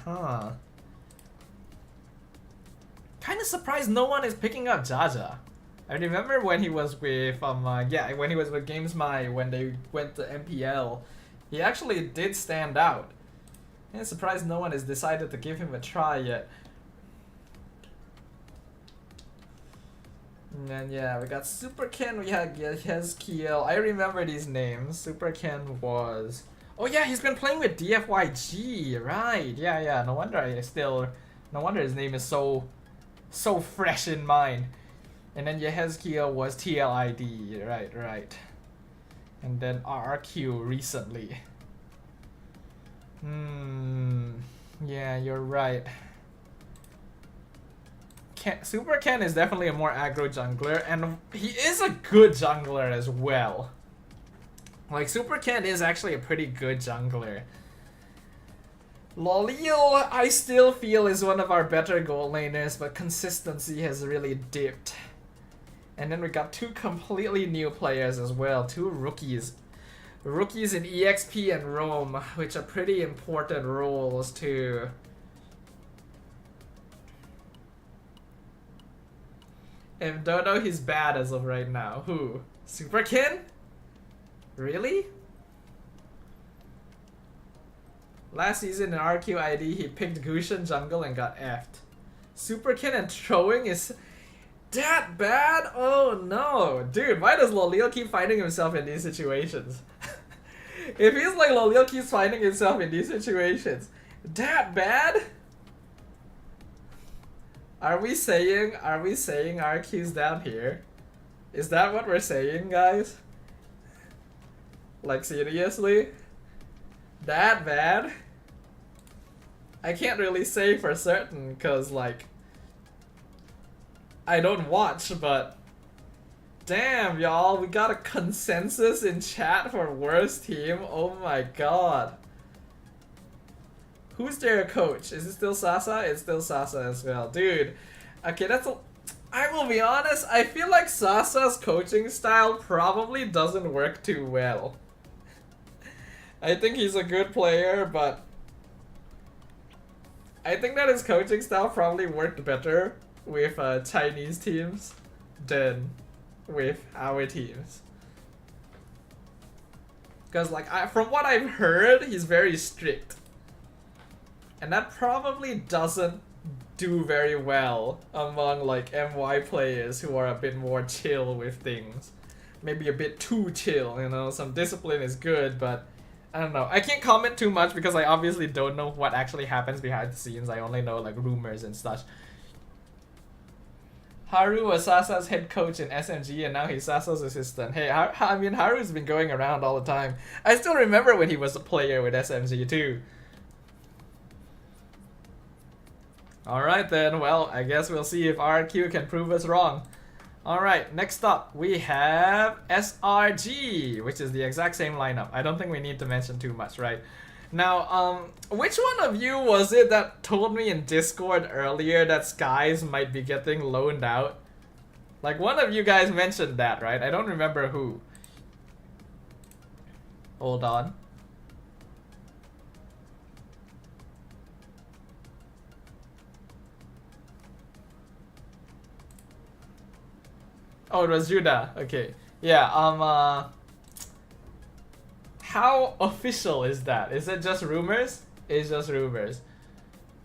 [SPEAKER 1] Kinda surprised no one is picking up Jaja. I remember when he was with when he was with GamesMy when they went to MPL. He actually did stand out. I'm surprised no one has decided to give him a try yet. And then yeah, we got Super Ken, we had Yehezkiel. I remember these names. Super Ken was... Oh yeah, he's been playing with DFYG, right? Yeah. No wonder his name is so fresh in mind. And then Yehezkiel was TLID, right. And then RRQ recently. Yeah, you're right. Super Ken is definitely a more aggro jungler, and he is a good jungler as well. Like, Super Ken is actually a pretty good jungler. Lolil, I still feel is one of our better goal laners, but consistency has really dipped. And then we got two completely new players as well, two rookies. Rookies in EXP and Roam, which are pretty important roles too. And Dodo, he's bad as of right now. Who? Super Ken? Really? Last season in RQID, he picked Gushan jungle and got effed. Super Ken and throwing is that bad? Oh no. Dude, why does Lolil keep finding himself in these situations? It feels like Lolil keeps finding himself in these situations. That bad? Are we saying RQ's down here? Is that what we're saying, guys? Like, seriously? That bad? I can't really say for certain, cause like I don't watch, but Damn, y'all, we got a consensus in chat for worst team. Oh my god. Who's their coach? Is it still Sasa? It's still Sasa as well. Dude, okay, I will be honest, I feel like Sasa's coaching style probably doesn't work too well. I think he's a good player, but I think that his coaching style probably worked better with Chinese teams than with our teams. Because like from what I've heard, he's very strict. And that probably doesn't do very well among like MY players who are a bit more chill with things. Maybe a bit too chill, you know, some discipline is good, but I don't know. I can't comment too much because I obviously don't know what actually happens behind the scenes. I only know like rumors and such. Haru was Sasa's head coach in SMG and now he's Sasa's assistant. Hey, I mean Haru's been going around all the time. I still remember when he was a player with SMG too. Alright then, well, I guess we'll see if RQ can prove us wrong. Alright, next up we have SRG, which is the exact same lineup. I don't think we need to mention too much, right? Now, which one of you was it that told me in Discord earlier that Skies might be getting loaned out? Like, one of you guys mentioned that, right? I don't remember who. Hold on. Oh, it was Judah. Okay. Yeah, how official is that? Is it just rumors? It's just rumors.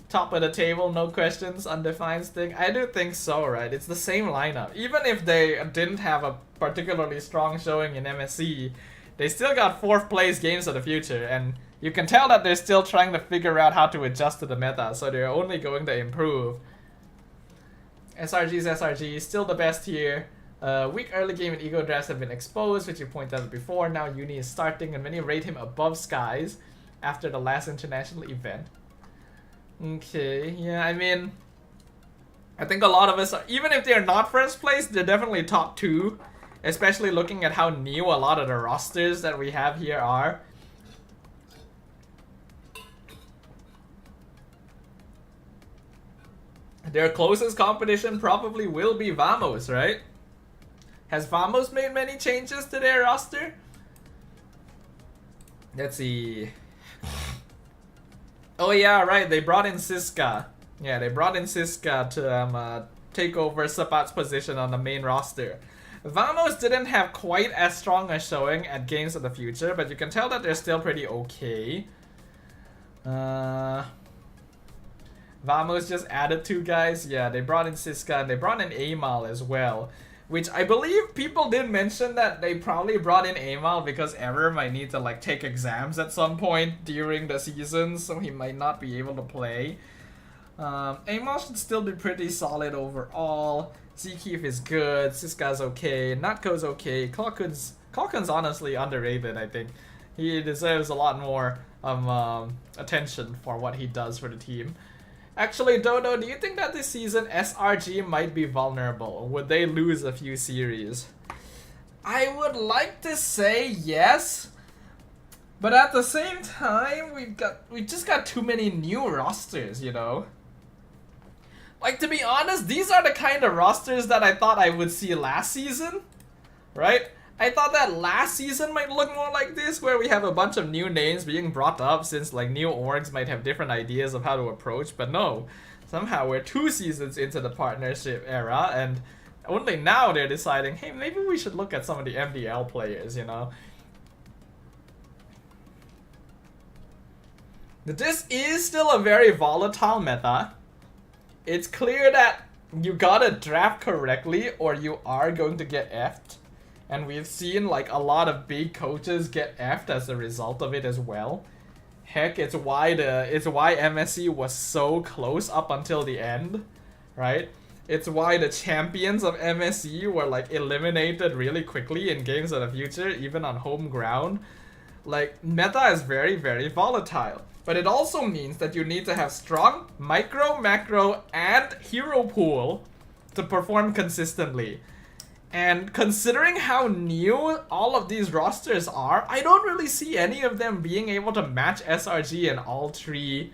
[SPEAKER 1] Top of the table, no questions, undefined thing. I do think so, right? It's the same lineup. Even if they didn't have a particularly strong showing in MSC, they still got 4th place games of the future, and you can tell that they're still trying to figure out how to adjust to the meta, so they're only going to improve. SRG's SRG, still the best here. Weak early game and ego drafts have been exposed, which you pointed out before. Now Uni is starting and many rate him above Skies after the last international event. Okay, yeah, I mean, I think a lot of us, even if they're not first place, they're definitely top 2. Especially looking at how new a lot of the rosters that we have here are. Their closest competition probably will be Vamos, right? Has Vamos made many changes to their roster? Let's see. Oh yeah, right, they brought in Siska. Yeah, they brought in Siska to take over Sapat's position on the main roster. Vamos didn't have quite as strong a showing at Games of the Future, but you can tell that they're still pretty okay. Vamos just added 2 guys. Yeah, they brought in Siska and they brought in Amal as well. Which I believe people did mention that they probably brought in Amal because Ever might need to like take exams at some point during the season, so he might not be able to play. Amal should still be pretty solid overall. Zkeef is good, Siska's okay, Natko's okay, Kalkun's honestly underrated, I think. He deserves a lot more attention for what he does for the team. Actually, Dodo, do you think that this season SRG might be vulnerable? Would they lose a few series? I would like to say yes, but at the same time, we just got too many new rosters, you know? Like, to be honest, these are the kind of rosters that I thought I would see last season, right? I thought that last season might look more like this, where we have a bunch of new names being brought up since like new orgs might have different ideas of how to approach, but no. Somehow we're 2 seasons into the partnership era and only now they're deciding, hey, maybe we should look at some of the MDL players, you know? This is still a very volatile meta. It's clear that you gotta draft correctly or you are going to get effed. And we've seen like a lot of big coaches get effed as a result of it as well. Heck, it's why MSC was so close up until the end, right? It's why the champions of MSC were like eliminated really quickly in Games of the Future, even on home ground. Like, meta is very, very volatile. But it also means that you need to have strong micro, macro, and hero pool to perform consistently. And considering how new all of these rosters are, I don't really see any of them being able to match SRG in all three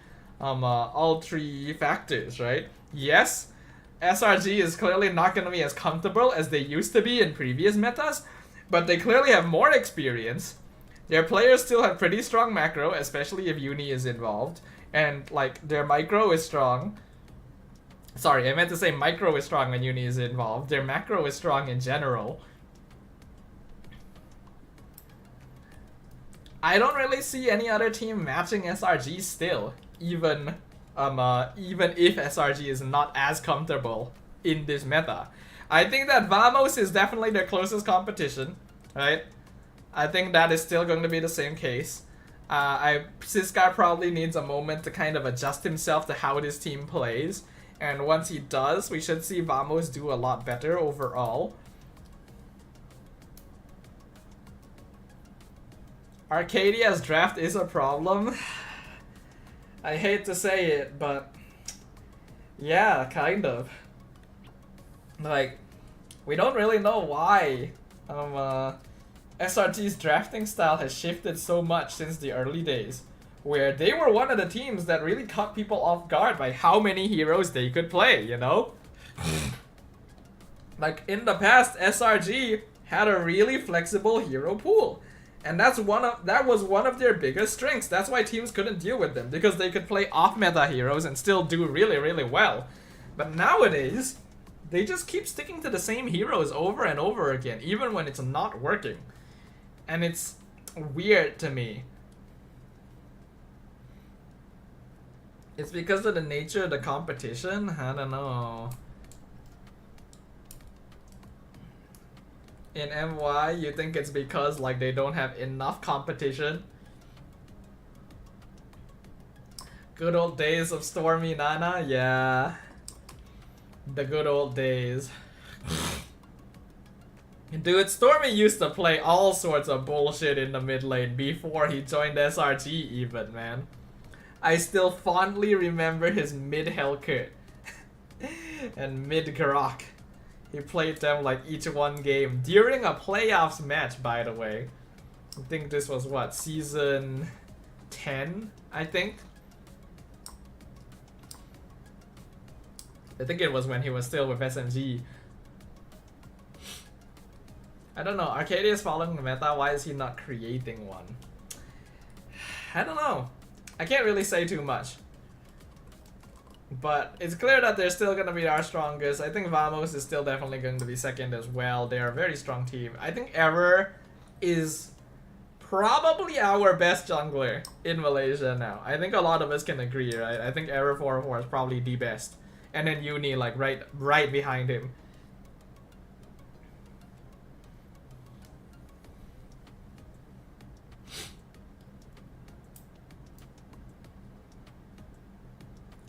[SPEAKER 1] factors, right? Yes, SRG is clearly not going to be as comfortable as they used to be in previous metas, but they clearly have more experience. Their players still have pretty strong macro, especially if Uni is involved, and like their micro is strong. Sorry, I meant to say micro is strong when Uni is involved. Their macro is strong in general. I don't really see any other team matching SRG still, even if SRG is not as comfortable in this meta. I think that Vamos is definitely their closest competition, right? I think that is still going to be the same case. Siska probably needs a moment to kind of adjust himself to how this team plays. And once he does, we should see Vamos do a lot better overall. Arcadia's draft is a problem. I hate to say it, but yeah, kind of. Like, we don't really know why SRT's drafting style has shifted so much since the early days, where they were one of the teams that really caught people off guard by how many heroes they could play, you know? Like, in the past, SRG had a really flexible hero pool. And that was one of their biggest strengths. That's why teams couldn't deal with them, because they could play off-meta heroes and still do really, really well. But nowadays, they just keep sticking to the same heroes over and over again, even when it's not working. And it's weird to me. It's because of the nature of the competition? I don't know. In MY, you think it's because like they don't have enough competition? Good old days of Stormy Nana? Yeah. The good old days. Dude, Stormy used to play all sorts of bullshit in the mid lane before he joined SRG even, man. I still fondly remember his mid Hellkit and mid Grok. He played them like each one game during a playoffs match, by the way. I think this was what, season 10, I think? I think it was when he was still with SMG. I don't know, Arcadia is following the meta, why is he not creating one? I don't know. I can't really say too much. But it's clear that they're still going to be our strongest. I think Vamos is still definitely going to be second as well. They're a very strong team. I think Ever is probably our best jungler in Malaysia now. I think a lot of us can agree, right? I think Ever 404 is probably the best. And then Uni like right behind him.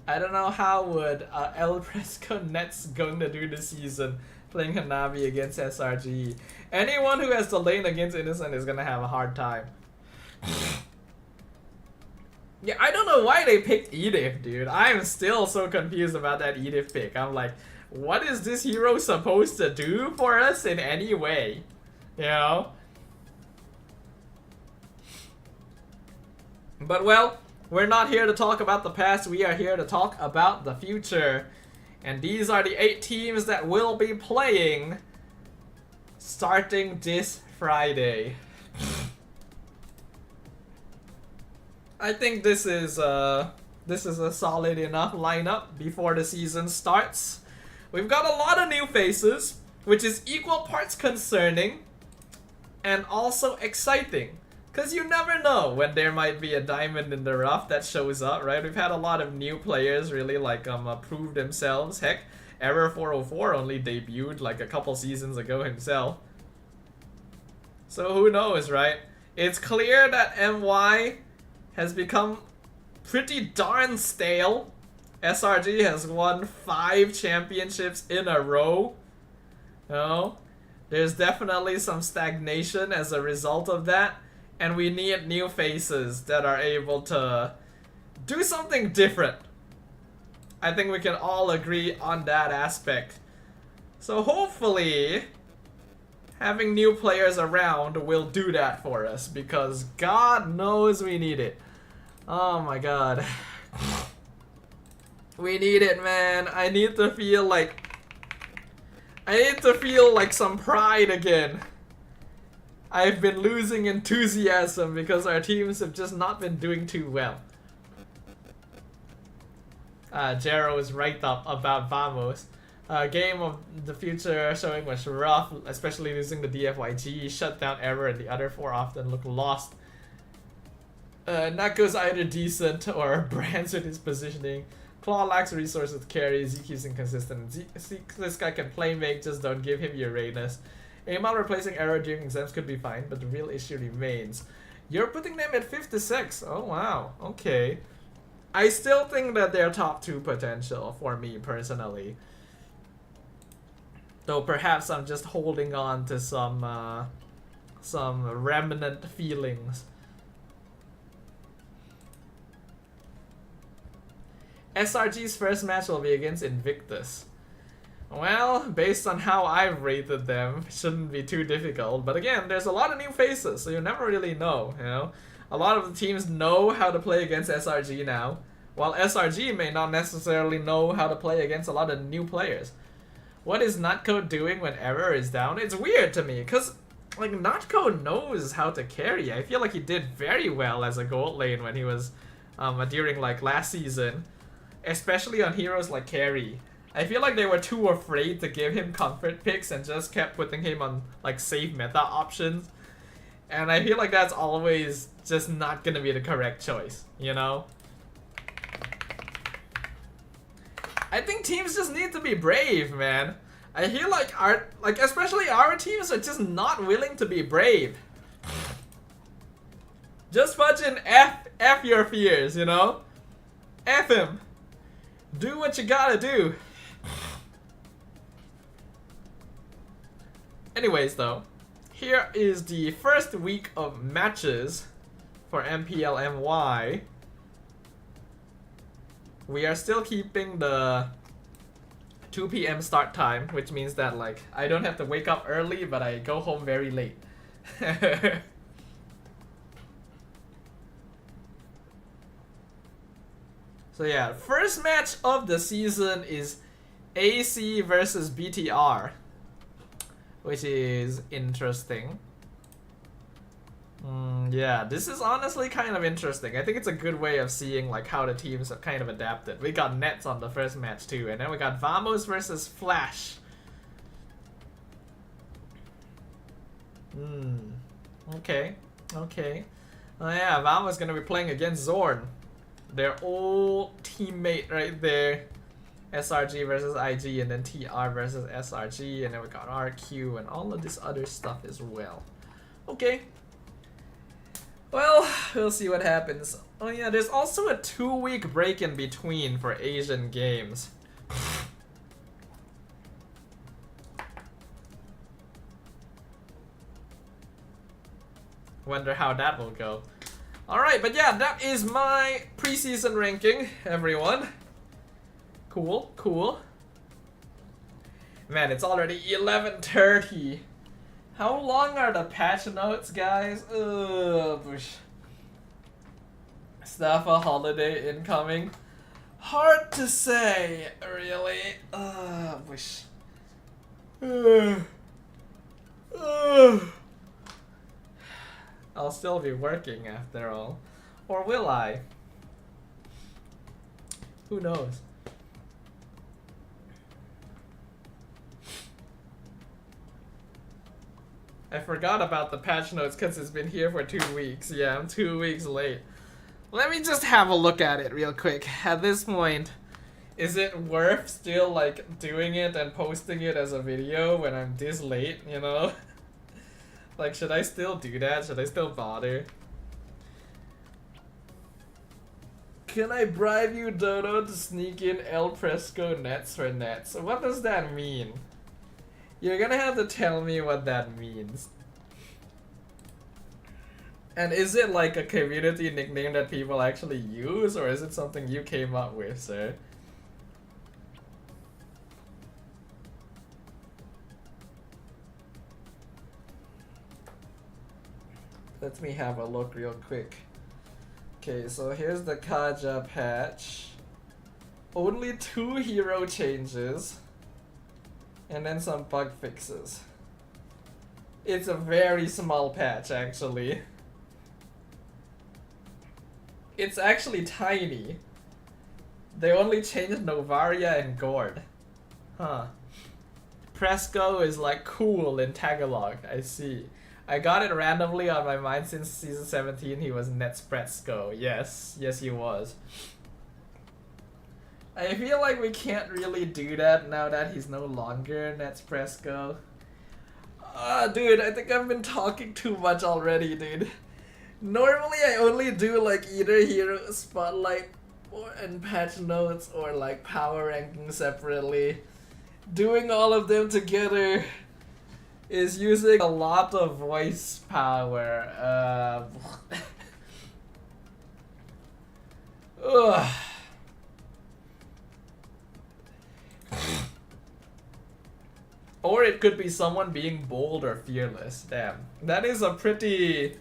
[SPEAKER 1] I don't know how would El Fresco Nets going to do this season playing Hanabi against SRG. Anyone who has to lane against Innocent is gonna have a hard time. Yeah, I don't know why they picked Edith, dude. I'm still so confused about that Edith pick. I'm like, what is this hero supposed to do for us in any way? You know? But well, we're not here to talk about the past, we are here to talk about the future. And these are the 8 teams that will be playing starting this Friday. I think this is a solid enough lineup before the season starts. We've got a lot of new faces, which is equal parts concerning and also exciting. Because you never know when there might be a diamond in the rough that shows up, right? We've had a lot of new players really like prove themselves. Heck, Error 404 only debuted like a couple seasons ago himself. So who knows, right? It's clear that MY has become pretty darn stale. SRG has won 5 championships in a row. You know? There's definitely some stagnation as a result of that. And we need new faces that are able to do something different. I think we can all agree on that aspect. So hopefully, Having new players around will do that for us because God knows we need it. Oh my god. We need it, man. I need to feel like some pride again. I've been losing enthusiasm because our teams have just not been doing too well. Jero is right up about Vamos. Game of the future showing was rough, especially losing the DFYG, shutdown error, and the other 4 often look lost. Nako's either decent or brands with his positioning. Claw lacks resources to carry, ZQ's inconsistent. This guy can play make, just don't give him Uranus. Amal replacing error during exams could be fine, but the real issue remains. You're putting them at 56. Oh wow, okay. I still think that they're top 2 potential for me personally. Though perhaps I'm just holding on to some remnant feelings. SRG's first match will be against Invictus. Well, based on how I've rated them, shouldn't be too difficult. But again, there's a lot of new faces, so you never really know, you know? A lot of the teams know how to play against SRG now, while SRG may not necessarily know how to play against a lot of new players. What is Nutco doing when error is down? It's weird to me, because like Nutco knows how to carry. I feel like he did very well as a gold lane when he was during like last season, especially on heroes like carry. I feel like they were too afraid to give him comfort picks and just kept putting him on like safe meta options. And I feel like that's always just not gonna be the correct choice, you know? I think teams just need to be brave, man. I feel like especially our teams are just not willing to be brave. Just fucking F your fears, you know? F him. Do what you gotta do. Anyways though, here is the first week of matches for MPLMY. We are still keeping the 2 PM start time, which means that like I don't have to wake up early, but I go home very late. So yeah, first match of the season is AC versus BTR, which is interesting. Yeah, this is honestly kind of interesting. I think it's a good way of seeing like how the teams have kind of adapted. We got Nets on the first match too, and then we got Vamos versus Flash. Okay. Oh yeah, Vamos gonna be playing against Zorn. Their old teammate right there. SRG versus IG, and then TR versus SRG, and then we got RQ and all of this other stuff as well. Okay. Well, we'll see what happens. Oh yeah, there's also a 2-week break in between for Asian games. Wonder how that will go. Alright, but yeah, that is my preseason ranking, everyone. Cool. Man, it's already 11:30. How long are the patch notes, guys? Staffa holiday incoming. Hard to say, really. Wish. I'll still be working after all. Or will I? Who knows? I forgot about the patch notes because it's been here for 2 weeks. Yeah, I'm 2 weeks late. Let me just have a look at it real quick. At this point, is it worth still like doing it and posting it as a video when I'm this late, you know? Like, should I still do that? Should I still bother? Can I bribe you, Dodo, to sneak in El Fresco Nets for Nets? What does that mean? You're gonna have to tell me what that means. And is it like a community nickname that people actually use, or is it something you came up with, sir? Let me have a look real quick. Okay, so here's the Kaja patch. Only 2 hero changes. And then some bug fixes. It's a very small patch, actually. It's actually tiny. They only changed Novaria and Gord. Huh. Presco is like cool in Tagalog, I see. I got it randomly on my mind since season 17 he was Netspresco. Yes, yes he was. I feel like we can't really do that now that he's no longer Netspresco. Dude, I think I've been talking too much already, dude. Normally I only do like either hero spotlight and patch notes or like power ranking separately. Doing all of them together is using a lot of voice power. Ugh. Or it could be someone being bold or fearless. Damn. That is a pretty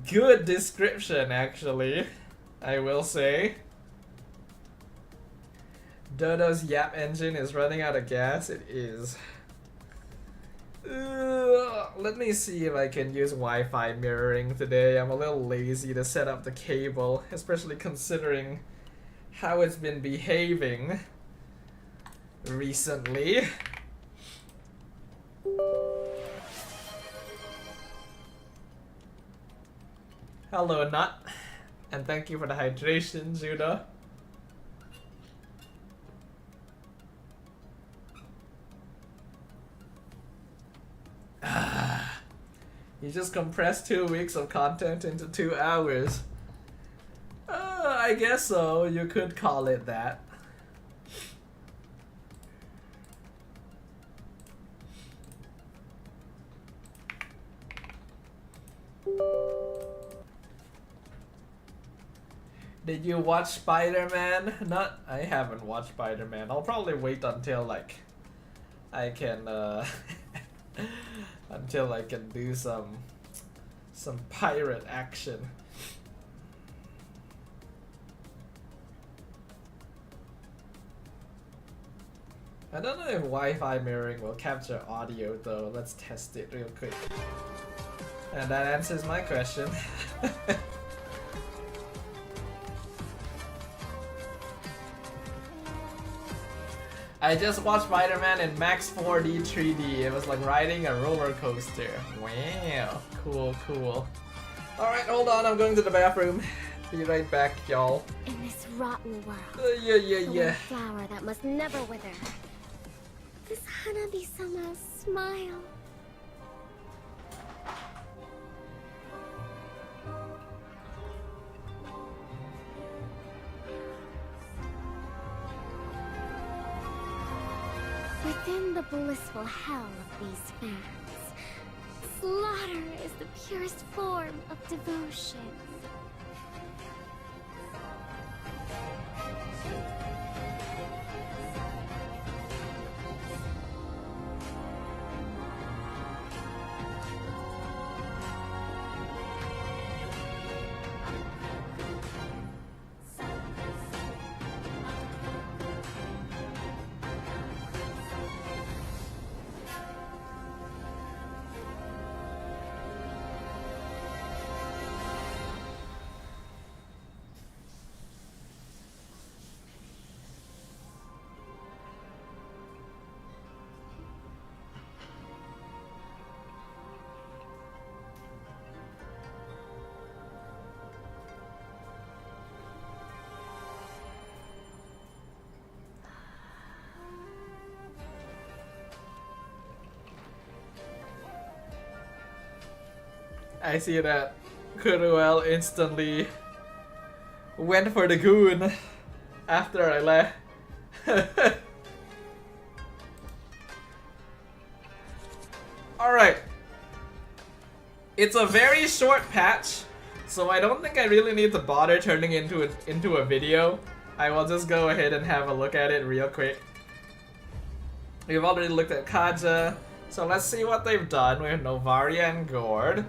[SPEAKER 1] good description, actually. I will say. Dodo's Yap engine is running out of gas. It is. Let me see if I can use Wi-Fi mirroring today. I'm a little lazy to set up the cable, especially considering how it's been behaving recently. Hello, Nut. And thank you for the hydration, Judah. You just compressed 2 weeks of content into 2 hours. I guess so. You could call it that. Did you watch Spider-Man? Not. I haven't watched Spider-Man. I'll probably wait until like I can until I can do some pirate action. I don't know if Wi-Fi mirroring will capture audio though. Let's test it real quick. And that answers my question. I just watched Spider-Man in Max 4D 3D. It was like riding a roller coaster. Wow, cool, cool. Alright, hold on, I'm going to the bathroom. Be right back, y'all.
[SPEAKER 5] In this rotten world,
[SPEAKER 1] Yeah.
[SPEAKER 5] the one flower that must never wither. This Hanabi somehow smile. Within the blissful hell of these fans, slaughter is the purest form of devotion. I see that Kuruel instantly went for the goon after I left. Alright. It's a very short patch, so I don't think I really need to bother turning into a video. I will just go ahead and have a look at it real quick. We've already looked at Kaja, So let's see what they've done with Novaria and Gord.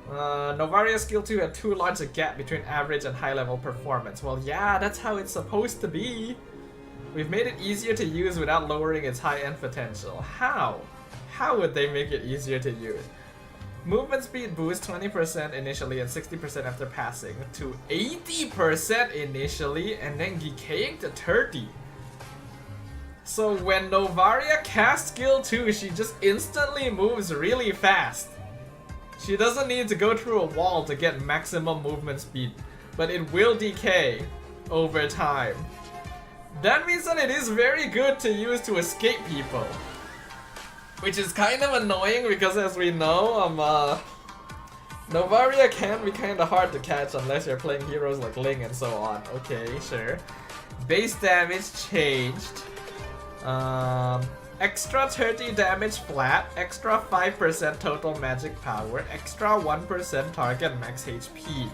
[SPEAKER 5] Novaria's skill 2 had too large a gap between average and high level performance. Well, yeah, that's how it's supposed to be. We've made it easier to use without lowering its high end potential. How? How would they make it easier to use? Movement speed boost 20% initially and 60% after passing to 80% initially and then decaying to 30%. So when Novaria casts skill 2, she just instantly moves really fast. She doesn't need to go through a wall to get maximum movement speed, but it will decay over time. That means that it is very good to use to escape people. Which is kind of annoying because, as we know, Novaria can be kind of hard to catch unless you're playing heroes like Ling and so on. Okay, sure. Base damage changed. Extra 30 damage flat, extra 5% total magic power, extra 1% target max HP.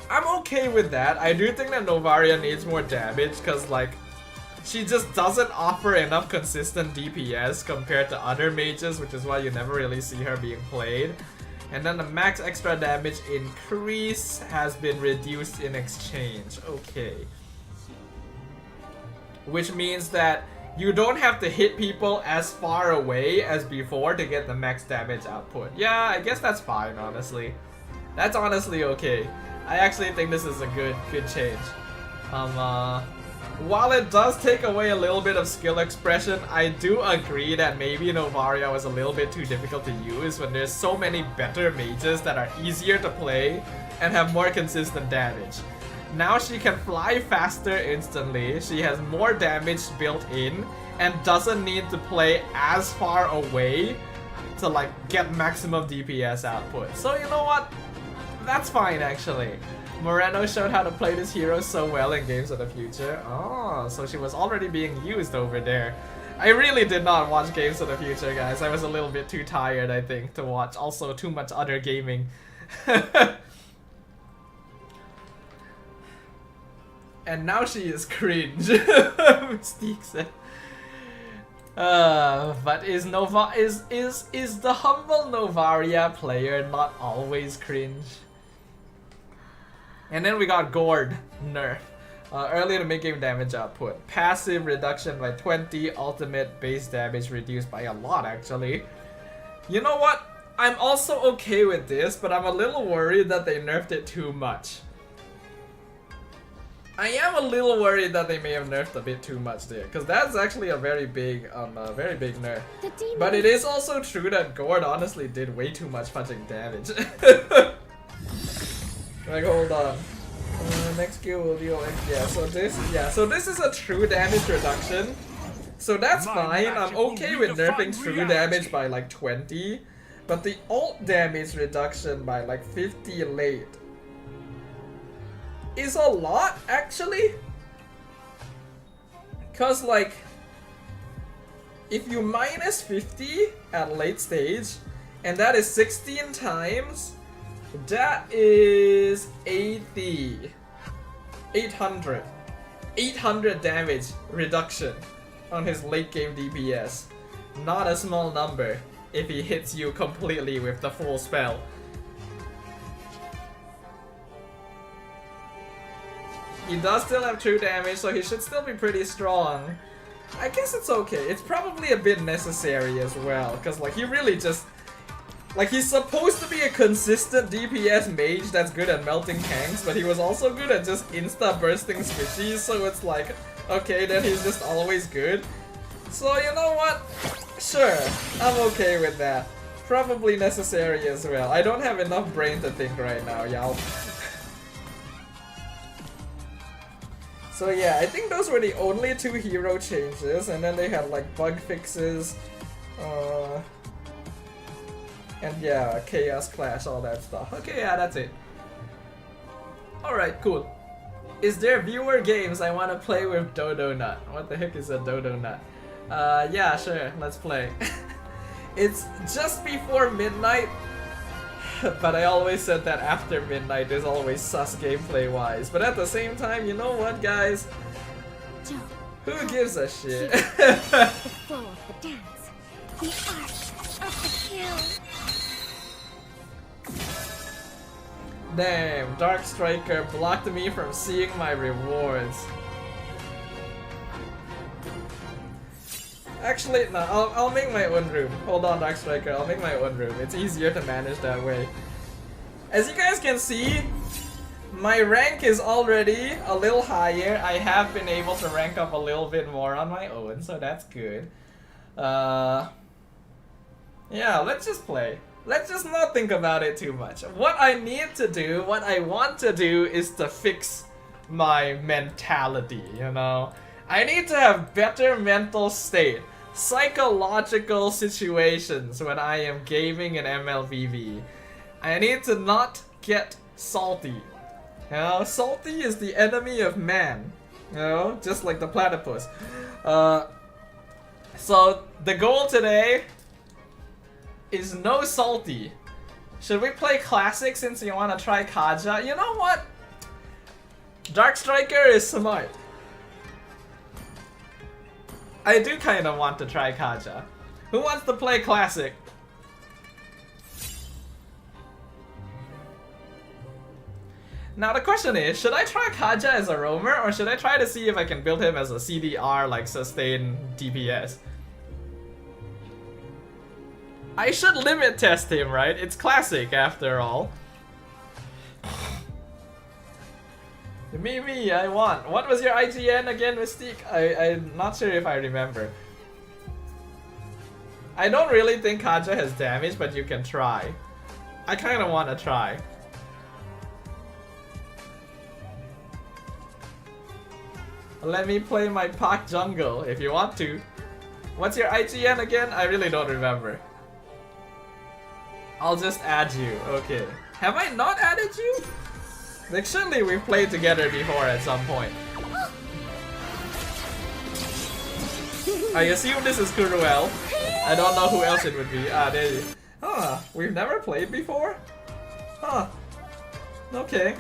[SPEAKER 5] I'm okay with that. I do think that Novaria needs more damage because, like, she just doesn't offer enough consistent DPS compared to other mages, which is why you never really see her being played. And then the max extra damage increase has been reduced in exchange. Okay. Which means that you don't have to hit people as far away as before to get the max damage output. Yeah, I guess that's fine, honestly. That's honestly okay. I actually think this is a good change. While it does take away a little bit of skill expression, I do agree that maybe Novaria was a little bit too difficult to use when there's so many better mages that are easier to play and have more consistent damage. Now she can fly faster instantly, she has more damage built in, and doesn't need to play as far away to like get maximum DPS output. So you know what? That's fine actually. Moreno showed how to play this hero so well in Games of the Future. Oh, so she was already being used over there. I really did not watch Games of the Future, guys. I was a little bit too tired, I think, to watch. Also, too much other gaming. And now she is cringe. Mystique said. But is the humble Novaria player not always cringe? And then we got Gord nerf. Earlier to mid-game damage output. Passive reduction by 20, ultimate base damage reduced by a lot actually. You know what? I'm also okay with this, but I'm a little worried that they nerfed it too much. I am a little worried that they may have nerfed a bit too much there, because that's actually a very big nerf. But it is also true that Gord honestly did way too much fucking damage. Like, hold on. Next skill will deal so this is a true damage reduction. So that's fine. I'm okay with nerfing true damage by like 20. But the ult damage reduction by like 50 late is a lot actually. Cause like, if you minus 50 at late stage, and that is 16 times, that is 800 damage reduction on his late game DPS. Not a small number if he hits you completely with the full spell. He does still have true damage, so he should still be pretty strong. I guess it's okay. It's probably a bit necessary as well, because like he really just... Like, he's supposed to be a consistent DPS mage that's good at melting tanks, but he was also good at just insta-bursting squishies, so it's like, okay, then he's just always good. So, you know what? Sure, I'm okay with that. Probably necessary as well. I don't have enough brain to think right now, y'all. So yeah, I think those were the only two hero changes, and then they had like bug fixes, and yeah, Chaos Clash, all that stuff. Okay, yeah, that's it. Alright, cool. Is there viewer games I want to play with Dodo Nut? What the heck is a Dodo Nut? Yeah, sure, let's play. It's just before midnight, but I always said that after midnight is always sus gameplay-wise. But at the same time, you know what, guys? Who gives a shit?
[SPEAKER 6] The art of the kill.
[SPEAKER 5] Damn, Dark Striker blocked me from seeing my rewards. Actually, no, I'll make my own room. Hold on, Dark Striker, I'll make my own room. It's easier to manage that way. As you guys can see, my rank is already a little higher. I have been able to rank up a little bit more on my own, so that's good. Yeah, let's just play. Let's just not think about it too much. What I need to do, what I want to do is to fix my mentality, you know? I need to have better mental state, psychological situations when I am gaming in MLBB. I need to not get salty. You know, salty is the enemy of man. You know, just like the platypus. So the goal today is no salty. Should we play classic since you want to try Kaja? You know what? Dark Striker is smart. I do kind of want to try Kaja. Who wants to play classic? Now the question is, should I try Kaja as a roamer or should I try to see if I can build him as a CDR like sustain DPS? I should limit test him, right? It's classic after all. Me, I want. What was your IGN again, Mystique? I'm not sure if I remember. I don't really think Kaja has damage, but you can try. I kind of want to try. Let me play my Pak jungle if you want to. What's your IGN again? I really don't remember. I'll just add you. Okay. Have I not added you? Like, surely we've played together before at some point. I assume this is Kuruel. I don't know who else it would be. Ah, there you. Huh, we've never played before? Huh. Okay.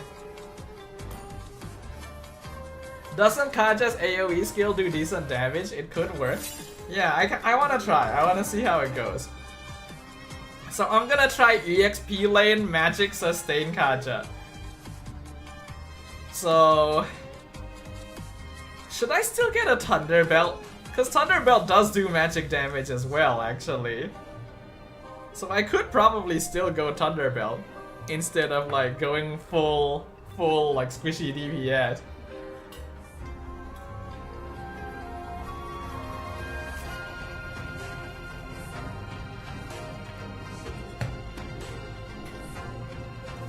[SPEAKER 5] Doesn't Kaja's AoE skill do decent damage? It could work. Yeah, I wanna try. I wanna see how it goes. So I'm gonna try EXP lane magic sustain Kaja. So should I still get a Thunder Belt? Because Thunder Belt does do magic damage as well, actually. So I could probably still go Thunder Belt instead of like going full like squishy DPS.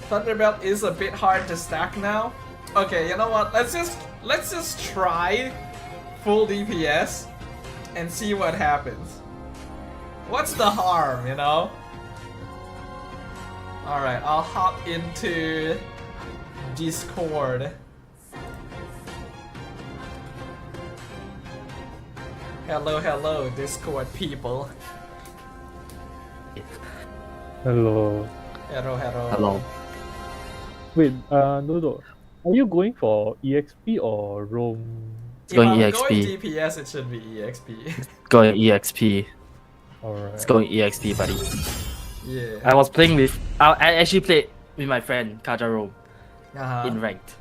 [SPEAKER 5] Thunderbelt is a bit hard to stack now. Okay, you know what? Let's just try full DPS and see what happens. What's the harm, you know? Alright, I'll hop into Discord. Hello, Discord people.
[SPEAKER 7] Hello.
[SPEAKER 5] Hello.
[SPEAKER 7] Wait, no. Are you going for EXP or roam?
[SPEAKER 2] It's going
[SPEAKER 5] If I'm
[SPEAKER 2] EXP.
[SPEAKER 5] going DPS, it should be EXP.
[SPEAKER 2] Going EXP.
[SPEAKER 7] Alright.
[SPEAKER 2] It's going EXP, buddy.
[SPEAKER 5] Yeah.
[SPEAKER 2] I was playing with. I actually played with my friend Kajaro
[SPEAKER 5] Uh-huh.
[SPEAKER 2] in ranked.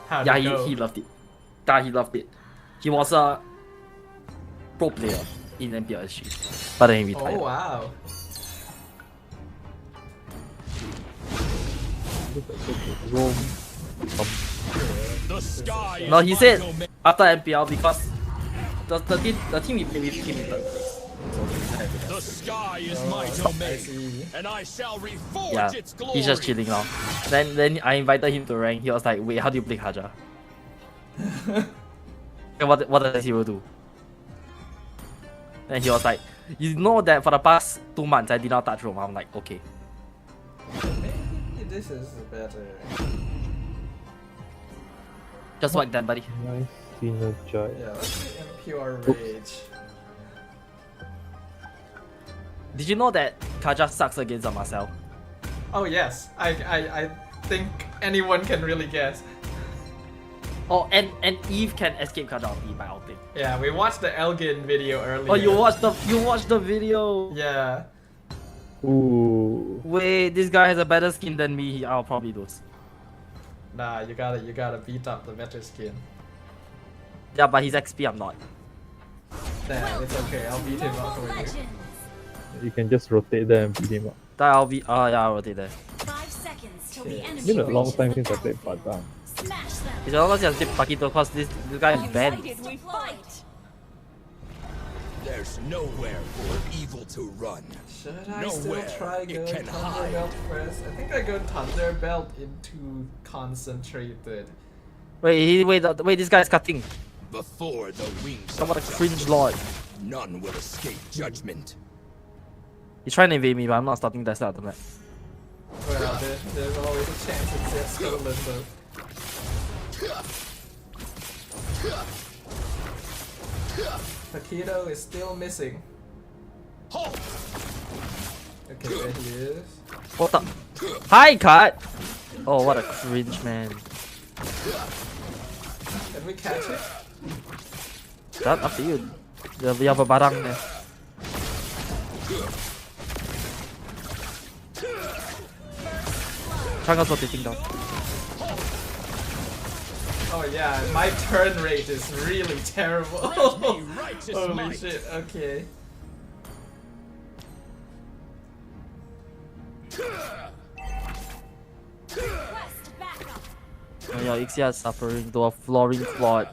[SPEAKER 5] How'd
[SPEAKER 2] Yeah,
[SPEAKER 5] it go?
[SPEAKER 2] he loved it. Yeah, he loved it. He was a pro player in MPLSG, but then he retired.
[SPEAKER 5] Oh wow.
[SPEAKER 7] Roam.
[SPEAKER 8] The sky is
[SPEAKER 2] No, he
[SPEAKER 8] my
[SPEAKER 2] said
[SPEAKER 8] domain.
[SPEAKER 2] after MPL because the team we play with came in third place. So he decided to
[SPEAKER 8] The
[SPEAKER 2] just-
[SPEAKER 8] sky is my
[SPEAKER 5] I
[SPEAKER 8] domain,
[SPEAKER 5] see.
[SPEAKER 8] and I shall reforge
[SPEAKER 2] yeah,
[SPEAKER 8] its glory.
[SPEAKER 2] he's just chilling now. Then I invited him to rank. He was like, "Wait, how do you play Kaja?" And what does hero do? Then he was like, "You know that for the past 2 months I did not touch roam." I'm like, "Okay."
[SPEAKER 5] Maybe this is better.
[SPEAKER 2] Just like that, buddy.
[SPEAKER 7] Nice synergize.
[SPEAKER 5] Yeah, let's be in pure rage.
[SPEAKER 2] Did you know that Kaja sucks against Marcel?
[SPEAKER 5] Oh yes, I think anyone can really guess.
[SPEAKER 9] Oh, and Eve can escape Kaja ulti by ulting.
[SPEAKER 5] Yeah, we watched the Elgin video earlier.
[SPEAKER 9] Oh, you watched the video.
[SPEAKER 5] Yeah.
[SPEAKER 7] Ooh.
[SPEAKER 9] Wait, this guy has a better skin than me. I'll probably lose.
[SPEAKER 5] Nah, you gotta beat up the better skin.
[SPEAKER 9] Yeah, but his XP I'm not.
[SPEAKER 5] Damn, it's okay. I'll beat him up for you.
[SPEAKER 6] Legends.
[SPEAKER 7] You can just rotate there and beat him up.
[SPEAKER 9] That I'll be. Oh yeah, I'll rotate there.
[SPEAKER 6] 5 seconds till the
[SPEAKER 5] Okay.
[SPEAKER 6] enemy
[SPEAKER 7] It's been a long
[SPEAKER 6] reaches
[SPEAKER 7] time
[SPEAKER 6] the
[SPEAKER 7] since I played
[SPEAKER 6] battlefield.
[SPEAKER 7] Padang.
[SPEAKER 6] Smash them.
[SPEAKER 9] It's almost just Paquito cause this guy is banned.
[SPEAKER 6] United we fight.
[SPEAKER 8] There's nowhere for evil to run.
[SPEAKER 5] Should I still
[SPEAKER 8] Nowhere
[SPEAKER 5] try
[SPEAKER 8] it
[SPEAKER 5] going
[SPEAKER 8] can
[SPEAKER 5] Thunder
[SPEAKER 8] hide.
[SPEAKER 5] Belt first? I think I go Thunder Belt into Concentrated.
[SPEAKER 9] Wait, this guy's cutting.
[SPEAKER 8] Before the wings
[SPEAKER 9] Someone a
[SPEAKER 8] of
[SPEAKER 9] cringe
[SPEAKER 8] justice,
[SPEAKER 9] lord.
[SPEAKER 8] none will escape judgment.
[SPEAKER 9] He's trying to invade me, but I'm not starting that start of the map.
[SPEAKER 5] Well, there's always a chance it's gets stolen though. Paquito is still missing.
[SPEAKER 8] Halt!
[SPEAKER 5] Okay, there he is.
[SPEAKER 9] What the? Hi, cut! Oh, what a cringe, man.
[SPEAKER 5] Can we catch it?
[SPEAKER 9] That up to you. We have a barang there. Chang's rotating down.
[SPEAKER 5] Oh yeah, my turn rate is really terrible.
[SPEAKER 8] Righteous
[SPEAKER 5] Holy
[SPEAKER 8] might.
[SPEAKER 5] shit, okay.
[SPEAKER 6] Request backup.
[SPEAKER 9] Oh, yeah, Ixia is suffering to a flooring flood.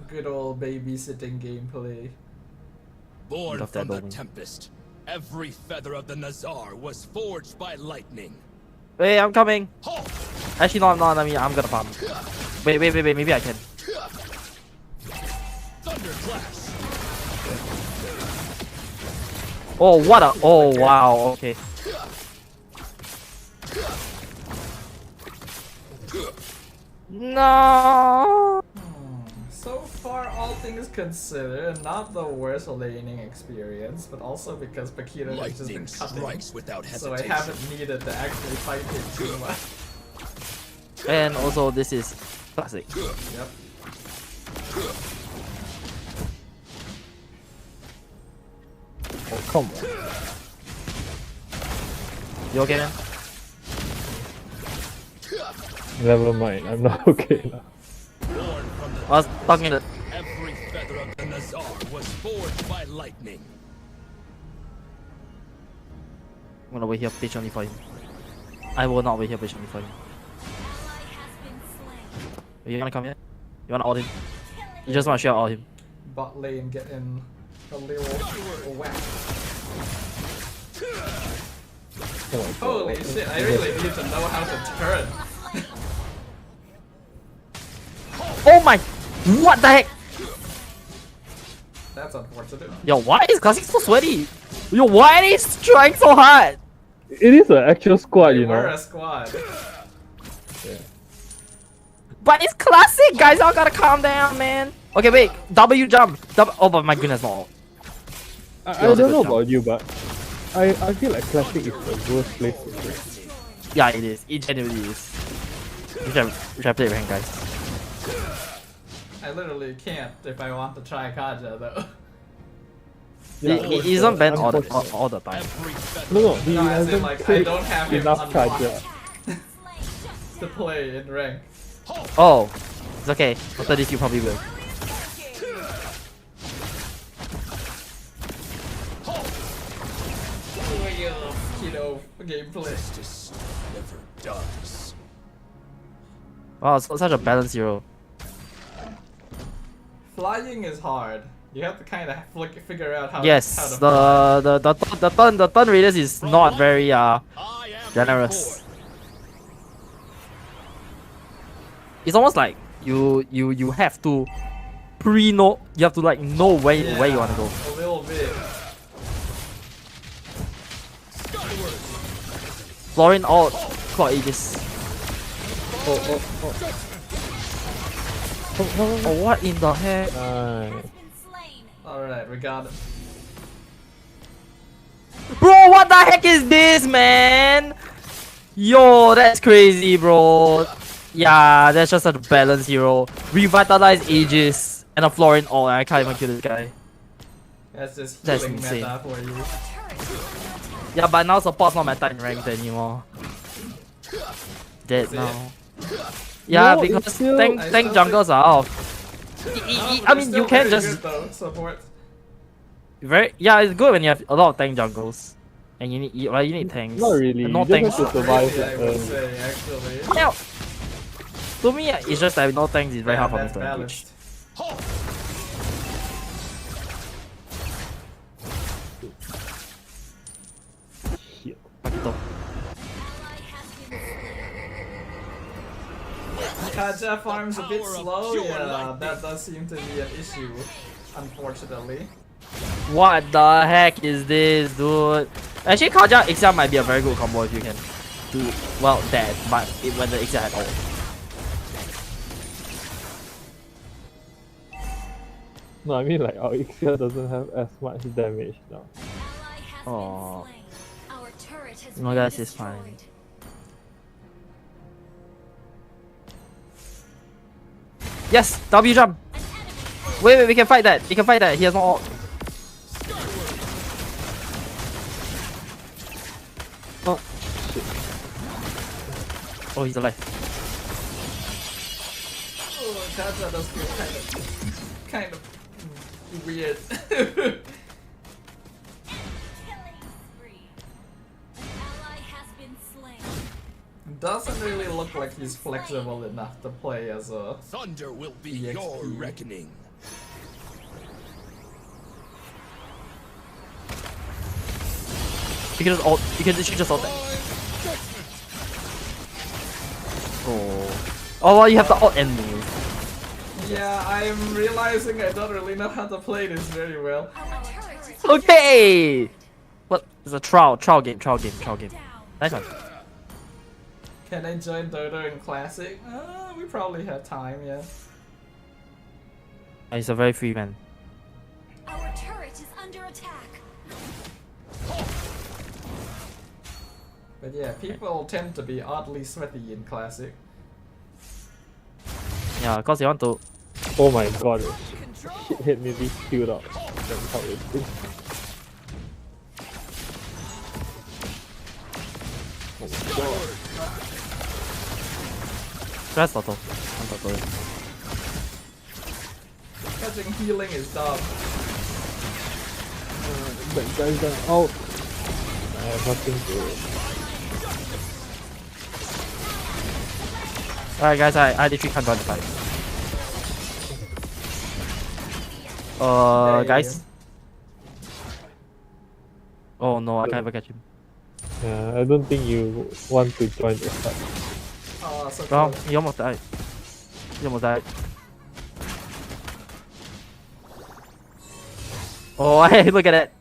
[SPEAKER 5] Good old babysitting gameplay.
[SPEAKER 8] Born
[SPEAKER 9] Love
[SPEAKER 8] from
[SPEAKER 9] that
[SPEAKER 8] the
[SPEAKER 9] omen.
[SPEAKER 8] tempest, every feather of the Nazar was forged by lightning.
[SPEAKER 9] Wait, I'm coming.
[SPEAKER 8] Halt!
[SPEAKER 9] Actually, no, I'm not. I mean, I'm gonna farm. Wait, maybe I can.
[SPEAKER 8] Thunderclash!
[SPEAKER 9] Oh, what a. Oh, wow, okay. No.
[SPEAKER 5] So far, all things considered, not the worst laning experience, but also because Paquito has just been
[SPEAKER 8] Lightning
[SPEAKER 5] cutting,
[SPEAKER 8] strikes without
[SPEAKER 5] so I
[SPEAKER 8] hesitation.
[SPEAKER 5] haven't needed to actually fight him too much.
[SPEAKER 9] And also, this is classic.
[SPEAKER 5] Yep.
[SPEAKER 7] Oh, come on.
[SPEAKER 9] You okay, man?
[SPEAKER 7] Never mind, I'm not okay now.
[SPEAKER 8] Born from the
[SPEAKER 9] I was talking to.
[SPEAKER 8] every feather of the Nazar was forged by lightning.
[SPEAKER 9] I'm gonna wait here patiently for him. I will not wait here patiently for him.
[SPEAKER 6] Ally has been slain.
[SPEAKER 9] You gonna come here? You wanna ult him? You just wanna share all him.
[SPEAKER 5] Bot lane getting a little whack.
[SPEAKER 7] Oh my
[SPEAKER 5] Holy
[SPEAKER 7] God.
[SPEAKER 5] shit, I really need to know how to turn.
[SPEAKER 9] Oh my! What the heck?
[SPEAKER 5] That's unfortunate.
[SPEAKER 9] Yo, why is Classic so sweaty? Yo, why are they trying so hard?
[SPEAKER 7] It is an actual squad, you
[SPEAKER 5] We're
[SPEAKER 7] know.
[SPEAKER 5] a squad.
[SPEAKER 9] But it's Classic, guys. Y'all gotta calm down, man. Okay, wait. W jump. Oh, but my goodness, no.
[SPEAKER 7] I
[SPEAKER 9] was a
[SPEAKER 7] don't know
[SPEAKER 9] good
[SPEAKER 7] about you, but I feel like Classic is the worst place to play.
[SPEAKER 9] Yeah, it is. It genuinely is. We should play with him, guys.
[SPEAKER 5] I literally can't if I want to try Kaja though.
[SPEAKER 7] Yeah,
[SPEAKER 9] It isn't banned all
[SPEAKER 7] unfortunately.
[SPEAKER 9] all the time.
[SPEAKER 8] Every feather
[SPEAKER 7] No, he
[SPEAKER 5] No, as in,
[SPEAKER 7] hasn't
[SPEAKER 5] like, I
[SPEAKER 7] played
[SPEAKER 5] don't have him
[SPEAKER 7] enough
[SPEAKER 5] unlocked.
[SPEAKER 7] charger.
[SPEAKER 5] To play in rank.
[SPEAKER 9] Oh, it's okay. After this, you probably will.
[SPEAKER 5] Keto gameplay.
[SPEAKER 8] justice never does.
[SPEAKER 9] Wow, it's such a balanced hero.
[SPEAKER 5] Flying is hard. You have to kind of figure out how.
[SPEAKER 9] Yes,
[SPEAKER 5] how to fly.
[SPEAKER 9] the turn radius is not very
[SPEAKER 8] I am
[SPEAKER 9] generous.
[SPEAKER 8] reborn.
[SPEAKER 9] It's almost like you have to know, you have to like know where you want to go.
[SPEAKER 5] A little bit.
[SPEAKER 9] Florin out for ages.
[SPEAKER 7] Oh,
[SPEAKER 9] Oh, what in the heck?
[SPEAKER 7] nice.
[SPEAKER 6] Been slain.
[SPEAKER 5] Alright, we got it.
[SPEAKER 9] Bro, what the heck is this, man? Yo, that's crazy, bro. Yeah, that's just a balanced hero. Revitalize Aegis and a Florin all. I can't even kill this guy.
[SPEAKER 1] That's just
[SPEAKER 9] That's
[SPEAKER 1] healing
[SPEAKER 9] insane.
[SPEAKER 1] meta for you.
[SPEAKER 9] Yeah, but now support's not meta in ranked anymore. Dead
[SPEAKER 1] See
[SPEAKER 9] now. Yeah,
[SPEAKER 7] No,
[SPEAKER 9] because
[SPEAKER 7] it's still-
[SPEAKER 9] tank
[SPEAKER 1] I
[SPEAKER 9] tank
[SPEAKER 1] still
[SPEAKER 9] jungles are off. I mean, you can just
[SPEAKER 1] support.
[SPEAKER 9] yeah, it's good when you have a lot of tank jungles, and you need tanks.
[SPEAKER 7] Not really.
[SPEAKER 9] No
[SPEAKER 7] You
[SPEAKER 9] tanks.
[SPEAKER 7] just have to survive.
[SPEAKER 1] Really, I would say actually.
[SPEAKER 9] Yeah. To me, it's just that no tanks is very hard for me
[SPEAKER 1] that's
[SPEAKER 9] to engage.
[SPEAKER 1] balanced.
[SPEAKER 7] Shit.
[SPEAKER 1] Kaja farm's a bit
[SPEAKER 8] Power of
[SPEAKER 1] slow,
[SPEAKER 8] pure
[SPEAKER 1] yeah,
[SPEAKER 8] lightning.
[SPEAKER 1] that does seem to be an issue, unfortunately.
[SPEAKER 9] What the heck is this, dude? Actually, Kaja Ixia might be a very good combo if you can do well that, but when the Ixia had all.
[SPEAKER 7] No, I mean like our Ixia doesn't have as much damage now.
[SPEAKER 9] Oh.
[SPEAKER 6] Our turret has
[SPEAKER 9] No,
[SPEAKER 6] been
[SPEAKER 9] guys, it's
[SPEAKER 6] destroyed.
[SPEAKER 9] fine. Yes, W jump. Wait, we can fight that. We can fight that. He has no ult.
[SPEAKER 7] Oh, shit.
[SPEAKER 9] Oh, he's alive.
[SPEAKER 1] Oh, Kaja does feel kind of weird.
[SPEAKER 6] Killing spree. An ally has been slain.
[SPEAKER 1] Doesn't really look like he's flexible enough to play as a...
[SPEAKER 8] Thunder will be
[SPEAKER 1] EXP.
[SPEAKER 8] your reckoning.
[SPEAKER 9] You can just ult. You can literally just ult that. Oh. Oh, well, you have to ult and move.
[SPEAKER 1] Yeah, I'm realizing I don't really know how to play this very well.
[SPEAKER 6] Our turret is
[SPEAKER 9] Okay. What? It's a trial game.
[SPEAKER 6] down.
[SPEAKER 9] Nice one.
[SPEAKER 1] Can I join Dodo in Classic? We probably have time, yeah.
[SPEAKER 9] He's a very free man.
[SPEAKER 6] Our turret is under attack.
[SPEAKER 1] But yeah, people tend to be oddly sweaty in Classic.
[SPEAKER 9] Yeah, cause you want to.
[SPEAKER 7] Oh my god. Shit hit nearly killed out. That's how it is. Oh my god.
[SPEAKER 9] Stress auto.
[SPEAKER 1] Catching healing is dumb.
[SPEAKER 7] That guy's done out. I have nothing to.
[SPEAKER 9] Alright, guys, I literally can't go on the fight.
[SPEAKER 1] Yeah,
[SPEAKER 9] Guys. Oh no, I can't even catch him.
[SPEAKER 7] Yeah, I don't think you want to join the fight.
[SPEAKER 1] Oh, so
[SPEAKER 9] Well,
[SPEAKER 1] close.
[SPEAKER 9] he almost died. He almost died. Oh, hey, look at that.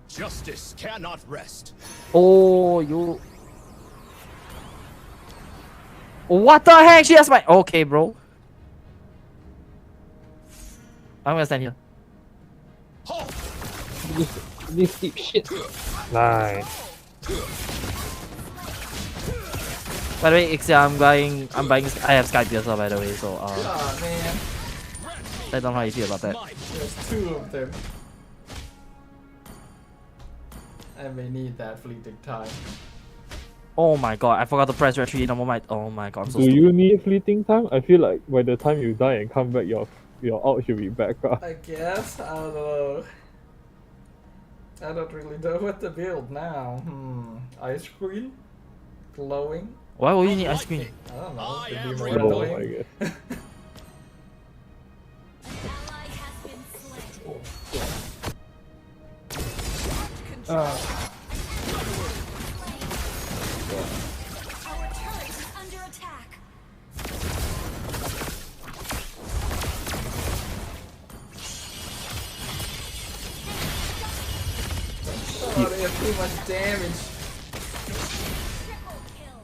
[SPEAKER 8] Justice cannot rest.
[SPEAKER 9] Oh, you. What the heck? She has my. Okay, bro. I'm gonna stand here.
[SPEAKER 7] This deep shit. Nice.
[SPEAKER 9] By the way, Ixia, I'm buying. I have Skype as well, by the way. So
[SPEAKER 1] Oh man,
[SPEAKER 9] I don't know how you feel about that.
[SPEAKER 1] there's two of them. I may need that fleeting time.
[SPEAKER 9] Oh my god, I forgot to press retreat. Oh my god, I'm so
[SPEAKER 7] Do
[SPEAKER 9] stupid.
[SPEAKER 7] you need fleeting time? I feel like by the time you die and come back, your ult should be back up.
[SPEAKER 1] I guess, I don't know. I don't really know what to build now. Ice cream? Glowing?
[SPEAKER 9] Why would you need ice cream?
[SPEAKER 1] I don't know,
[SPEAKER 8] I
[SPEAKER 1] to
[SPEAKER 8] am
[SPEAKER 1] be more
[SPEAKER 8] ready.
[SPEAKER 7] Oh, I
[SPEAKER 1] annoying.
[SPEAKER 7] guess.
[SPEAKER 6] An ally has been slain. Our turret is under attack.
[SPEAKER 1] Oh, they have too much damage.
[SPEAKER 6] Triple kill.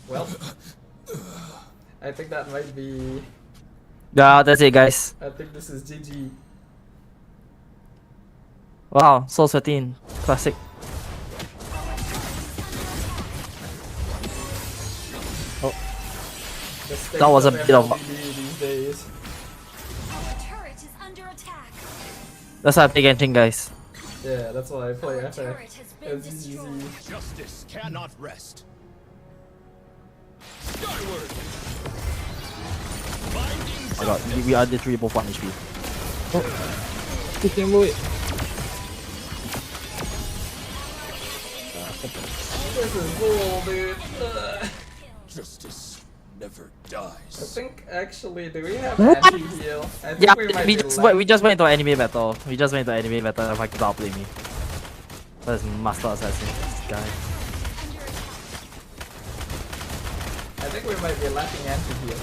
[SPEAKER 1] Well, I think that might be...
[SPEAKER 9] Yeah, that's it, guys.
[SPEAKER 1] I think this is GG.
[SPEAKER 9] Wow, so sweaty in classic.
[SPEAKER 1] The state
[SPEAKER 9] That was a
[SPEAKER 1] of
[SPEAKER 9] bit of-
[SPEAKER 1] MLBB these days.
[SPEAKER 6] Our turret is under attack.
[SPEAKER 9] That's why I play Genshin, guys.
[SPEAKER 1] Yeah, that's why I play
[SPEAKER 6] Our
[SPEAKER 1] FF.
[SPEAKER 6] turret has been
[SPEAKER 1] It's easy.
[SPEAKER 6] destroyed.
[SPEAKER 8] Justice cannot rest. Skyward! Binding
[SPEAKER 9] Oh my god, we are literally both 1 HP.
[SPEAKER 7] You can move it.
[SPEAKER 1] This is bull, dude.
[SPEAKER 8] justice never
[SPEAKER 1] I
[SPEAKER 8] dies.
[SPEAKER 1] think actually, do we have
[SPEAKER 9] What?
[SPEAKER 1] anti-heal? I think
[SPEAKER 9] Yeah,
[SPEAKER 1] we might
[SPEAKER 9] we
[SPEAKER 1] be
[SPEAKER 9] just,
[SPEAKER 1] late.
[SPEAKER 9] we just went into enemy battle. We just went into enemy battle if I could outplay me. That's master assassin, this guy.
[SPEAKER 1] I think we might be lacking anti-heal.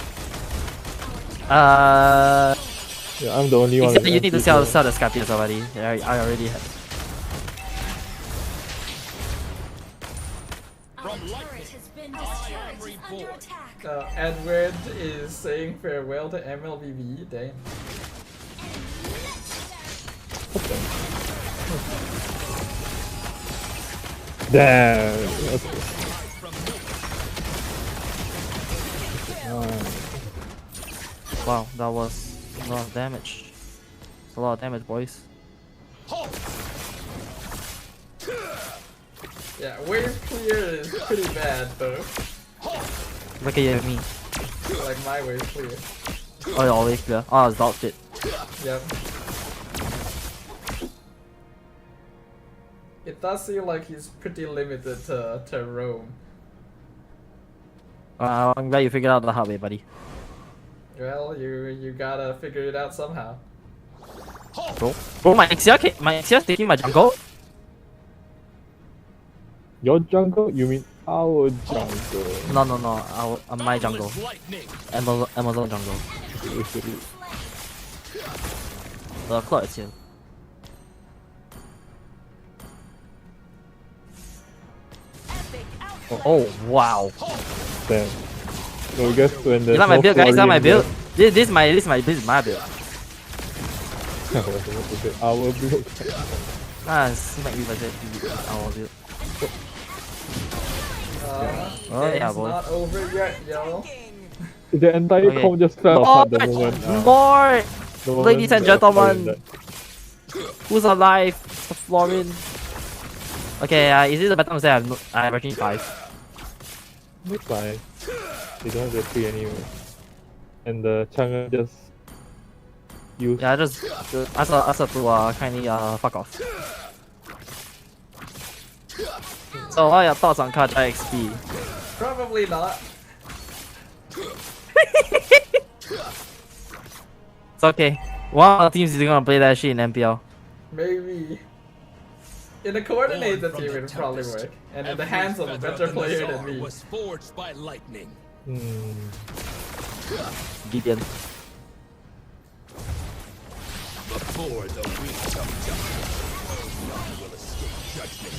[SPEAKER 7] Yeah, I'm the only one.
[SPEAKER 9] Except
[SPEAKER 7] with
[SPEAKER 9] you need to
[SPEAKER 7] anti-heal.
[SPEAKER 9] sell the Scorpions already. I already have.
[SPEAKER 6] Our turret has been destroyed. Is under attack.
[SPEAKER 1] Edward is saying farewell to MLBB. Damn.
[SPEAKER 7] Damn. Okay.
[SPEAKER 9] Wow, that was a lot of damage. It's a lot of damage, boys.
[SPEAKER 1] Yeah, wave clear is pretty bad though.
[SPEAKER 9] Look at you and me.
[SPEAKER 1] Like my wave clear.
[SPEAKER 9] Oh, you're always clear. Oh, it's dog shit.
[SPEAKER 1] Yep. It does seem like he's pretty limited to roam.
[SPEAKER 9] I'm glad you figured out the hard way, buddy.
[SPEAKER 1] Well, you gotta figure it out somehow.
[SPEAKER 9] Bro, my Xia taking my jungle?
[SPEAKER 7] Your jungle? You mean our jungle?
[SPEAKER 9] No, my jungle.
[SPEAKER 8] Lightning.
[SPEAKER 9] Amazon jungle. The clock is here. Oh, wow.
[SPEAKER 7] Damn. So I guess when the
[SPEAKER 9] You like my build, guys? You like my build?
[SPEAKER 7] Florian
[SPEAKER 9] This is my build.
[SPEAKER 7] build- Our build.
[SPEAKER 9] Smack you like that. Our build. Oh, yeah,
[SPEAKER 1] Game's
[SPEAKER 9] boy.
[SPEAKER 1] not over yet, yo.
[SPEAKER 7] The entire
[SPEAKER 9] Okay.
[SPEAKER 7] comp just fell
[SPEAKER 9] Oh,
[SPEAKER 7] apart the moment.
[SPEAKER 9] more!
[SPEAKER 7] The moment
[SPEAKER 9] Ladies and
[SPEAKER 7] the Florian
[SPEAKER 9] gentlemen,
[SPEAKER 7] died.
[SPEAKER 9] who's alive? The Florin. Okay, is it the better to say I have actually 5?
[SPEAKER 7] It's fine. They don't have the 3 anyway. And the Chang'e just used.
[SPEAKER 9] Yeah, just ask her to kindly fuck off. So what are your thoughts on Kaja XP?
[SPEAKER 1] Probably not.
[SPEAKER 9] It's okay. One of the teams is gonna play that shit in MPL.
[SPEAKER 1] Maybe. In a coordinated
[SPEAKER 8] Born from
[SPEAKER 1] team,
[SPEAKER 8] the
[SPEAKER 1] it'd probably
[SPEAKER 8] tempest,
[SPEAKER 1] work. And in the
[SPEAKER 8] every
[SPEAKER 1] hands of a
[SPEAKER 8] feather
[SPEAKER 1] better
[SPEAKER 8] the
[SPEAKER 1] player
[SPEAKER 8] Nazar
[SPEAKER 1] than me.
[SPEAKER 8] was forged by lightning.
[SPEAKER 9] Gideon.
[SPEAKER 8] Before the wings of justice, none will escape judgment.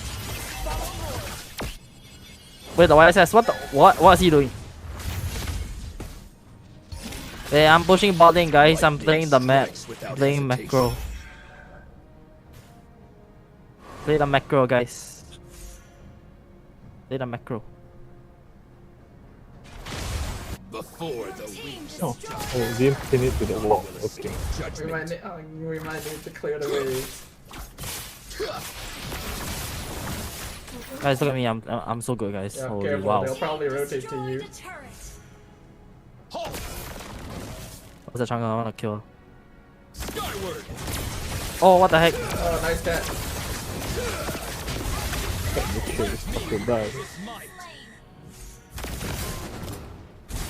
[SPEAKER 9] Wait, the YSS, what is he doing? Hey, I'm pushing bot lane, guys. I'm playing the map. Playing macro. Play the macro, guys. Play the macro.
[SPEAKER 8] Before the wings
[SPEAKER 7] Oh,
[SPEAKER 8] of justice,
[SPEAKER 7] oh, Jim pin it to the wall.
[SPEAKER 8] will
[SPEAKER 7] Okay.
[SPEAKER 8] escape judgment.
[SPEAKER 1] We might need to clear the waves.
[SPEAKER 9] Guys, look at me. I'm so good, guys.
[SPEAKER 1] Yeah,
[SPEAKER 9] Holy
[SPEAKER 1] careful,
[SPEAKER 9] wow.
[SPEAKER 1] they'll probably rotate to
[SPEAKER 6] Destroy
[SPEAKER 1] you.
[SPEAKER 6] the turret.
[SPEAKER 9] What's the chunk I wanna kill?
[SPEAKER 8] Skyward.
[SPEAKER 9] Oh, what the heck?
[SPEAKER 1] Oh, nice catch.
[SPEAKER 7] Okay, goodbye.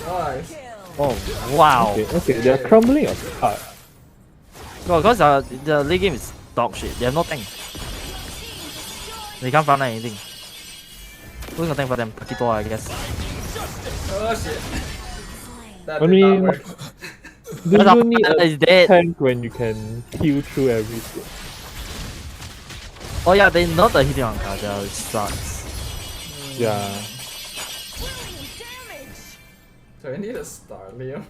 [SPEAKER 1] Nice.
[SPEAKER 9] Oh, wow.
[SPEAKER 7] Okay, they're crumbling apart.
[SPEAKER 9] Well, because the league game is dog shit. They have no tank. They can't farm anything. Who's gonna tank for them? Pakito, I guess.
[SPEAKER 1] Oh shit. That
[SPEAKER 7] I
[SPEAKER 1] did
[SPEAKER 7] mean,
[SPEAKER 1] not work.
[SPEAKER 7] Do
[SPEAKER 9] Because
[SPEAKER 7] you need
[SPEAKER 9] Apana
[SPEAKER 7] a
[SPEAKER 9] is dead.
[SPEAKER 7] tank when you can heal through everything?
[SPEAKER 9] Oh yeah, they know the hitting on Kaja, which sucks.
[SPEAKER 7] Yeah.
[SPEAKER 1] Do I need a star, Leo?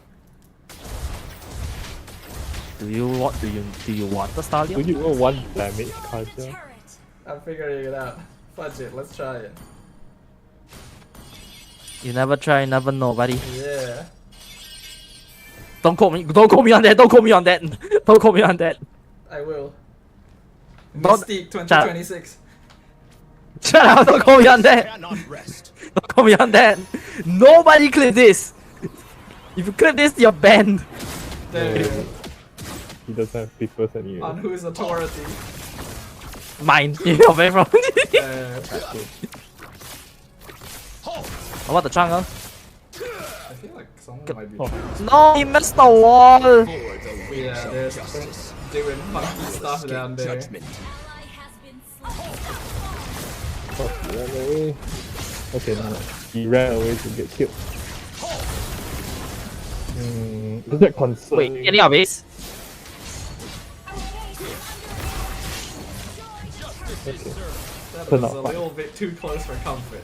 [SPEAKER 9] Do you want the star,
[SPEAKER 7] Do
[SPEAKER 9] Leo?
[SPEAKER 7] you even want damage, Kaja?
[SPEAKER 1] I'm figuring it out. Fudge it, let's try it.
[SPEAKER 9] You never try, never know, buddy.
[SPEAKER 1] Yeah.
[SPEAKER 9] Don't quote me. Don't quote me on that. Don't quote me on that. Don't quote me on that.
[SPEAKER 5] I will.
[SPEAKER 9] Don't-
[SPEAKER 5] Mystique 2026.
[SPEAKER 9] Shut up. Don't quote me on that.
[SPEAKER 2] Cannot rest.
[SPEAKER 9] Don't quote me on that. Nobody clip this. If you clip this, you're banned.
[SPEAKER 5] There.
[SPEAKER 7] He doesn't have papers anyway.
[SPEAKER 5] On whose authority?
[SPEAKER 9] Mine. You're very from.
[SPEAKER 5] There.
[SPEAKER 9] I want the chunk, huh?
[SPEAKER 5] I feel like someone might be.
[SPEAKER 7] Oh.
[SPEAKER 9] No, he missed the wall.
[SPEAKER 8] For the wings
[SPEAKER 5] Yeah,
[SPEAKER 8] of
[SPEAKER 5] there's
[SPEAKER 8] justice.
[SPEAKER 5] doing funky stuff down there.
[SPEAKER 8] Judgment.
[SPEAKER 6] Ally has been slain.
[SPEAKER 7] Oh, he ran away. Okay, no. He ran away to get killed. Is that concerning?
[SPEAKER 9] Wait, getting our base?
[SPEAKER 7] Okay.
[SPEAKER 5] That
[SPEAKER 7] Turn
[SPEAKER 5] was
[SPEAKER 7] out
[SPEAKER 5] a
[SPEAKER 7] fine.
[SPEAKER 5] little bit too close for comfort.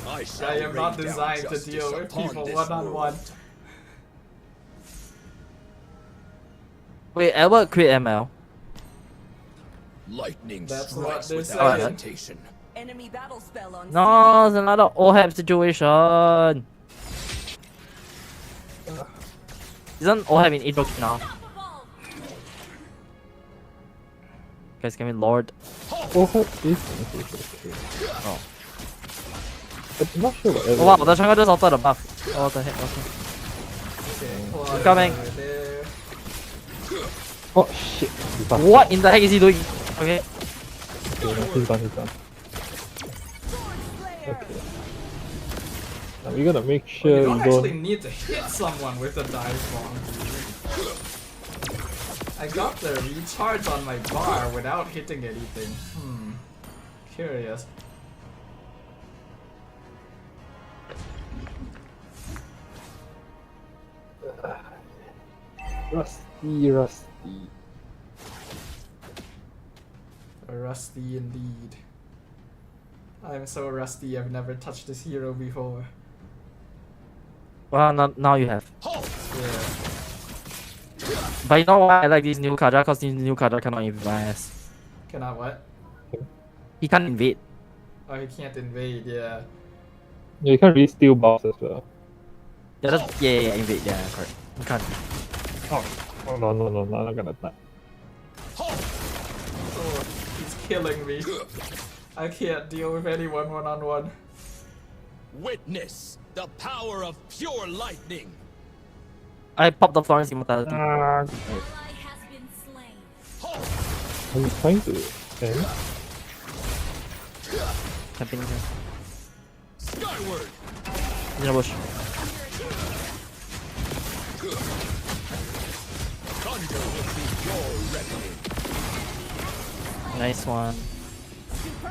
[SPEAKER 8] I
[SPEAKER 5] I
[SPEAKER 8] shall
[SPEAKER 5] am not
[SPEAKER 8] rain down
[SPEAKER 5] designed to
[SPEAKER 8] justice
[SPEAKER 5] deal with
[SPEAKER 8] upon
[SPEAKER 5] people
[SPEAKER 8] this
[SPEAKER 5] one-on-one.
[SPEAKER 8] world.
[SPEAKER 9] Wait, Albert quit ML.
[SPEAKER 8] Lightning
[SPEAKER 5] That's what
[SPEAKER 8] strikes
[SPEAKER 5] they're
[SPEAKER 8] without
[SPEAKER 5] saying.
[SPEAKER 8] hesitation.
[SPEAKER 4] Enemy battle spell on.
[SPEAKER 9] No, it's another OHAP situation. Isn't OHAP in April now? Guys, can we Lord?
[SPEAKER 7] Oh, what is okay.
[SPEAKER 9] Oh.
[SPEAKER 7] I'm not sure what
[SPEAKER 9] Oh wow, the jungle just altered the buff. Oh, what the heck? Okay.
[SPEAKER 5] Okay,
[SPEAKER 9] Coming.
[SPEAKER 5] there.
[SPEAKER 7] Oh shit. He's done.
[SPEAKER 9] What in the heck is he doing? Okay.
[SPEAKER 7] Okay, no, he's done, he's done. Okay. Now we're gonna make
[SPEAKER 5] You
[SPEAKER 7] sure
[SPEAKER 5] don't
[SPEAKER 7] we
[SPEAKER 5] actually
[SPEAKER 7] don't...
[SPEAKER 5] need to hit someone with a dive bomb. I got the recharge on my bar without hitting anything. Curious.
[SPEAKER 7] Rusty.
[SPEAKER 5] Rusty indeed. I'm so rusty, I've never touched this hero before.
[SPEAKER 9] Well, now you have.
[SPEAKER 5] Yeah.
[SPEAKER 9] But you know why I like this new Kaja? Because this new Kaja cannot invade my ass.
[SPEAKER 5] Cannot what?
[SPEAKER 9] He can't invade.
[SPEAKER 5] Oh, he can't invade, yeah.
[SPEAKER 7] Yeah, you can't really steal buffs as well.
[SPEAKER 9] Yeah, that's, yeah, invade. Yeah, correct. He can't.
[SPEAKER 7] Oh no, I'm not gonna die.
[SPEAKER 5] Oh, he's killing me. I can't deal with anyone one-on-one.
[SPEAKER 8] Witness the power of pure lightning.
[SPEAKER 9] I popped the Florence immortality.
[SPEAKER 6] Ally has been slain.
[SPEAKER 7] Are you trying to end?
[SPEAKER 9] Camping here.
[SPEAKER 8] Skyward.
[SPEAKER 9] In the bush.
[SPEAKER 8] Thunder will be your reckoning.
[SPEAKER 9] Nice one.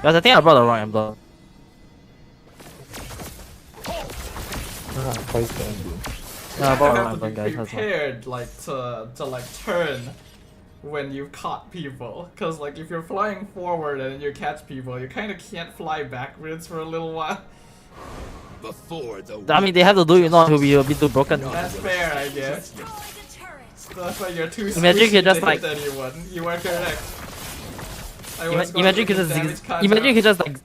[SPEAKER 9] Guys, I think I brought the wrong emblem.
[SPEAKER 7] Quite the ending.
[SPEAKER 9] Yeah, I
[SPEAKER 5] I
[SPEAKER 9] brought the wrong
[SPEAKER 5] have to
[SPEAKER 9] emblem,
[SPEAKER 5] be
[SPEAKER 9] guys. That's why.
[SPEAKER 5] prepared, like, to like turn when you caught people. Cause like if you're flying forward and you catch people, you kind of can't fly backwards for a little while.
[SPEAKER 8] Before the
[SPEAKER 9] I mean, they have to do it, not to be a bit too broken.
[SPEAKER 5] That's fair, I guess.
[SPEAKER 6] Destroy the turret.
[SPEAKER 5] That's why you're too
[SPEAKER 9] Imagine you
[SPEAKER 5] squishy
[SPEAKER 9] could just,
[SPEAKER 5] to
[SPEAKER 9] like-
[SPEAKER 5] hit anyone. You are correct. I was going
[SPEAKER 9] Imagine you
[SPEAKER 5] to
[SPEAKER 9] could just
[SPEAKER 5] damage Kaja.
[SPEAKER 9] imagine you could just like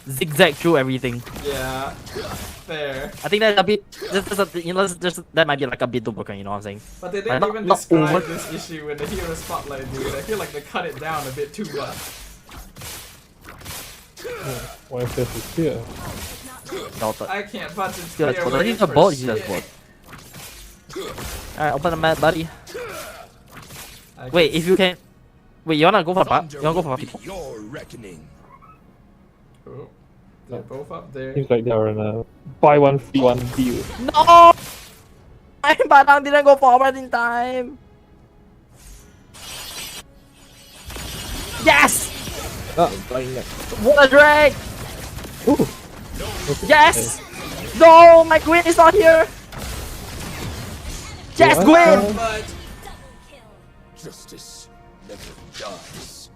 [SPEAKER 9] zigzag through everything.
[SPEAKER 5] Yeah, fair.
[SPEAKER 9] I think that's a bit. Just that might be like a bit too broken. You know what I'm saying?
[SPEAKER 5] But they
[SPEAKER 9] Like,
[SPEAKER 5] didn't even
[SPEAKER 9] not
[SPEAKER 5] describe
[SPEAKER 9] over-
[SPEAKER 5] this issue in the hero spotlight, dude. I feel like they cut it down a bit too much.
[SPEAKER 7] Why is this here?
[SPEAKER 9] Delta.
[SPEAKER 5] I can't punch and
[SPEAKER 9] Yeah,
[SPEAKER 5] clear
[SPEAKER 9] but
[SPEAKER 5] ways
[SPEAKER 9] he's a
[SPEAKER 5] for
[SPEAKER 9] bot. He's a
[SPEAKER 5] shit.
[SPEAKER 9] bot. Alright, open the map, buddy.
[SPEAKER 5] I
[SPEAKER 9] Wait,
[SPEAKER 5] can-
[SPEAKER 9] if you can. Wait, you wanna go for buff? You
[SPEAKER 8] thunder
[SPEAKER 9] wanna go
[SPEAKER 8] will
[SPEAKER 9] for
[SPEAKER 8] be
[SPEAKER 9] buff?
[SPEAKER 8] your reckoning.
[SPEAKER 5] Oh, they're both up there.
[SPEAKER 7] Seems like they're on a buy one free one deal.
[SPEAKER 9] No! My Badang didn't go forward in time. Yes!
[SPEAKER 7] Ah, buying that.
[SPEAKER 9] What a drag!
[SPEAKER 7] Ooh.
[SPEAKER 9] Yes! No, my Gwyn is not here. Yes,
[SPEAKER 7] What?
[SPEAKER 9] Gwyn!
[SPEAKER 5] But
[SPEAKER 6] Double kill.
[SPEAKER 8] Justice never dies.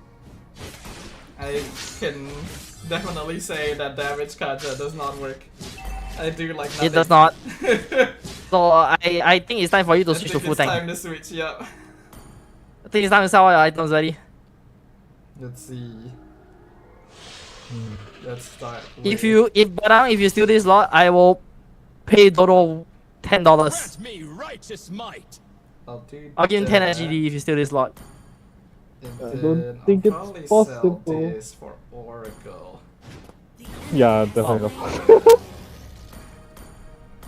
[SPEAKER 5] I can definitely say that damage Kaja does not work. I do like nothing.
[SPEAKER 9] It does not. So I think it's time for you to
[SPEAKER 5] I
[SPEAKER 9] switch
[SPEAKER 5] think
[SPEAKER 9] to full
[SPEAKER 5] it's
[SPEAKER 9] tank.
[SPEAKER 5] time to switch, yep.
[SPEAKER 9] I think it's time to sell all your items, buddy.
[SPEAKER 5] Let's see. Let's start
[SPEAKER 9] If
[SPEAKER 5] with-
[SPEAKER 9] Badang, if you steal this lot, I will pay Dodo $10.
[SPEAKER 8] Grant me righteous might.
[SPEAKER 1] I'll do
[SPEAKER 9] I'll give him 10
[SPEAKER 1] that.
[SPEAKER 9] SGD if you steal this lot.
[SPEAKER 1] And
[SPEAKER 7] I
[SPEAKER 1] then
[SPEAKER 7] don't think
[SPEAKER 1] I'll
[SPEAKER 7] it's
[SPEAKER 1] probably
[SPEAKER 7] possible.
[SPEAKER 1] sell this for Oracle.
[SPEAKER 7] Yeah, definitely.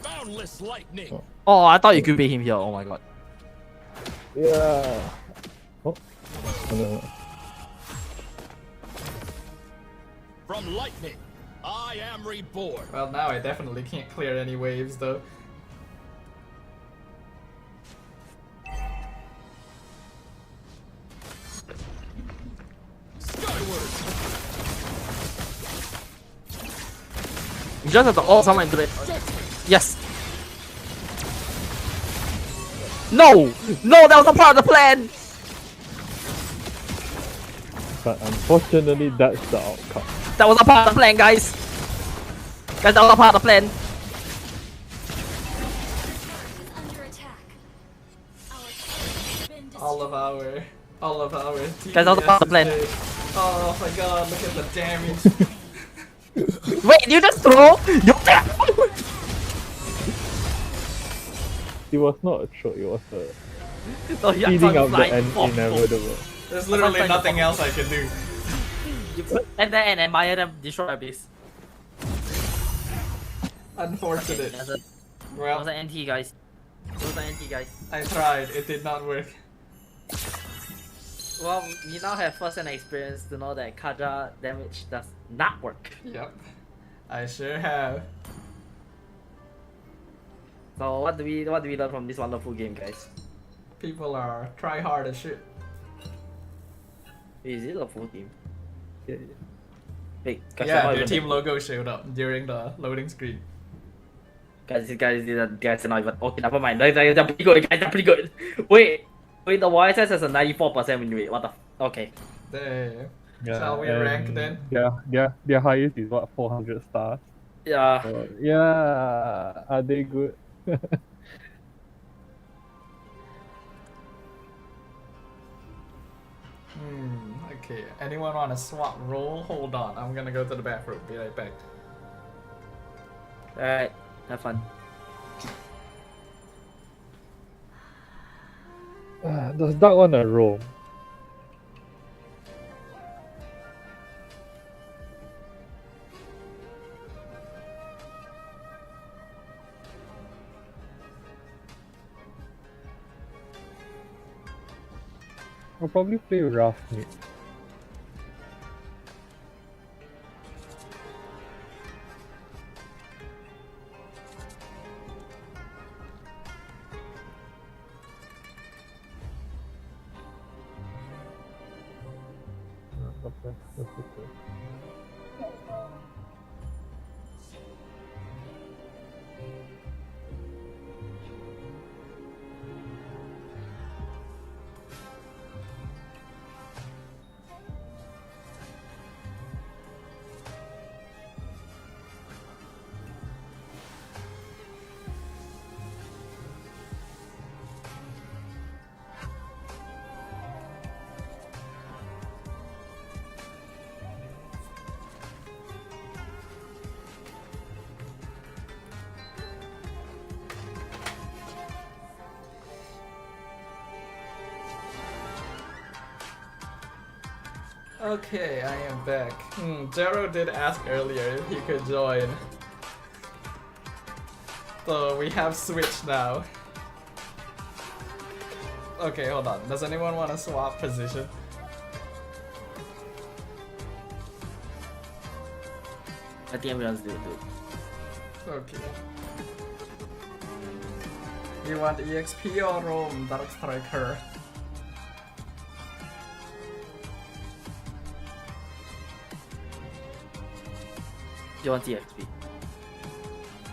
[SPEAKER 8] Boundless lightning.
[SPEAKER 9] Oh, I thought you could beat him here. Oh my god.
[SPEAKER 7] Yeah. Oh. No.
[SPEAKER 8] From lightning, I am reborn.
[SPEAKER 1] Well, now I definitely can't clear any waves though.
[SPEAKER 8] Skyward.
[SPEAKER 9] You just have to all summon into it. Yes. No! No, that was not part of the plan!
[SPEAKER 7] But unfortunately, that's the outcome.
[SPEAKER 9] That was not part of the plan, guys! Guys, that was not part of the plan.
[SPEAKER 6] Under attack. Our turret has been destroyed.
[SPEAKER 1] All of our
[SPEAKER 9] Guys, that was part of the plan.
[SPEAKER 1] TPS is dead. Oh my god, look at the damage.
[SPEAKER 9] Wait, you just throw? You
[SPEAKER 7] It was not a throw, it was a
[SPEAKER 9] no, you
[SPEAKER 7] speeding up the
[SPEAKER 9] flying.
[SPEAKER 7] inevitable.
[SPEAKER 1] There's literally
[SPEAKER 9] Sometimes
[SPEAKER 1] nothing
[SPEAKER 9] the-
[SPEAKER 1] else I can do.
[SPEAKER 9] You put and then and admire them destroy my base.
[SPEAKER 1] Unfortunate.
[SPEAKER 9] That was
[SPEAKER 1] Well,
[SPEAKER 9] an NT, guys. That was an NT, guys.
[SPEAKER 1] I tried. It did not work.
[SPEAKER 9] Well, we now have first-hand experience to know that Kaja damage does not work.
[SPEAKER 1] Yep. I sure have.
[SPEAKER 9] So what do we learn from this wonderful game, guys?
[SPEAKER 1] People are try hard as shit.
[SPEAKER 9] Is it a full team?
[SPEAKER 7] Yeah,
[SPEAKER 9] Wait, guys,
[SPEAKER 1] Yeah,
[SPEAKER 9] I'm not
[SPEAKER 1] their
[SPEAKER 9] even-
[SPEAKER 1] team logo showed up during the loading screen.
[SPEAKER 9] Guys, are not even okay. Never mind. They're pretty good. Guys, they're pretty good. Wait, the YSS has a 94% win rate. What the? Okay.
[SPEAKER 1] Damn.
[SPEAKER 7] Yeah,
[SPEAKER 1] Shall we
[SPEAKER 7] and
[SPEAKER 1] rank then?
[SPEAKER 7] Their highest is what, 400 stars?
[SPEAKER 9] Yeah.
[SPEAKER 7] Yeah, are they good?
[SPEAKER 1] Okay. Anyone want to swap role? Hold on. I'm gonna go to the bathroom. Be right back.
[SPEAKER 9] All right. Have fun.
[SPEAKER 7] Does Dark want to roam? I'll probably play rough mid. Okay, that's okay.
[SPEAKER 1] Okay, I am back. Jero did ask earlier if he could join. So we have switched now. Okay, hold on. Does anyone want to swap position?
[SPEAKER 9] I think everyone's doing it.
[SPEAKER 1] Okay. You want EXP or roam Dark Striker?
[SPEAKER 9] You want TXP?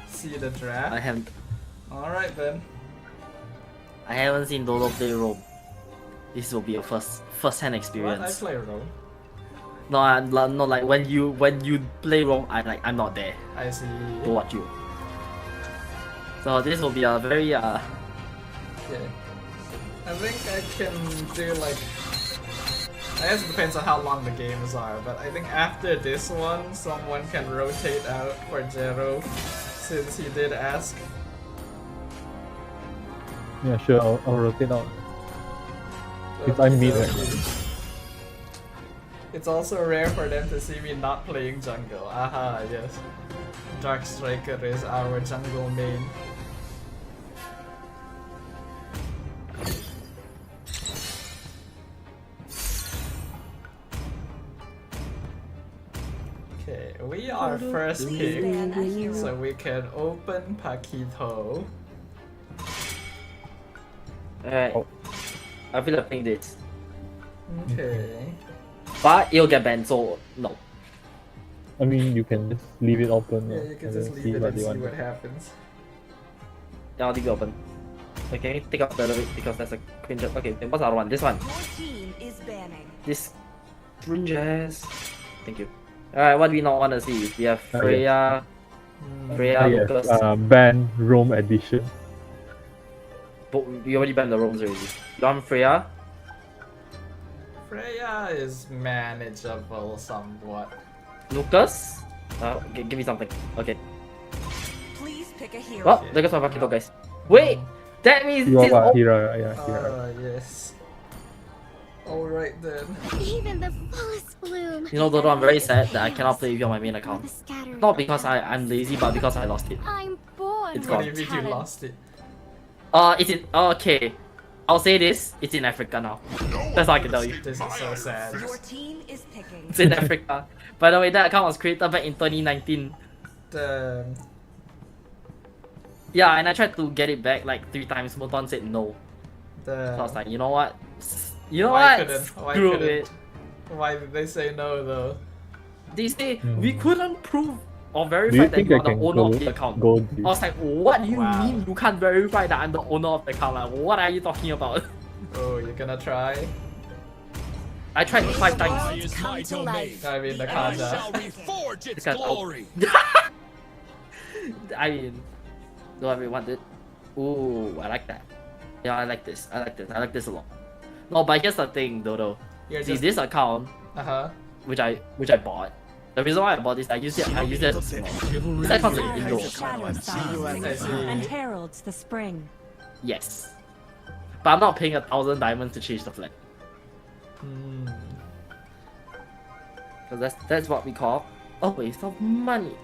[SPEAKER 1] See the draft?
[SPEAKER 9] I haven't.
[SPEAKER 1] Alright then.
[SPEAKER 9] I haven't seen Dodo play Rome. This will be a first-hand
[SPEAKER 1] What? I
[SPEAKER 9] experience.
[SPEAKER 1] play roam.
[SPEAKER 9] No, no, like when you play Rome, I'm not there
[SPEAKER 1] I see.
[SPEAKER 9] to watch you. So this will be a very
[SPEAKER 1] Okay. I think I can do like... I guess it depends on how long the games are, but I think after this one, someone can rotate out for Jero, since he did ask.
[SPEAKER 7] Yeah, sure, I'll rotate out. Since I'm mid right now.
[SPEAKER 5] It's also rare for them to see me not playing jungle. Aha, yes. Dark Striker is our jungle main. Okay, we are first pick, so we can open Paquito.
[SPEAKER 9] Alright.
[SPEAKER 7] Oh.
[SPEAKER 9] I feel like playing this.
[SPEAKER 5] Okay.
[SPEAKER 9] But it'll get banned, so no.
[SPEAKER 7] I mean, you can just leave it open.
[SPEAKER 5] Yeah, you can
[SPEAKER 7] and
[SPEAKER 5] just
[SPEAKER 7] then
[SPEAKER 5] leave it and
[SPEAKER 7] they
[SPEAKER 5] see
[SPEAKER 7] want.
[SPEAKER 5] what happens.
[SPEAKER 9] Yeah, I'll leave it open. Okay, take out the other bit because that's a cringe. Okay, then what's the other one? This one.
[SPEAKER 6] Your team is banning.
[SPEAKER 9] This cringe ass. Thank you. Alright, what do we not want to see? We have Freya, Freya,
[SPEAKER 7] Yes,
[SPEAKER 9] Lucas.
[SPEAKER 7] ban Rome edition.
[SPEAKER 9] But we already banned the Roams already. You want Freya?
[SPEAKER 5] Freya is manageable somewhat.
[SPEAKER 9] Lucas? Give me something. Okay.
[SPEAKER 6] Please pick a hero.
[SPEAKER 9] Well, there goes my Paquito, guys. Wait! That means it's
[SPEAKER 7] Hira,
[SPEAKER 9] all-
[SPEAKER 7] Hira, yeah, Hira.
[SPEAKER 5] Yes. Alright then.
[SPEAKER 10] Even the fullest bloom.
[SPEAKER 9] You know, Dodo, I'm very sad that I cannot play with you on my main
[SPEAKER 10] The
[SPEAKER 9] account.
[SPEAKER 10] scattered
[SPEAKER 9] Not because I'm lazy, but because I lost it.
[SPEAKER 10] I'm born
[SPEAKER 9] It's
[SPEAKER 5] What
[SPEAKER 9] gone.
[SPEAKER 5] do you mean you
[SPEAKER 10] talent.
[SPEAKER 5] lost it?
[SPEAKER 9] It's in. Okay. I'll say this. It's in Africa now. That's all I can tell you.
[SPEAKER 5] This is so sad.
[SPEAKER 6] Your team is picking.
[SPEAKER 9] It's in Africa. By the way, that account was created back in 2019.
[SPEAKER 5] Damn.
[SPEAKER 9] Yeah, and I tried to get it back like 3 times. Moton said no.
[SPEAKER 5] Damn.
[SPEAKER 9] So I was like, you know what? You know
[SPEAKER 5] Why
[SPEAKER 9] what?
[SPEAKER 5] couldn't? Why
[SPEAKER 9] Screw
[SPEAKER 5] couldn't?
[SPEAKER 9] it.
[SPEAKER 5] Why did they say no though?
[SPEAKER 9] They say we couldn't prove or verify
[SPEAKER 7] Do you
[SPEAKER 9] that
[SPEAKER 7] think
[SPEAKER 9] you
[SPEAKER 7] I
[SPEAKER 9] are the
[SPEAKER 7] can
[SPEAKER 9] owner
[SPEAKER 7] go,
[SPEAKER 9] of the account.
[SPEAKER 7] go
[SPEAKER 9] I
[SPEAKER 7] deep?
[SPEAKER 9] was like, what do you
[SPEAKER 5] Wow.
[SPEAKER 9] mean you can't verify that I'm the owner of the account? Like, what are you talking about?
[SPEAKER 5] Oh, you're gonna try?
[SPEAKER 9] I tried 5 times.
[SPEAKER 8] Glory is my
[SPEAKER 6] to
[SPEAKER 8] domain.
[SPEAKER 6] life.
[SPEAKER 5] I mean the
[SPEAKER 8] And I
[SPEAKER 5] Kaja.
[SPEAKER 8] shall reforge its
[SPEAKER 9] Because-
[SPEAKER 8] glory.
[SPEAKER 9] I mean, do I really want it? Ooh, I like that. Yeah, I like this. I like this. I like this a lot. No, but here's the thing, Dodo.
[SPEAKER 5] You're
[SPEAKER 9] See,
[SPEAKER 5] just
[SPEAKER 9] this account,
[SPEAKER 5] uh-huh.
[SPEAKER 9] which I bought. The reason why I bought this, I use it as a small. This account's an Indo account.
[SPEAKER 5] I see.
[SPEAKER 6] And heralds the spring.
[SPEAKER 9] Yes. But I'm not paying 1,000 diamonds to change the flag.
[SPEAKER 5] Hmm.
[SPEAKER 9] Because that's what we call a waste of money.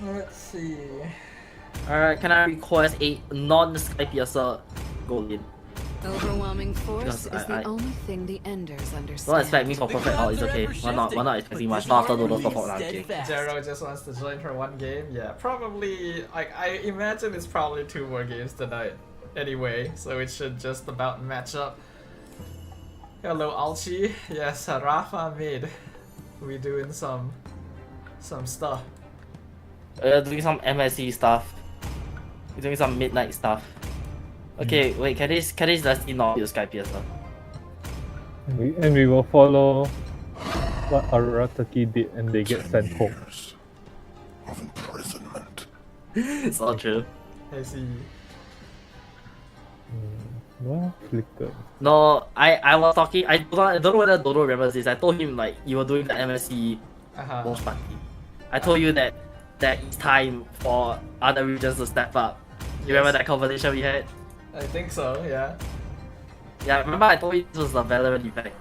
[SPEAKER 5] Let's see.
[SPEAKER 9] Alright, can I request a non-Skypiercer goal in?
[SPEAKER 4] Overwhelming force
[SPEAKER 9] Because
[SPEAKER 4] is the
[SPEAKER 9] I-
[SPEAKER 4] only thing the Enders
[SPEAKER 9] Don't
[SPEAKER 4] understand.
[SPEAKER 9] expect me for perfect out, it's okay. We're not expecting much. Not after Dodo top out last game.
[SPEAKER 5] Zero just wants to join for one game. Yeah, probably. Like I imagine it's probably 2 more games tonight. Anyway, so it should just about match up. Hello, Alchi. Yes, Rafa mid. We doing some stuff.
[SPEAKER 9] Doing some MSC stuff. We're doing some midnight stuff. Okay, wait, can this Dusty not use Skypiercer?
[SPEAKER 7] And we will follow what Arataki did and they get sent home.
[SPEAKER 8] Of imprisonment.
[SPEAKER 9] It's not true.
[SPEAKER 5] I see.
[SPEAKER 7] Well, flicker.
[SPEAKER 9] No, I was talking, I don't know whether Dodo remembers this. I told him like you were doing the MSC
[SPEAKER 5] Uh-huh.
[SPEAKER 9] most party. I told you that it's time for other regions to step up. You remember that conversation we had?
[SPEAKER 5] I think so, yeah.
[SPEAKER 9] Yeah, remember I told you this was the Valorant effect.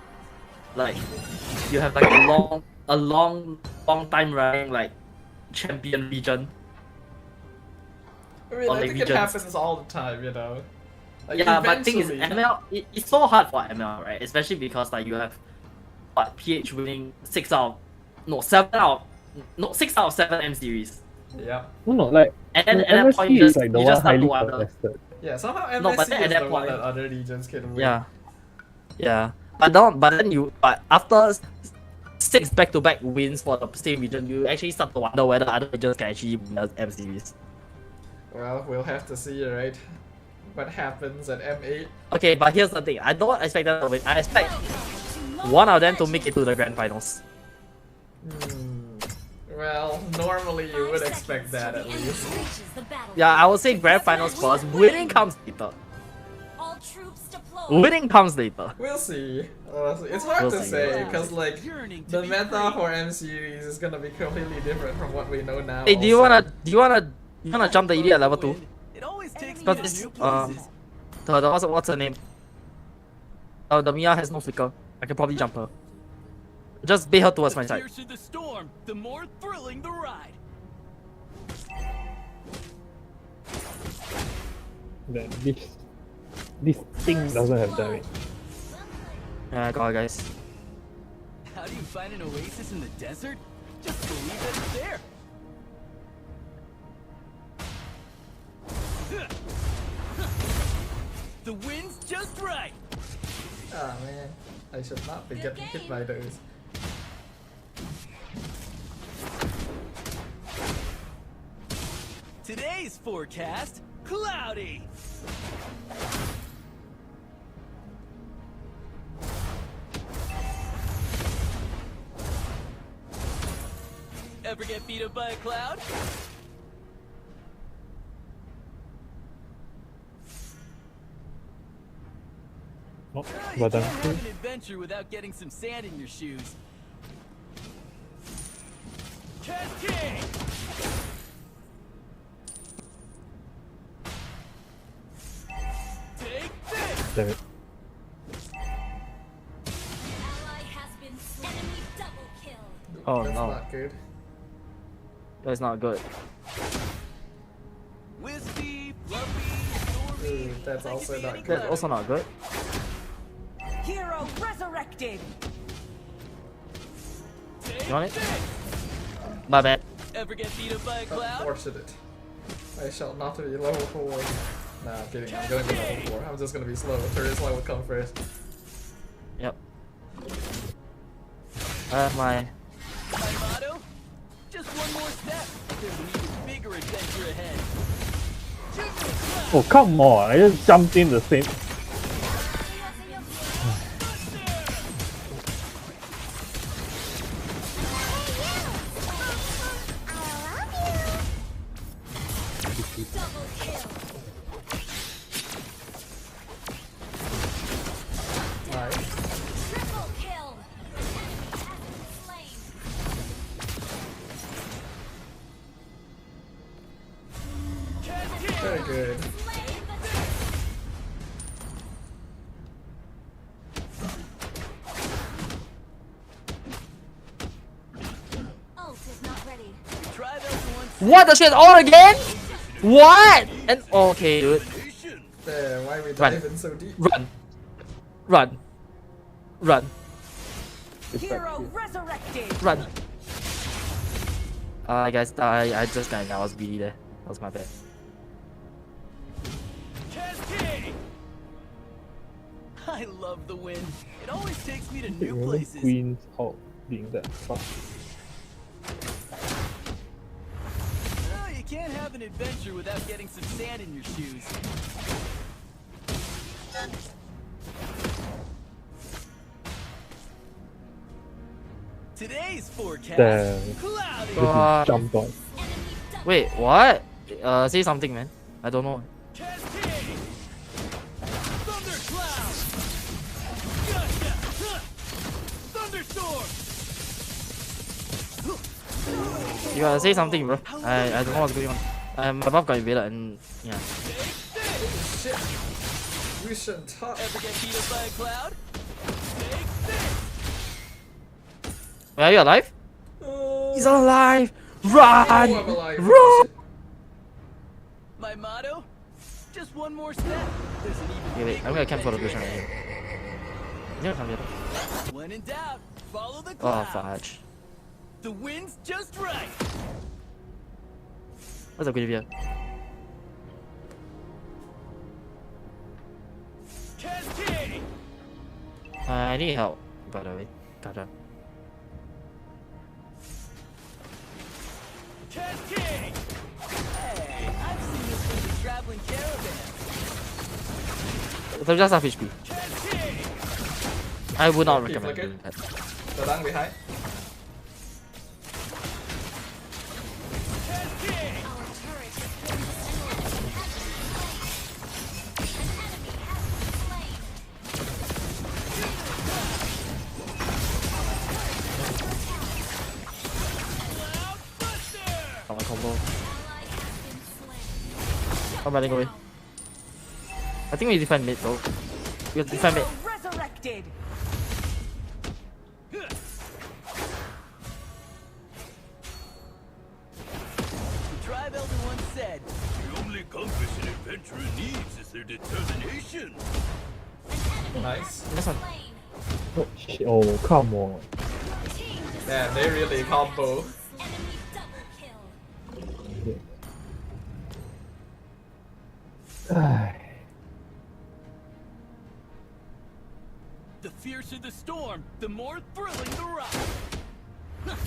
[SPEAKER 9] Like, you have like a long time running like champion region.
[SPEAKER 5] I mean,
[SPEAKER 9] Or
[SPEAKER 5] I
[SPEAKER 9] like
[SPEAKER 5] think it
[SPEAKER 9] regions.
[SPEAKER 5] happens all the time, you know. Like,
[SPEAKER 9] Yeah, but thing is,
[SPEAKER 5] eventually-
[SPEAKER 9] ML, it's so hard for ML, right? Especially because like you have, what, PH winning 6 out of 7 M series.
[SPEAKER 5] Yeah.
[SPEAKER 7] No, like
[SPEAKER 9] And then
[SPEAKER 7] the
[SPEAKER 9] at that point
[SPEAKER 7] MSC
[SPEAKER 9] you
[SPEAKER 7] is
[SPEAKER 9] just,
[SPEAKER 7] like the
[SPEAKER 9] you
[SPEAKER 7] one
[SPEAKER 9] just start
[SPEAKER 7] highly
[SPEAKER 9] to wonder.
[SPEAKER 7] contested.
[SPEAKER 5] Yeah, somehow MSC
[SPEAKER 9] No, but then at
[SPEAKER 5] is
[SPEAKER 9] that
[SPEAKER 5] the one
[SPEAKER 9] point-
[SPEAKER 5] that other regions can win.
[SPEAKER 9] Yeah. But after 6 back-to-back wins for the same region, you actually start to wonder whether other regions can actually win the M series.
[SPEAKER 5] Well, we'll have to see, right? What happens at M8.
[SPEAKER 9] Okay, but here's the thing. I don't expect them to win. I expect one of them to make it to the grand finals.
[SPEAKER 5] Well, normally you would expect that at least.
[SPEAKER 6] Reaches the battle.
[SPEAKER 9] Yeah, I would say grand finals first. Winning comes later.
[SPEAKER 6] All troops deployed.
[SPEAKER 9] Winning comes later.
[SPEAKER 1] We'll see. It's hard
[SPEAKER 9] We'll
[SPEAKER 1] to
[SPEAKER 9] see.
[SPEAKER 1] say because like the meta for M series is gonna be completely different from what we know now.
[SPEAKER 9] Hey, do you
[SPEAKER 1] also.
[SPEAKER 9] wanna jump the idiot at level 2?
[SPEAKER 3] It always takes me
[SPEAKER 9] Cause
[SPEAKER 3] to
[SPEAKER 9] this
[SPEAKER 3] new places.
[SPEAKER 9] what's her name? The Mia has no flicker. I can probably jump her. Just bait her towards my side.
[SPEAKER 3] Fiercer the storm, the more thrilling the ride.
[SPEAKER 7] Then this thing doesn't have damage.
[SPEAKER 9] Yeah, go on, guys.
[SPEAKER 3] How do you find an oasis in the desert? Just believe that it's there. The wind's just right.
[SPEAKER 1] Ah man, I should not be getting hit by those.
[SPEAKER 3] Today's forecast, cloudy. Ever get beat up by a cloud?
[SPEAKER 7] Oh,
[SPEAKER 3] You
[SPEAKER 7] but
[SPEAKER 3] can't
[SPEAKER 7] I'm
[SPEAKER 3] have an adventure without getting some sand in your shoes. Cascade! Take this!
[SPEAKER 7] damn it.
[SPEAKER 6] Ally has been slain. Enemy double kill.
[SPEAKER 9] Oh
[SPEAKER 1] That's
[SPEAKER 9] no,
[SPEAKER 1] not good.
[SPEAKER 9] that's not good.
[SPEAKER 3] Wispy, fluffy, stormy.
[SPEAKER 1] Ooh, that's
[SPEAKER 3] I
[SPEAKER 1] also
[SPEAKER 3] could be
[SPEAKER 1] not
[SPEAKER 3] any
[SPEAKER 1] good.
[SPEAKER 9] That's also not good.
[SPEAKER 6] Hero resurrected.
[SPEAKER 3] Take
[SPEAKER 9] You want it?
[SPEAKER 3] this!
[SPEAKER 9] My bad.
[SPEAKER 3] Ever get beat up by a cloud?
[SPEAKER 1] Unfortunate. I shall not be level 4. Nah, I'm kidding. I'm gonna be level 4. I'm just gonna be slow. Turret's will come first.
[SPEAKER 9] Yep. My
[SPEAKER 3] My motto? Just one more step. There's an even bigger adventure ahead. Shoot me, cloud!
[SPEAKER 7] Oh come on! I just jumped in the same.
[SPEAKER 6] Double kill.
[SPEAKER 1] Nice.
[SPEAKER 6] Triple kill. An enemy has been slain.
[SPEAKER 1] Very good.
[SPEAKER 6] Slain the ult is not ready.
[SPEAKER 3] Try those once.
[SPEAKER 9] what the shit? All again? What? And okay, dude.
[SPEAKER 1] There, why we
[SPEAKER 9] Run.
[SPEAKER 1] dive in so deep?
[SPEAKER 9] Run. Run. Run.
[SPEAKER 6] Hero resurrected.
[SPEAKER 9] Run. Guys, I just got I was greedy there. That was my bad.
[SPEAKER 3] Cascade! I love the wind. It always takes me to new
[SPEAKER 7] Remember
[SPEAKER 3] places.
[SPEAKER 7] Queen's Hawk being that fast.
[SPEAKER 3] Oh, you can't have an adventure without getting some sand in your shoes. Today's forecast,
[SPEAKER 7] Damn.
[SPEAKER 3] cloudy.
[SPEAKER 9] God.
[SPEAKER 7] Jump on.
[SPEAKER 9] Wait, what? Say something, man. I don't know.
[SPEAKER 3] Cascade! Thundercloud! Gotcha! Huh. Thunderstorm!
[SPEAKER 9] You gotta say something, bro. I don't know what's going on. My buff got invaded and yeah.
[SPEAKER 1] Shit. We should talk.
[SPEAKER 3] Ever get beat up by a cloud? Take this!
[SPEAKER 9] Wait, are you alive? He's alive!
[SPEAKER 1] Oh,
[SPEAKER 9] Run!
[SPEAKER 1] I'm alive.
[SPEAKER 9] Run!
[SPEAKER 3] My motto? Just one more step. There's an even
[SPEAKER 9] Wait, I'm gonna camp for the
[SPEAKER 3] bigger
[SPEAKER 9] vision right
[SPEAKER 3] adventure
[SPEAKER 9] here. You gonna come here?
[SPEAKER 3] ahead. When in doubt, follow the
[SPEAKER 9] Oh,
[SPEAKER 3] clouds.
[SPEAKER 9] fudge.
[SPEAKER 3] The wind's just right.
[SPEAKER 9] What's up, Guinevere?
[SPEAKER 3] Cascade!
[SPEAKER 9] I need help, by the way. Gotcha.
[SPEAKER 3] Cascade! Hey, I've seen this from the traveling caravan.
[SPEAKER 9] So just half HP.
[SPEAKER 3] Cascade!
[SPEAKER 9] I would not
[SPEAKER 1] Keep
[SPEAKER 9] recommend
[SPEAKER 1] looking.
[SPEAKER 9] doing that.
[SPEAKER 1] Dadang behind.
[SPEAKER 3] Cascade!
[SPEAKER 6] Our turret has been destroyed. An enemy has been slain.
[SPEAKER 9] combo. How about I go away? I think we defend mid though. We have to defend mid.
[SPEAKER 11] Resurrected.
[SPEAKER 8] The tribe elder once said, the only compass an adventurer needs is their determination.
[SPEAKER 5] Nice.
[SPEAKER 9] Nice one.
[SPEAKER 7] Oh shit! Oh come on!
[SPEAKER 5] Damn, they really combo.
[SPEAKER 6] Enemy double kill.
[SPEAKER 8] The fiercer the storm, the more thrilling the ride.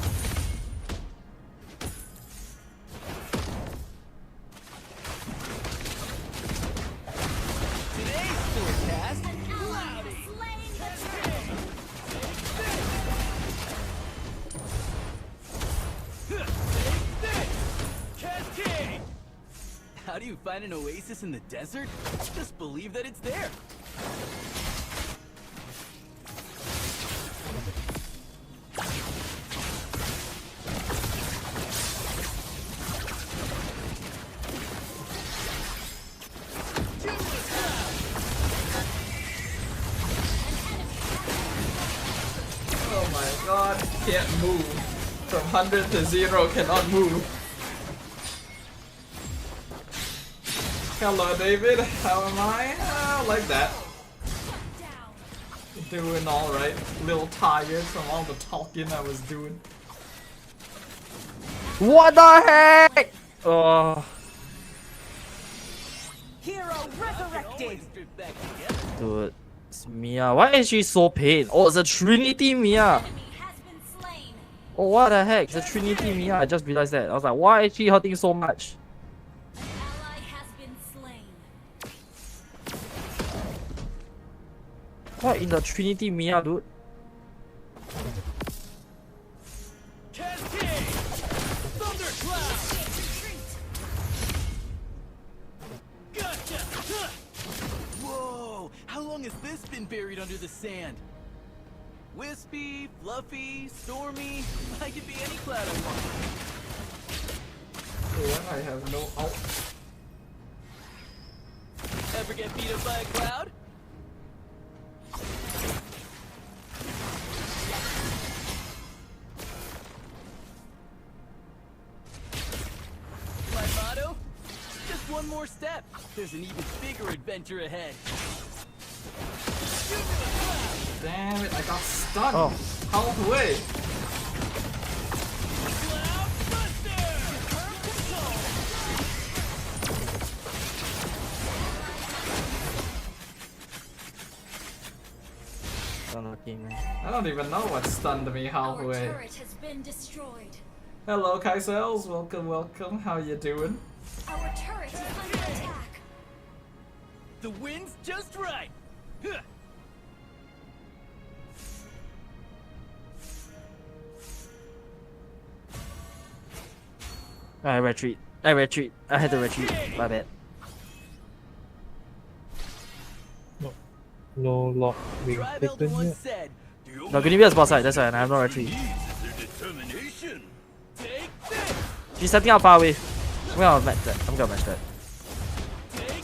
[SPEAKER 8] Today's forecast, cloudy.
[SPEAKER 6] Slaying the
[SPEAKER 8] Cascade! How do you find an oasis in the desert? Just believe that it's there.
[SPEAKER 5] Oh my god, can't move. From 100 to 0, cannot move. Hello David, how am I? Like that. Doing alright. Little tired from all the talking I was doing.
[SPEAKER 9] What the heck? Oh,
[SPEAKER 11] Hero resurrected.
[SPEAKER 8] Strip back together.
[SPEAKER 9] dude. It's Mia. Why is she so pain? Oh, it's a Trinity Mia.
[SPEAKER 6] enemy has been slain.
[SPEAKER 9] Oh, what the heck? It's a Trinity Mia. I just realized that. I was like, why is she hurting so much?
[SPEAKER 6] An ally has been slain.
[SPEAKER 9] What in the Trinity Mia, dude?
[SPEAKER 8] Cascade! Thundercloud! Gotcha! Huh. Whoa! How long has this been buried under the sand? Wispy, fluffy, stormy. I could be any cloud I want.
[SPEAKER 5] Yeah, I have no ult.
[SPEAKER 8] Ever get beat up by a cloud? My motto? Just one more step. There's an even bigger adventure ahead.
[SPEAKER 5] Damn it, I got stunned.
[SPEAKER 9] Oh.
[SPEAKER 5] Halfway.
[SPEAKER 8] Cloud Buster!
[SPEAKER 9] Unlucky, man.
[SPEAKER 5] I don't even know what stunned me
[SPEAKER 6] Our
[SPEAKER 5] halfway.
[SPEAKER 6] turret has been destroyed.
[SPEAKER 5] Hello Kaisels, welcome, welcome. How you doing?
[SPEAKER 6] Our turret is under attack.
[SPEAKER 8] The wind's just right. Huh.
[SPEAKER 9] I retreat. I retreat. I had to retreat. My bad.
[SPEAKER 7] No lock being
[SPEAKER 8] Tribe elder
[SPEAKER 7] taken
[SPEAKER 8] once
[SPEAKER 7] yet.
[SPEAKER 8] said, the
[SPEAKER 9] No,
[SPEAKER 8] only
[SPEAKER 9] Guinevere is boss side. That's why I have no
[SPEAKER 8] adventurer
[SPEAKER 9] retreat.
[SPEAKER 8] needs is their determination. Take this!
[SPEAKER 9] She's setting up far away. I'm gonna match that. I'm gonna match that.
[SPEAKER 8] Take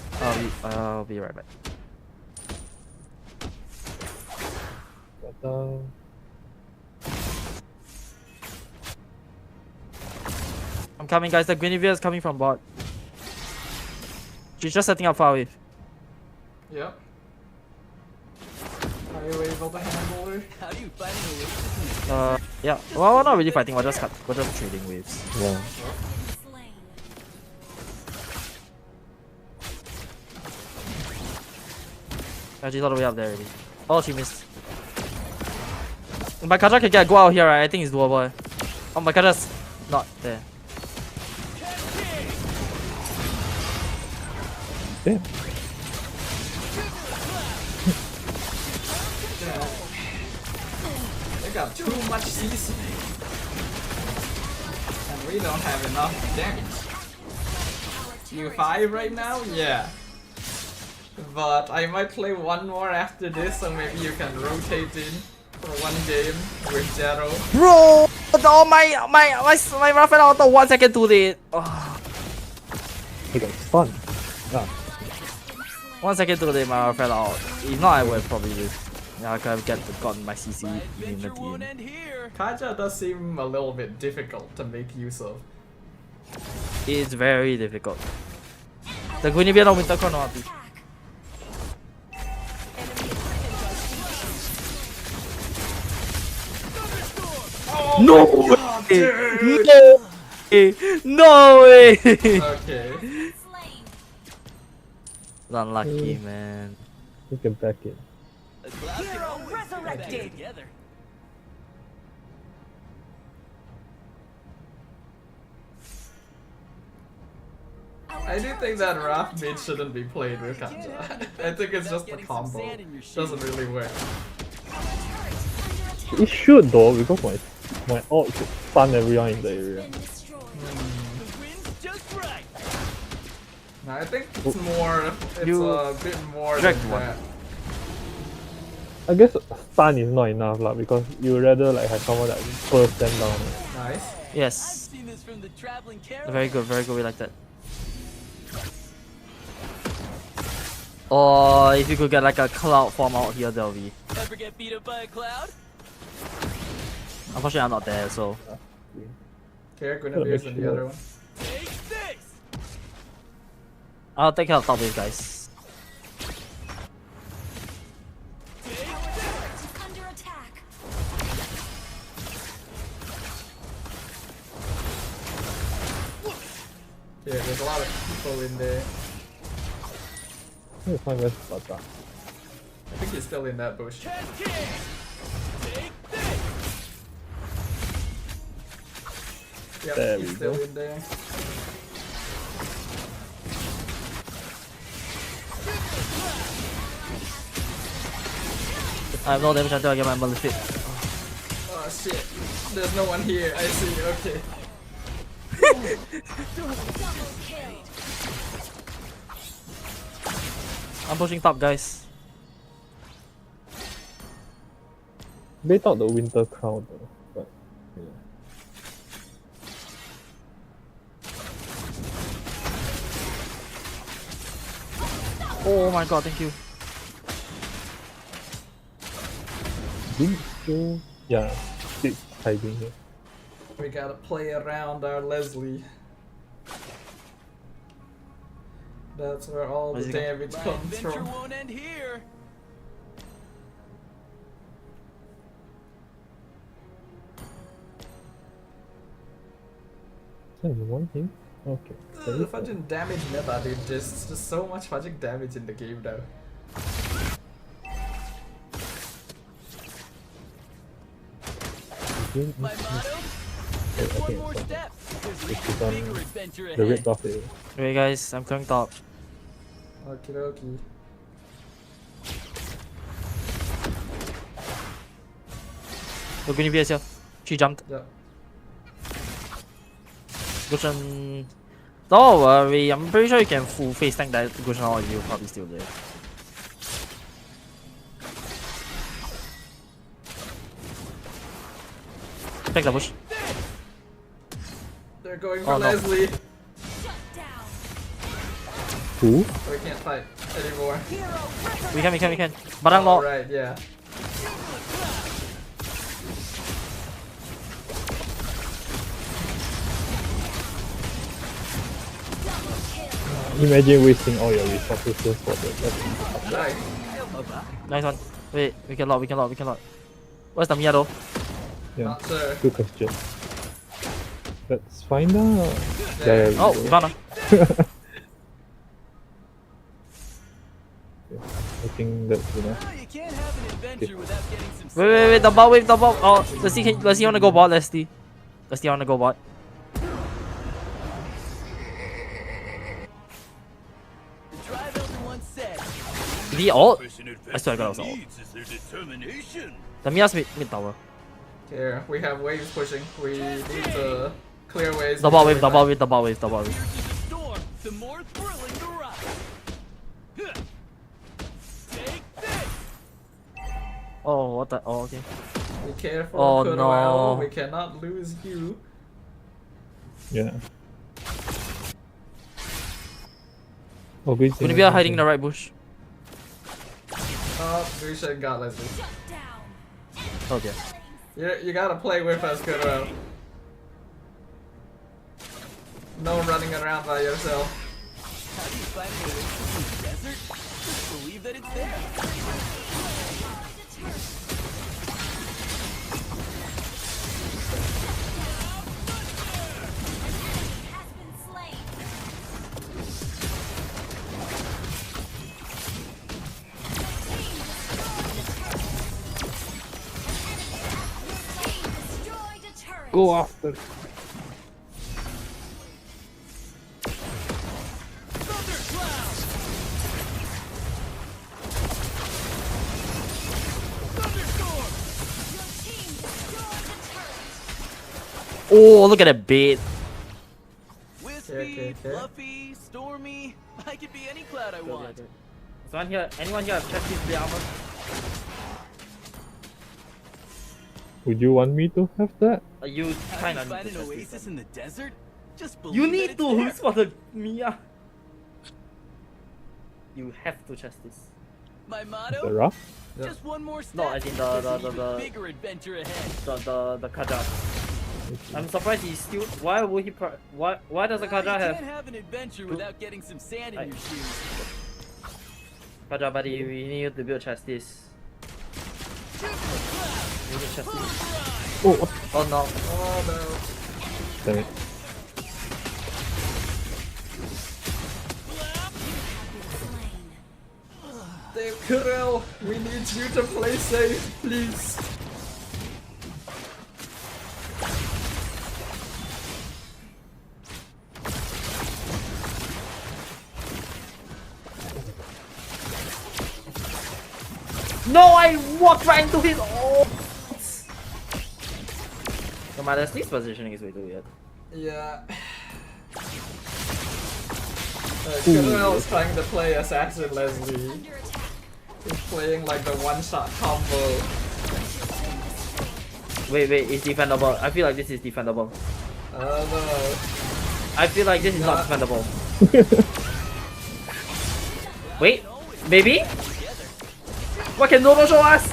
[SPEAKER 9] I'll be right back.
[SPEAKER 7] But,
[SPEAKER 9] I'm coming, guys. The Guinevere is coming from bot. She's just setting up far away.
[SPEAKER 5] Yep. Are you able to handle her?
[SPEAKER 8] How do you find an oasis in the
[SPEAKER 9] Yeah. Well, we're not really fighting. We're just trading waves.
[SPEAKER 7] yeah.
[SPEAKER 6] Been slain.
[SPEAKER 9] She's all the way up there already. Oh, she missed. My Kaja can go out here, right? I think it's doable. Oh, my Kaja's not there.
[SPEAKER 7] Damn.
[SPEAKER 5] They got too much CC. And we don't have enough damage. U5 right now? Yeah. But I might play one more after this, so maybe you can rotate in for one game with Zero.
[SPEAKER 9] Bro, but oh my Raphael auto 1 second to the. Oh.
[SPEAKER 7] He got stunned. Ah.
[SPEAKER 9] 1 second to the my Raphael out. If not, I would have probably just. Yeah, I could have gotten my CC immunity.
[SPEAKER 5] Kaja does seem a little bit difficult to make use of.
[SPEAKER 9] It's very difficult. The Guinevere no Winter Chrono. No way! No way!
[SPEAKER 5] Okay.
[SPEAKER 9] Unlucky, man.
[SPEAKER 7] You can back it.
[SPEAKER 11] Hero resurrected.
[SPEAKER 5] I do think that Raph mid shouldn't be played with Kanja. I think it's just the combo. Doesn't really work.
[SPEAKER 7] It should though, because my ult should stun everyone in the area.
[SPEAKER 5] No, I think it's more. It's a bit more
[SPEAKER 9] Direct
[SPEAKER 5] than
[SPEAKER 9] one.
[SPEAKER 5] that.
[SPEAKER 7] I guess stun is not enough lah, because you rather like have someone that burst them down.
[SPEAKER 5] Nice.
[SPEAKER 9] Yes. Very good, we like that. Or if you could get like a cloud form out here, that'll be.
[SPEAKER 8] Ever get beat up by a cloud?
[SPEAKER 9] Unfortunately, I'm not there, so.
[SPEAKER 5] Okay, Guinevere's in the other one.
[SPEAKER 9] I'll take care of top wave, guys.
[SPEAKER 6] Under attack.
[SPEAKER 5] Yeah, there's a lot of people in there.
[SPEAKER 7] It's not even Sparta.
[SPEAKER 5] I think he's still in that bush. Yep,
[SPEAKER 7] There
[SPEAKER 5] he's
[SPEAKER 7] we
[SPEAKER 5] still
[SPEAKER 7] go.
[SPEAKER 5] in there.
[SPEAKER 9] I have no damage until I get my Malefic.
[SPEAKER 5] Oh shit. There's no one here. I see. Okay.
[SPEAKER 9] I'm pushing top, guys.
[SPEAKER 7] Bait out the winter crown though, but yeah.
[SPEAKER 9] Oh my god, thank you.
[SPEAKER 7] Think so? Yeah, it's hiding here.
[SPEAKER 5] We gotta play around our Leslie. That's where all the damage comes from.
[SPEAKER 8] Won't end here.
[SPEAKER 7] So you want him? Okay.
[SPEAKER 5] The fucking damage meta, dude. There's just so much fucking damage in the game now.
[SPEAKER 8] My motto? Just one more step. There's an even bigger adventure
[SPEAKER 7] The
[SPEAKER 8] ahead.
[SPEAKER 7] red buff area.
[SPEAKER 9] Wait, guys, I'm coming top.
[SPEAKER 5] Okie dokie.
[SPEAKER 9] The Guinevere is here. She jumped.
[SPEAKER 5] Yep.
[SPEAKER 9] Gushan. Don't worry, I'm pretty sure you can full face tank that Gushan or you probably still there. Take the bush.
[SPEAKER 5] They're going for
[SPEAKER 9] Oh, no.
[SPEAKER 5] Leslie.
[SPEAKER 7] Who?
[SPEAKER 5] So we can't fight anymore.
[SPEAKER 9] We can. Barang lo.
[SPEAKER 5] Right, yeah.
[SPEAKER 7] Imagine wasting all your resources just for the
[SPEAKER 5] Nice.
[SPEAKER 9] Nice one. Wait, we can lock. Where's the Mia though?
[SPEAKER 7] Yeah,
[SPEAKER 5] Not sure.
[SPEAKER 7] good question. Let's find out. There we
[SPEAKER 9] Oh,
[SPEAKER 7] go.
[SPEAKER 9] we found her.
[SPEAKER 7] I think that's enough.
[SPEAKER 8] Oh, you can't have an adventure without getting some
[SPEAKER 9] Wait, the bot wave, the bot. Oh, let's see wanna go bot, let's see wanna go bot.
[SPEAKER 8] The Drive Elder once said,
[SPEAKER 9] The ult? I swear to God, I was ult. The Mia's mid tower.
[SPEAKER 5] Here, we have waves pushing. We need to clear waves.
[SPEAKER 9] The bot
[SPEAKER 5] before
[SPEAKER 9] wave,
[SPEAKER 5] we
[SPEAKER 9] the
[SPEAKER 5] fight.
[SPEAKER 9] bot wave, the bot wave.
[SPEAKER 8] "Closer to the storm, the more thrilling the ride." Take this.
[SPEAKER 9] Oh, what the? Oh, okay.
[SPEAKER 5] Be careful,
[SPEAKER 9] Oh,
[SPEAKER 5] Kuroel.
[SPEAKER 9] no.
[SPEAKER 5] We cannot lose you.
[SPEAKER 7] Yeah. Oh, good.
[SPEAKER 9] Gonna be hiding in the right bush.
[SPEAKER 5] Oh, Lucian got Leslie.
[SPEAKER 6] Shut down.
[SPEAKER 9] Okay.
[SPEAKER 5] You gotta play with us, Kuroel. No running around by yourself.
[SPEAKER 8] How do you find an oasis in the desert? Just believe that it's there.
[SPEAKER 6] Has been slain. Destroyed a turret.
[SPEAKER 7] Go after.
[SPEAKER 9] Oh, look at that bait.
[SPEAKER 8] Wispy,
[SPEAKER 5] Okay.
[SPEAKER 8] fluffy, stormy. I could be any cloud I want.
[SPEAKER 9] Anyone here have checked his blade armor?
[SPEAKER 7] Would you want me to have that?
[SPEAKER 9] You
[SPEAKER 8] How do
[SPEAKER 9] kinda
[SPEAKER 8] you
[SPEAKER 9] need
[SPEAKER 8] find
[SPEAKER 9] to
[SPEAKER 8] an
[SPEAKER 9] test
[SPEAKER 8] oasis
[SPEAKER 9] this.
[SPEAKER 8] in the desert? Just believe
[SPEAKER 9] You
[SPEAKER 8] that
[SPEAKER 9] need
[SPEAKER 8] it's
[SPEAKER 9] to!
[SPEAKER 8] there.
[SPEAKER 9] Who's for the Mia? You have to test this.
[SPEAKER 8] My
[SPEAKER 7] The
[SPEAKER 8] motto?
[SPEAKER 7] rock?
[SPEAKER 8] Just one more step.
[SPEAKER 9] No, as in
[SPEAKER 8] There's an
[SPEAKER 9] the
[SPEAKER 8] even bigger adventure ahead.
[SPEAKER 9] The Kaja. I'm surprised he's still. Why would he? Why does the Kaja
[SPEAKER 8] You
[SPEAKER 9] have
[SPEAKER 8] can't have an adventure without getting some sand in
[SPEAKER 9] I-
[SPEAKER 8] your shoes.
[SPEAKER 9] Kaja, buddy? We need you to build chassis. Build a chassis.
[SPEAKER 7] Oh, what?
[SPEAKER 9] Oh no!
[SPEAKER 5] Oh no.
[SPEAKER 7] Damn it.
[SPEAKER 5] Dave Kuroel, we need you to play safe, please.
[SPEAKER 9] No, I walked right into his. Oh. No matter, Steve's positioning is way too weird.
[SPEAKER 5] Yeah. Kuroel is trying to play Assassin Leslie. He's playing like the one-shot combo.
[SPEAKER 9] Wait, it's defendable. I feel like this is defendable.
[SPEAKER 5] I don't know.
[SPEAKER 9] I feel like this is not
[SPEAKER 5] Not-
[SPEAKER 9] defendable. Wait, maybe? What can Dodo show us?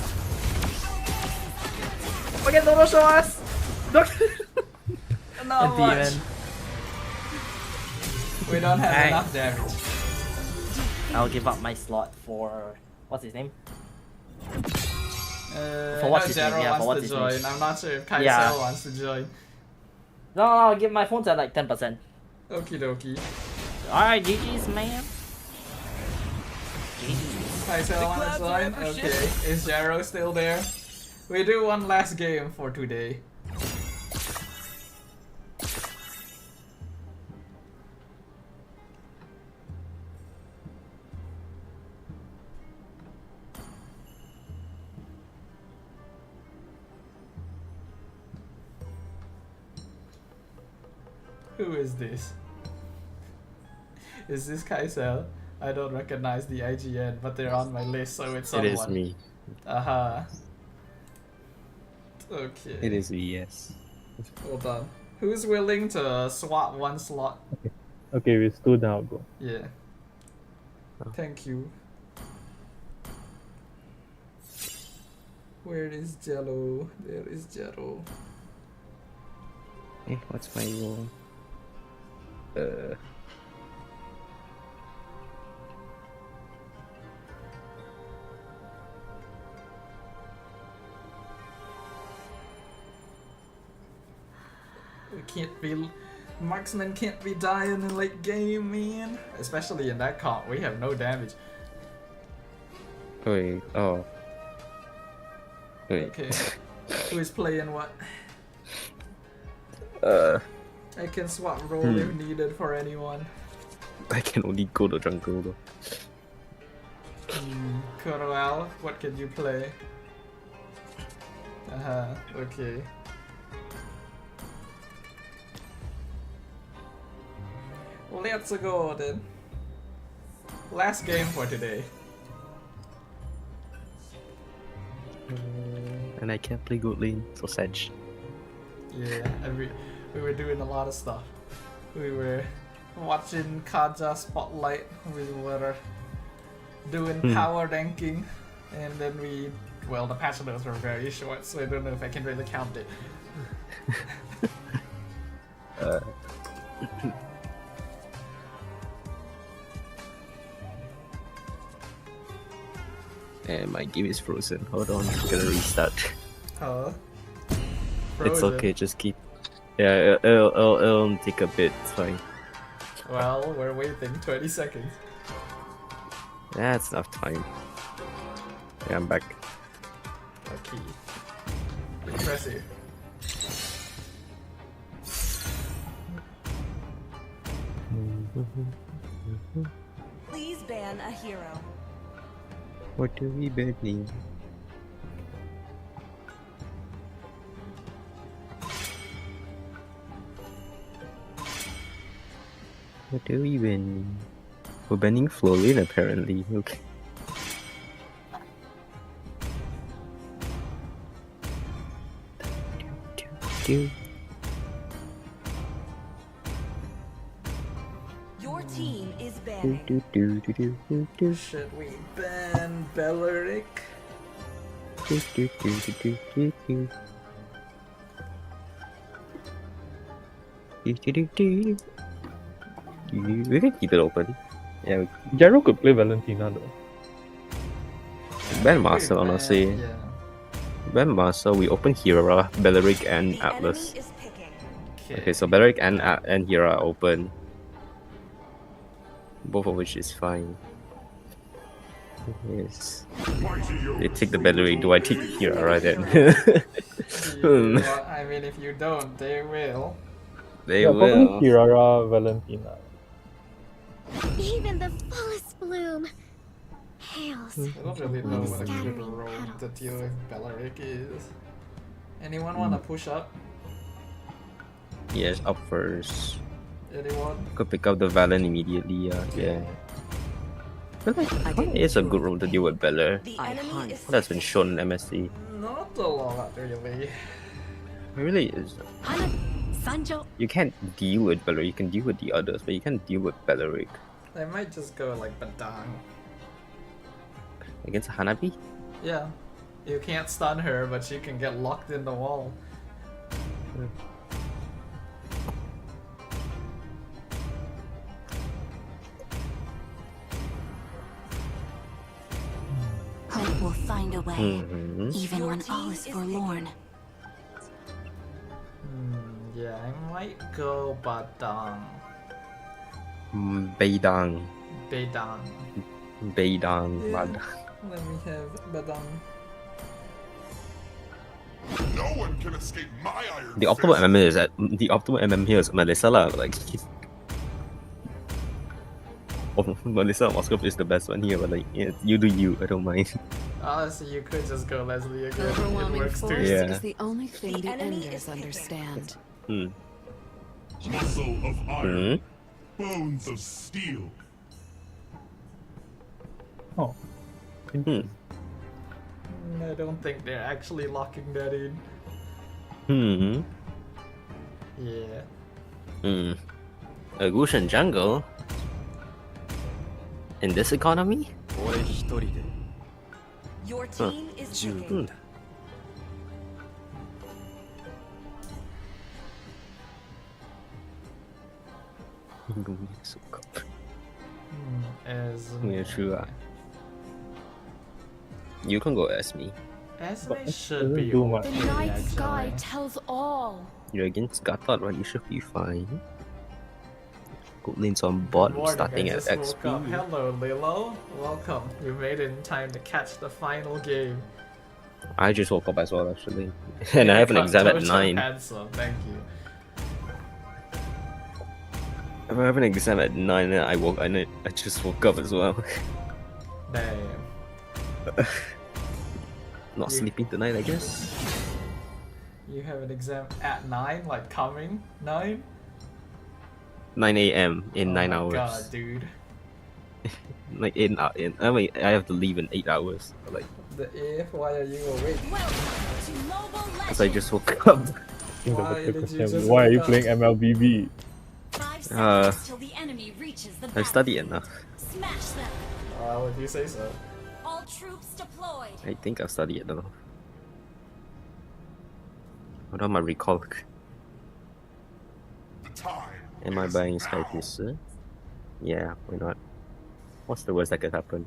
[SPEAKER 9] What can Dodo show us? Look!
[SPEAKER 5] Not
[SPEAKER 9] A
[SPEAKER 5] much.
[SPEAKER 9] demon.
[SPEAKER 5] We don't have
[SPEAKER 9] Hey.
[SPEAKER 5] enough damage.
[SPEAKER 9] I'll give up my slot for what's his name?
[SPEAKER 5] For
[SPEAKER 9] what's his name?
[SPEAKER 5] Jero
[SPEAKER 9] Yeah, for
[SPEAKER 5] wants
[SPEAKER 9] what's
[SPEAKER 5] to
[SPEAKER 9] his name?
[SPEAKER 5] join. I'm not sure if Kaisel
[SPEAKER 9] Yeah.
[SPEAKER 5] wants to join.
[SPEAKER 9] No, I'll give my phone's at like 10%.
[SPEAKER 5] Okie dokie.
[SPEAKER 9] Alright, GG's man.
[SPEAKER 5] Kaisel wanna
[SPEAKER 8] clouds are
[SPEAKER 5] join?
[SPEAKER 8] ever
[SPEAKER 5] Okay.
[SPEAKER 8] shifting.
[SPEAKER 5] Is Jero still there? We do one last game for today. Who is this? Is this Kaisel? I don't recognize the IGN, but they're on my list, so it's someone.
[SPEAKER 12] It is me.
[SPEAKER 5] Aha. Okay.
[SPEAKER 12] It is me, yes.
[SPEAKER 5] Hold on. Who's willing to swap one slot?
[SPEAKER 7] Okay, we stood now, bro.
[SPEAKER 5] Yeah. Thank you. Where is Jello? There is Jello.
[SPEAKER 12] Hey, what's my role?
[SPEAKER 5] We can't be... Marksman can't be dying in late game, man. Especially in that comp, we have no damage.
[SPEAKER 12] Wait, oh. Wait.
[SPEAKER 5] Okay. Who is playing what? I can swap role if needed for anyone.
[SPEAKER 12] I can only go to jungle though.
[SPEAKER 5] Kuroel, what can you play? Okay. Let's go then. Last game for today.
[SPEAKER 12] And I can't play good lane, so sad.
[SPEAKER 5] Yeah, and we were doing a lot of stuff. We were watching Kaja Spotlight, we were doing power ranking, and then well, the patch notes were very short, so I don't know if I can really count it.
[SPEAKER 12] And my game is frozen. Hold on, I'm gonna restart.
[SPEAKER 5] Huh?
[SPEAKER 12] It's
[SPEAKER 5] Frozen.
[SPEAKER 12] okay, just keep. Yeah, it'll take a bit. It's fine.
[SPEAKER 5] Well, we're waiting 20 seconds.
[SPEAKER 12] That's enough time. Yeah, I'm back.
[SPEAKER 5] Okay. Impressive.
[SPEAKER 6] Please ban a hero.
[SPEAKER 12] What do we burning? What do we burning? We're banning Florlin apparently. Okay.
[SPEAKER 6] Your team is banning.
[SPEAKER 5] Should we ban Belleric?
[SPEAKER 12] We can keep it open. Yeah,
[SPEAKER 7] Gyro could play Valentina though.
[SPEAKER 12] ban Master honestly.
[SPEAKER 5] Yeah.
[SPEAKER 12] Ban Master, we open Hira, Belleric, and
[SPEAKER 6] The
[SPEAKER 12] Atlas.
[SPEAKER 6] enemy is picking.
[SPEAKER 12] Okay, so Belleric and Hira are open. Both of which is fine. Yes. They take the Belleric, do I take the Hira right then?
[SPEAKER 5] Well, I mean, if you don't, they will.
[SPEAKER 12] They
[SPEAKER 7] Yeah, probably
[SPEAKER 12] will.
[SPEAKER 7] Kirara, Valentina.
[SPEAKER 10] Even the fullest bloom hails.
[SPEAKER 5] I don't really know what a good
[SPEAKER 10] Scattering
[SPEAKER 5] role to
[SPEAKER 10] petals.
[SPEAKER 5] deal with Belleric is. Anyone wanna push up?
[SPEAKER 12] Yes, up first.
[SPEAKER 5] Anyone?
[SPEAKER 12] Could pick up the Valen immediately, yeah. But like, it's a good role to deal with Beller.
[SPEAKER 6] The enemy is
[SPEAKER 12] That's been shown in MSC.
[SPEAKER 5] Not a lot, really.
[SPEAKER 12] It really is.
[SPEAKER 10] Sanjo.
[SPEAKER 12] You can't deal with Beller, you can deal with the others, but you can't deal with Belleric.
[SPEAKER 5] They might just go like Badang.
[SPEAKER 12] Against Hanabi?
[SPEAKER 5] Yeah. You can't stun her, but she can get locked in the wall.
[SPEAKER 4] Hope will find a way,
[SPEAKER 12] Mm-hmm.
[SPEAKER 4] even
[SPEAKER 6] Your
[SPEAKER 4] when
[SPEAKER 6] team
[SPEAKER 4] all is
[SPEAKER 6] is
[SPEAKER 4] forlorn.
[SPEAKER 5] Yeah, I might go Badang.
[SPEAKER 12] Beidang.
[SPEAKER 5] Badang.
[SPEAKER 12] Beidang.
[SPEAKER 5] Yeah.
[SPEAKER 12] Bad.
[SPEAKER 5] Let me have Badang.
[SPEAKER 13] No one can escape my iron
[SPEAKER 12] The optimal
[SPEAKER 13] fist.
[SPEAKER 12] MM is at the optimal MM here is Melissa lah. Like Melissa Moskov is the best one here, but like yeah, you do you, I don't mind.
[SPEAKER 5] Honestly, you could just go Leslie again. It
[SPEAKER 14] Overwhelming
[SPEAKER 5] works
[SPEAKER 14] force
[SPEAKER 5] too.
[SPEAKER 12] Yeah.
[SPEAKER 14] is the only thing the
[SPEAKER 6] enemy
[SPEAKER 14] Enders
[SPEAKER 6] is picking.
[SPEAKER 14] understand.
[SPEAKER 13] Muscle of iron, bones of steel.
[SPEAKER 7] Oh.
[SPEAKER 5] I don't think they're actually locking that in. Yeah.
[SPEAKER 12] A Gushan jungle? In this economy?
[SPEAKER 6] Your team is picking.
[SPEAKER 5] As
[SPEAKER 12] Yeah, true. You can go as me.
[SPEAKER 5] Esme should
[SPEAKER 7] doesn't
[SPEAKER 5] be
[SPEAKER 7] do much.
[SPEAKER 10] The
[SPEAKER 5] okay,
[SPEAKER 10] night
[SPEAKER 5] actually.
[SPEAKER 10] sky tells all.
[SPEAKER 12] You're against Gatot, right? You should be fine. Good lanes on bot,
[SPEAKER 5] Good morning,
[SPEAKER 12] starting
[SPEAKER 5] I
[SPEAKER 12] at
[SPEAKER 5] just woke up.
[SPEAKER 12] XP.
[SPEAKER 5] Hello, Lilo. Welcome. You made it in time to catch the final game.
[SPEAKER 12] I just woke up as well, actually. And I have an exam at 9.
[SPEAKER 5] Handsome. Thank you.
[SPEAKER 12] I have an exam at 9 and I just woke up as well.
[SPEAKER 5] Damn.
[SPEAKER 12] Not
[SPEAKER 5] You-
[SPEAKER 12] sleeping tonight, I guess.
[SPEAKER 5] You have an exam at 9? Like coming 9?
[SPEAKER 12] 9 a.m. in 9
[SPEAKER 5] oh
[SPEAKER 12] hours.
[SPEAKER 5] my god, dude.
[SPEAKER 12] Like I mean, I have to leave in 8 hours. Like
[SPEAKER 5] The if, why are you awake?
[SPEAKER 12] Because I just woke up.
[SPEAKER 5] Why did you just
[SPEAKER 7] Why are you
[SPEAKER 5] wake up?
[SPEAKER 7] playing MLBB?
[SPEAKER 6] 5 seconds till the enemy reaches the
[SPEAKER 12] I've studied enough.
[SPEAKER 6] Smash them.
[SPEAKER 5] Well, if you say so.
[SPEAKER 6] All troops deployed.
[SPEAKER 12] I think I've studied enough. What am I recall? Am I buying Sky Kisser? Yeah, why not? What's the worst that could happen?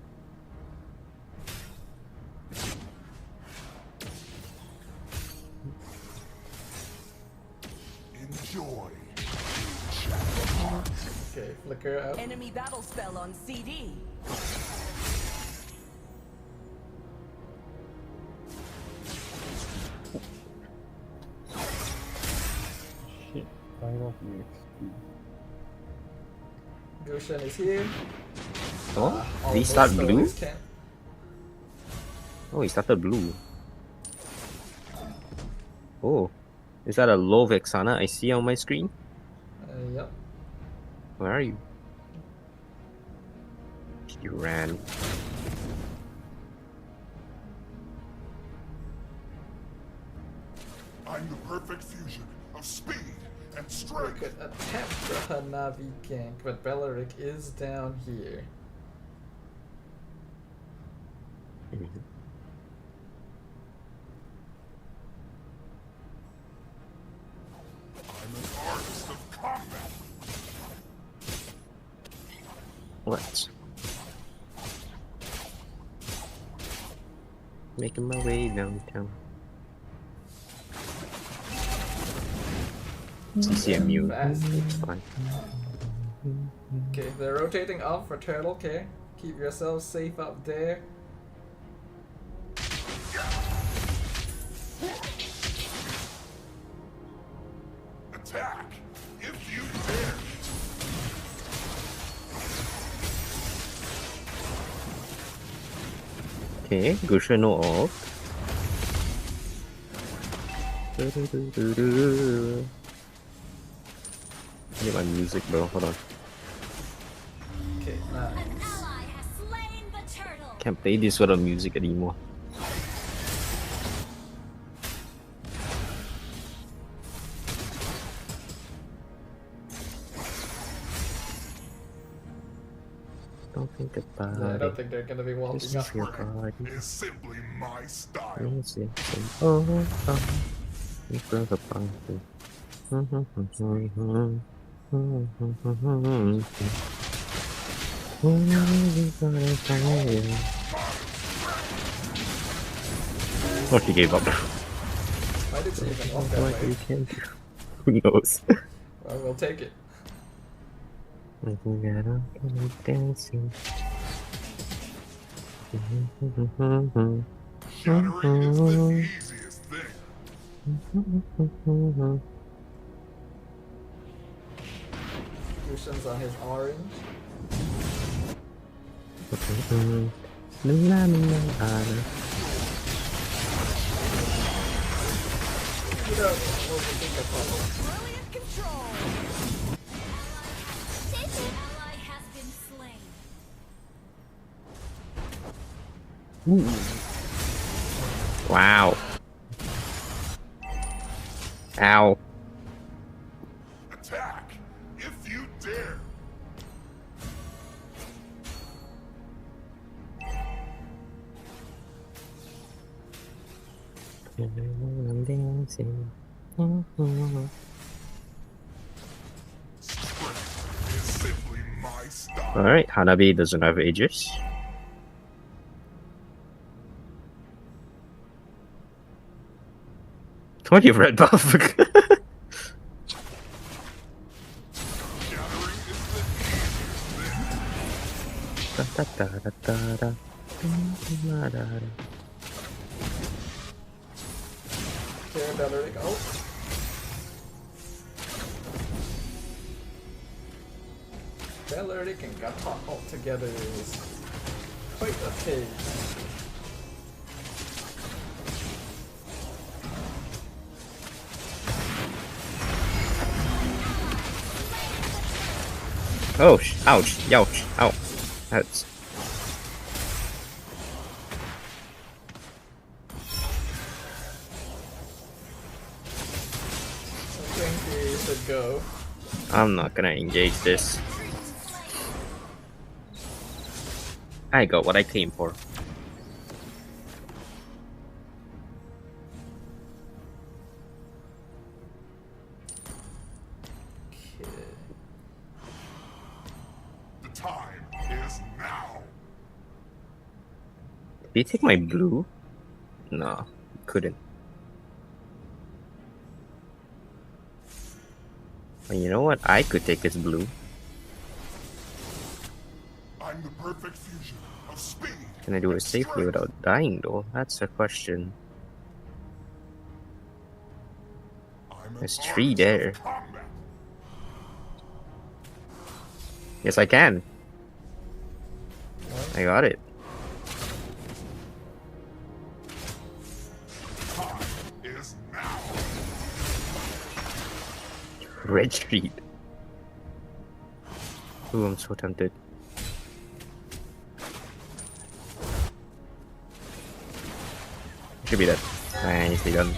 [SPEAKER 13] Enjoy.
[SPEAKER 5] Okay, flicker up.
[SPEAKER 11] Enemy battle spell on CD.
[SPEAKER 7] Shit, fire off EXP.
[SPEAKER 5] Goshen is here.
[SPEAKER 12] Oh, did he
[SPEAKER 5] Almost
[SPEAKER 12] start
[SPEAKER 5] stole
[SPEAKER 12] blue?
[SPEAKER 5] his camp.
[SPEAKER 12] Oh, he started blue. Oh, is that a low Vexana I see on my screen?
[SPEAKER 5] Yep.
[SPEAKER 12] Where are you? You ran.
[SPEAKER 13] I'm the perfect fusion of speed and
[SPEAKER 5] We
[SPEAKER 13] strength.
[SPEAKER 5] could attempt the Hanabi gank, but Bellaric is down here.
[SPEAKER 13] I'm an artist of combat.
[SPEAKER 12] What? Making my way downtown. CCMU.
[SPEAKER 5] Fast.
[SPEAKER 12] It's fine.
[SPEAKER 5] Okay, they're rotating up for turtle, okay? Keep yourself safe up there.
[SPEAKER 13] Attack if you dare.
[SPEAKER 12] Okay, Gusha no ult. I need my music, bro. Hold on.
[SPEAKER 5] Okay, nice.
[SPEAKER 6] Ally has slain the turtle.
[SPEAKER 12] Can't play this sort of music anymore. Don't think about
[SPEAKER 5] Yeah, I don't
[SPEAKER 12] it.
[SPEAKER 5] think they're gonna be walking
[SPEAKER 12] This
[SPEAKER 5] up.
[SPEAKER 12] is your body.
[SPEAKER 13] Is simply my style.
[SPEAKER 12] This is oh, you broke a party. Oh, she gave up.
[SPEAKER 5] Why did she even walk that
[SPEAKER 12] What
[SPEAKER 5] way?
[SPEAKER 12] you can do? Who knows?
[SPEAKER 5] Well, we'll take it.
[SPEAKER 12] Dancing.
[SPEAKER 13] Shattering is the easiest thing.
[SPEAKER 5] Lucian's on his orange. You don't overthink a problem.
[SPEAKER 6] Brilliant control. Ally has been slain.
[SPEAKER 12] Wow. Ow.
[SPEAKER 13] Attack if you dare.
[SPEAKER 12] I'm dancing.
[SPEAKER 13] Strength is simply my style.
[SPEAKER 12] Alright, Hanabi doesn't have Aegis. Come on, you red buff.
[SPEAKER 13] Shattering is the easiest thing.
[SPEAKER 5] Okay, Bellaric out. Bellaric and Gata all together is quite a taste.
[SPEAKER 12] Oh, ouch, ouch, ow. That's
[SPEAKER 1] go.
[SPEAKER 12] I'm not gonna engage this. I got what I came for.
[SPEAKER 13] The time is now.
[SPEAKER 12] Did he take my blue? No, couldn't. Well, you know what? I could take his blue.
[SPEAKER 13] I'm the perfect fusion of speed.
[SPEAKER 12] Can I do it
[SPEAKER 13] and
[SPEAKER 12] safely
[SPEAKER 13] strength.
[SPEAKER 12] without dying though? That's a question.
[SPEAKER 13] I'm an
[SPEAKER 12] There's 3
[SPEAKER 13] artist
[SPEAKER 12] there.
[SPEAKER 13] of combat.
[SPEAKER 12] Yes, I can. I got it.
[SPEAKER 13] Time is now.
[SPEAKER 12] Red Street. Ooh, I'm so tempted. Should be dead. Nicely done.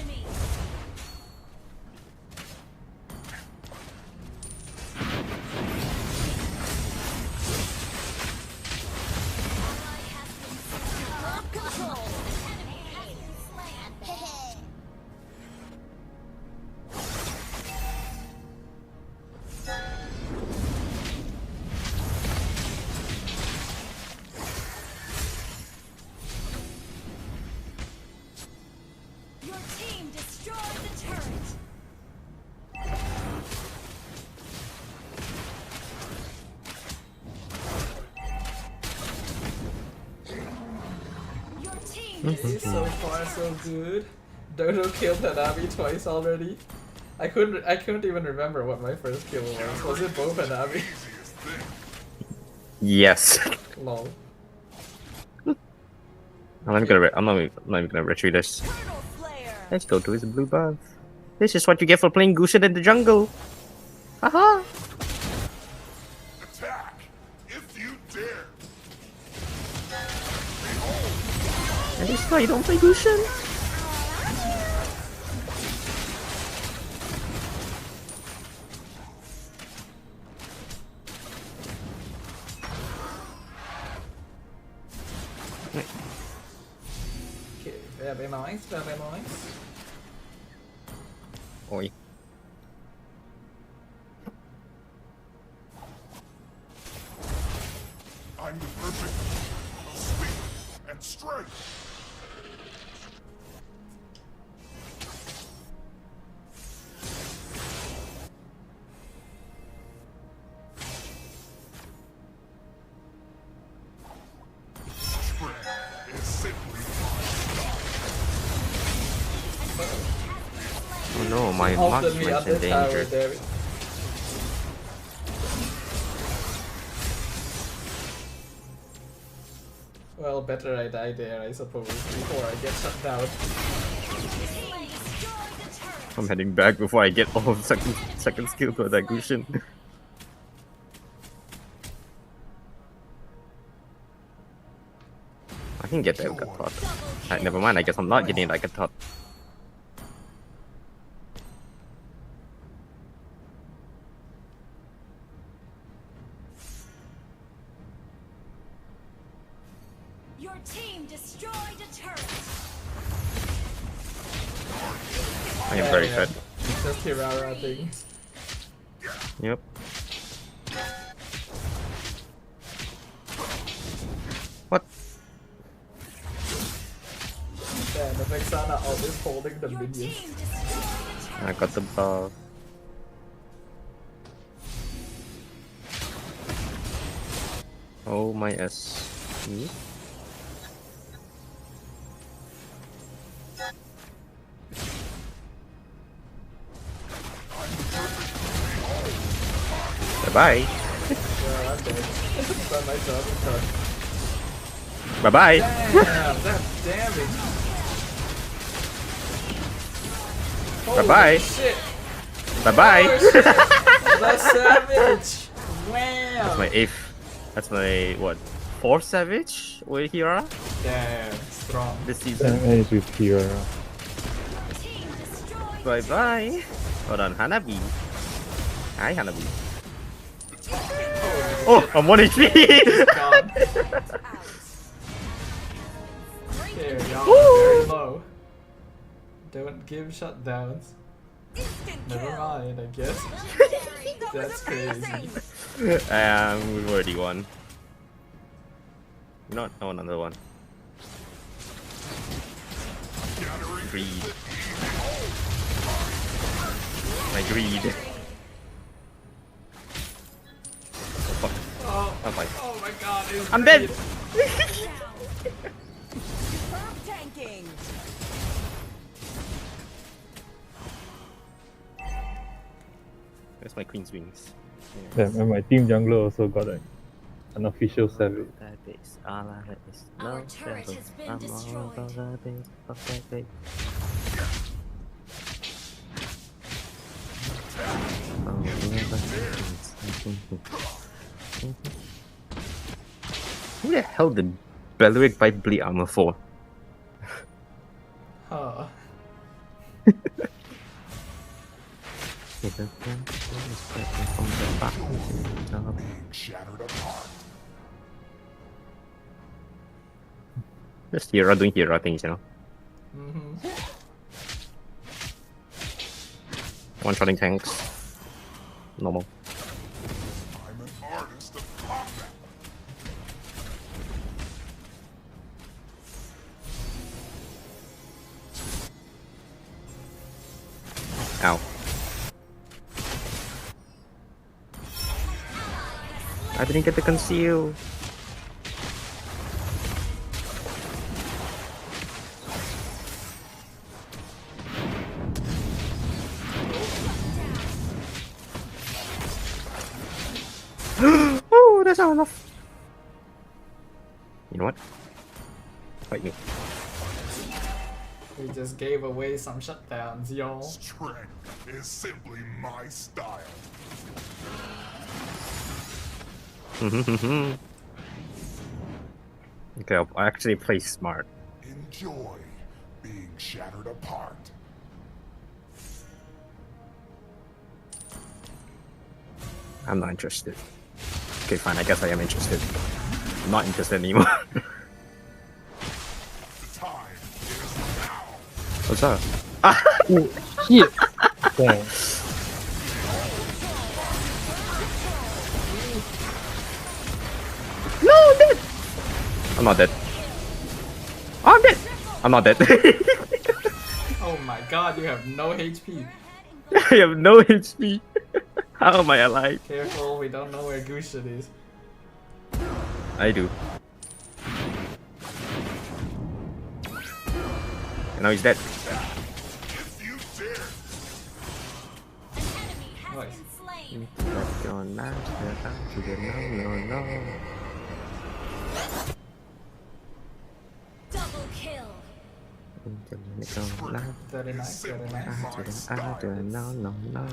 [SPEAKER 6] Your team destroyed the turret. Your team
[SPEAKER 1] He's so far so good. Dodo killed Hanabi twice already. I couldn't even remember what my first kill was. Was it both Hanabi?
[SPEAKER 12] Yes.
[SPEAKER 1] Lol.
[SPEAKER 12] I'm not even gonna retreat this. Let's go to his blue buff. This is what you get for playing Gusion in the jungle. Haha.
[SPEAKER 13] Attack if you dare.
[SPEAKER 12] And this is why you don't play Gusion.
[SPEAKER 1] Okay, very nice, very nice.
[SPEAKER 12] Oi.
[SPEAKER 13] I'm the perfect fusion of speed and strength. Strength is simply
[SPEAKER 12] Oh no, my
[SPEAKER 1] Ulted me
[SPEAKER 12] marksman's
[SPEAKER 1] under
[SPEAKER 12] in
[SPEAKER 1] tower,
[SPEAKER 12] danger.
[SPEAKER 1] damn it. Well, better I die there, I suppose, before I get shut down.
[SPEAKER 12] I'm heading back before I get all of second skill for that Gusion. I can get that Gatot. Alright, never mind, I guess I'm not getting that Gatot.
[SPEAKER 6] Your team destroyed a turret.
[SPEAKER 12] I am very fed.
[SPEAKER 1] It's just Hirara thing.
[SPEAKER 12] Yep. What?
[SPEAKER 1] Yeah, the Vexana always holding the minions.
[SPEAKER 12] I got the buff. Oh my S. Bye-bye.
[SPEAKER 1] Yeah, I'm dead. Done my job in touch.
[SPEAKER 12] Bye-bye.
[SPEAKER 1] Damn, that damage.
[SPEAKER 12] Bye-bye.
[SPEAKER 1] Holy shit.
[SPEAKER 12] Bye-bye.
[SPEAKER 1] Oh, shit. That's savage. Wow.
[SPEAKER 12] That's my 8th. That's my, what, 4th Savage with Hira?
[SPEAKER 1] Damn, strong.
[SPEAKER 12] This season.
[SPEAKER 7] And it's with Kiara.
[SPEAKER 12] Bye-bye. Hold on, Hanabi. Hi, Hanabi. Oh, I'm 1 HP!
[SPEAKER 5] God. There, y'all are very low. Don't give shutdowns. Never mind, I guess. That's crazy.
[SPEAKER 12] We've already won. Not another one. Greed. My greed. Oh fuck.
[SPEAKER 5] Oh,
[SPEAKER 12] I'm fine.
[SPEAKER 5] oh my god, it's
[SPEAKER 12] I'm dead!
[SPEAKER 11] Tanking.
[SPEAKER 12] Where's my queen's wings?
[SPEAKER 7] Damn, and my team jungler also got an official savage.
[SPEAKER 6] Our turret has been destroyed.
[SPEAKER 12] Who the hell did Beleric buy bleed armor for?
[SPEAKER 5] Huh.
[SPEAKER 13] Shattered apart.
[SPEAKER 12] Just hero doing hero things, you know. One-shotting tanks. Normal.
[SPEAKER 13] I'm an artist of combat.
[SPEAKER 12] Ow. I didn't get to conceal. Oh, that's not enough. You know what? Fight me.
[SPEAKER 5] We just gave away some shutdowns, y'all.
[SPEAKER 13] Strength is simply my style.
[SPEAKER 12] Okay, I'll actually play smart.
[SPEAKER 13] Enjoy being shattered apart.
[SPEAKER 12] I'm not interested. Okay, fine, I guess I am interested. I'm not interested anymore.
[SPEAKER 13] The time is now.
[SPEAKER 12] What's up?
[SPEAKER 7] Oh, shit! Damn.
[SPEAKER 12] No, I'm dead! I'm not dead. Oh, I'm dead! I'm not dead.
[SPEAKER 5] Oh my god, you have no HP.
[SPEAKER 12] I have no HP. How am I alive?
[SPEAKER 5] Careful, we don't know where Gushin is.
[SPEAKER 12] I do. And now he's dead.
[SPEAKER 13] If you dare.
[SPEAKER 5] Nice.
[SPEAKER 12] Let's go master to the no.
[SPEAKER 6] Double kill.
[SPEAKER 5] Very nice, very nice.
[SPEAKER 12] No.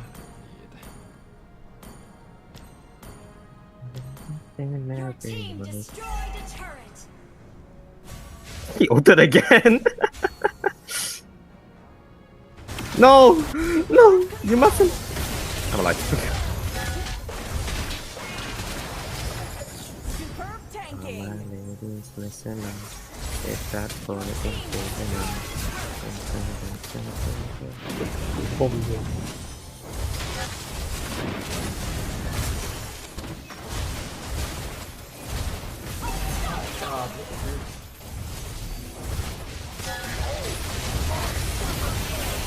[SPEAKER 6] Your team destroyed a turret.
[SPEAKER 12] He ulted again. No, you mustn't. I'm alive.
[SPEAKER 11] Superb tanking.
[SPEAKER 12] Ladies, listen up. If that boy
[SPEAKER 5] God.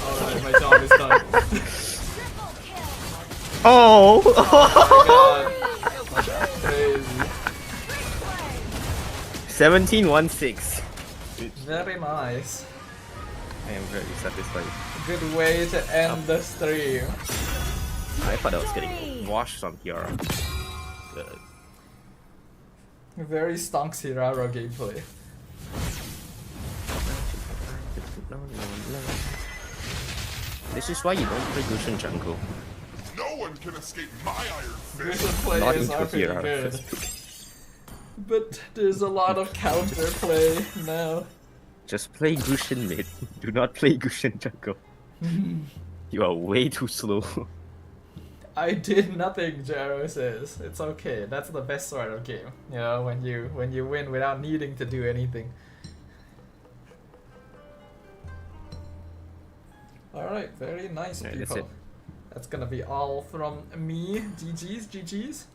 [SPEAKER 5] Alright, my job is done.
[SPEAKER 12] Oh!
[SPEAKER 5] Oh my god. Crazy.
[SPEAKER 12] 17-1-6.
[SPEAKER 5] Very nice.
[SPEAKER 12] I am very satisfied.
[SPEAKER 5] Good way to end the stream.
[SPEAKER 12] I thought I was getting washed on here. Good.
[SPEAKER 5] Very stonks Hiraro gameplay.
[SPEAKER 12] No. This is why you don't play Gushin jungle.
[SPEAKER 13] No one can escape my iron fist.
[SPEAKER 5] Gushin play
[SPEAKER 12] Not
[SPEAKER 5] is
[SPEAKER 12] into
[SPEAKER 5] pretty
[SPEAKER 12] Hero.
[SPEAKER 5] good. But there's a lot of counter play now.
[SPEAKER 12] Just play Gushin mid. Do not play Gushin jungle. You are way too slow.
[SPEAKER 5] I did nothing, Jero says. It's okay. That's the best sort of game. You know, when you win without needing to do anything. Alright, very nice,
[SPEAKER 12] Alright,
[SPEAKER 5] people.
[SPEAKER 12] that's it.
[SPEAKER 5] That's gonna be all from me. GG's.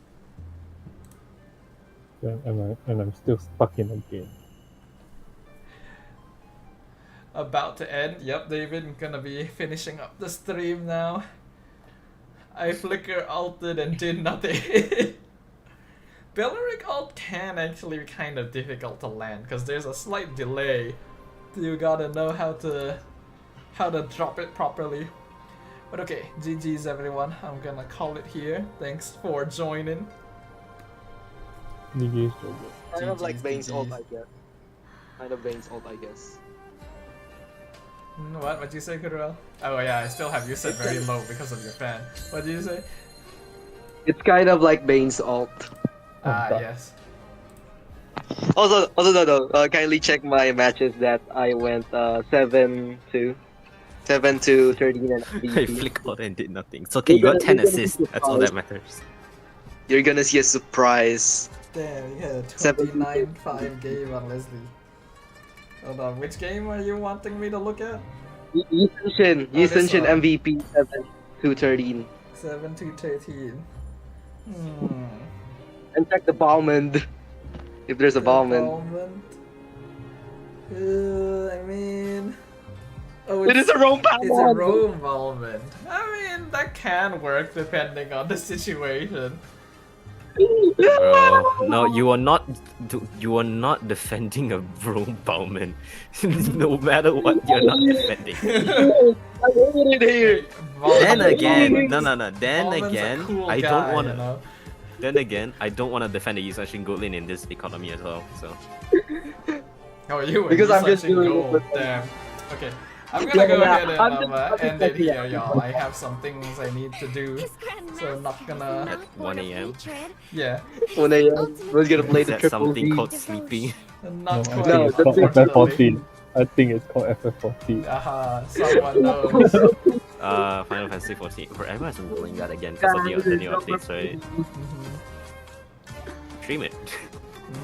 [SPEAKER 7] Yeah, and I'm still stuck in the game.
[SPEAKER 5] About to end. Yep, David, gonna be finishing up the stream now. I flicker ulted and did nothing. Belleric ult can actually be kind of difficult to land because there's a slight delay. You gotta know how to drop it properly. But okay, GG's everyone. I'm gonna call it here. Thanks for joining.
[SPEAKER 7] GG's.
[SPEAKER 14] Kind of like Bane's ult,
[SPEAKER 5] GG's.
[SPEAKER 14] I guess. Kind of Bane's ult, I guess.
[SPEAKER 5] What? What'd you say, Kudrell? Oh yeah, I still have you set very low because of your fan. What did you say?
[SPEAKER 14] It's kind of like Bane's ult.
[SPEAKER 5] Ah, yes.
[SPEAKER 14] Also, no, kindly check my matches that I went 7-2, 7-13 and
[SPEAKER 12] I
[SPEAKER 14] MVP.
[SPEAKER 12] flick out and did nothing. It's okay, you got 10 assists. That's all that matters.
[SPEAKER 14] You're gonna see a surprise.
[SPEAKER 5] Damn, you had a 29-5 game on Leslie. Hold on, which game are you wanting me to look at?
[SPEAKER 14] Yi Sun Shin
[SPEAKER 5] one.
[SPEAKER 14] MVP 7-13.
[SPEAKER 5] 7-13.
[SPEAKER 14] And check the Balmond. If there's a Balmond.
[SPEAKER 5] I mean... Oh,
[SPEAKER 14] It is a Rome Balmond!
[SPEAKER 5] It's a Rome Balmond. I mean, that can work depending on the situation.
[SPEAKER 12] Bro, no, you are not defending a Rome Bowman. No matter what, you're not defending.
[SPEAKER 14] I hate it here.
[SPEAKER 12] Then again, no. Then
[SPEAKER 5] Balmond's a
[SPEAKER 12] again,
[SPEAKER 5] cool
[SPEAKER 12] I
[SPEAKER 5] guy,
[SPEAKER 12] don't want
[SPEAKER 5] you
[SPEAKER 12] to.
[SPEAKER 5] know?
[SPEAKER 12] Then again, I don't want to defend the Yusashin gold lane in this economy as well. So.
[SPEAKER 5] Oh, you
[SPEAKER 14] Because I'm just
[SPEAKER 5] searching
[SPEAKER 14] doing it
[SPEAKER 5] gold.
[SPEAKER 14] with-
[SPEAKER 5] Damn. Okay. I'm gonna go ahead and
[SPEAKER 14] I'm just-
[SPEAKER 5] end it here, y'all. I have some things I need to do, so I'm not gonna.
[SPEAKER 12] At 1 a.m.
[SPEAKER 5] Yeah.
[SPEAKER 14] 1 a.m. We're gonna play
[SPEAKER 12] Is
[SPEAKER 14] the
[SPEAKER 12] that
[SPEAKER 14] triple
[SPEAKER 12] something
[SPEAKER 14] V.
[SPEAKER 12] called sleeping?
[SPEAKER 5] Not quite.
[SPEAKER 14] No,
[SPEAKER 7] it's called
[SPEAKER 5] unfortunately.
[SPEAKER 7] FF14. I think it's called FF14.
[SPEAKER 5] Aha, someone knows.
[SPEAKER 12] Final Fantasy 14. Bro, everyone's been rolling that again because of the new updates, right? Stream it.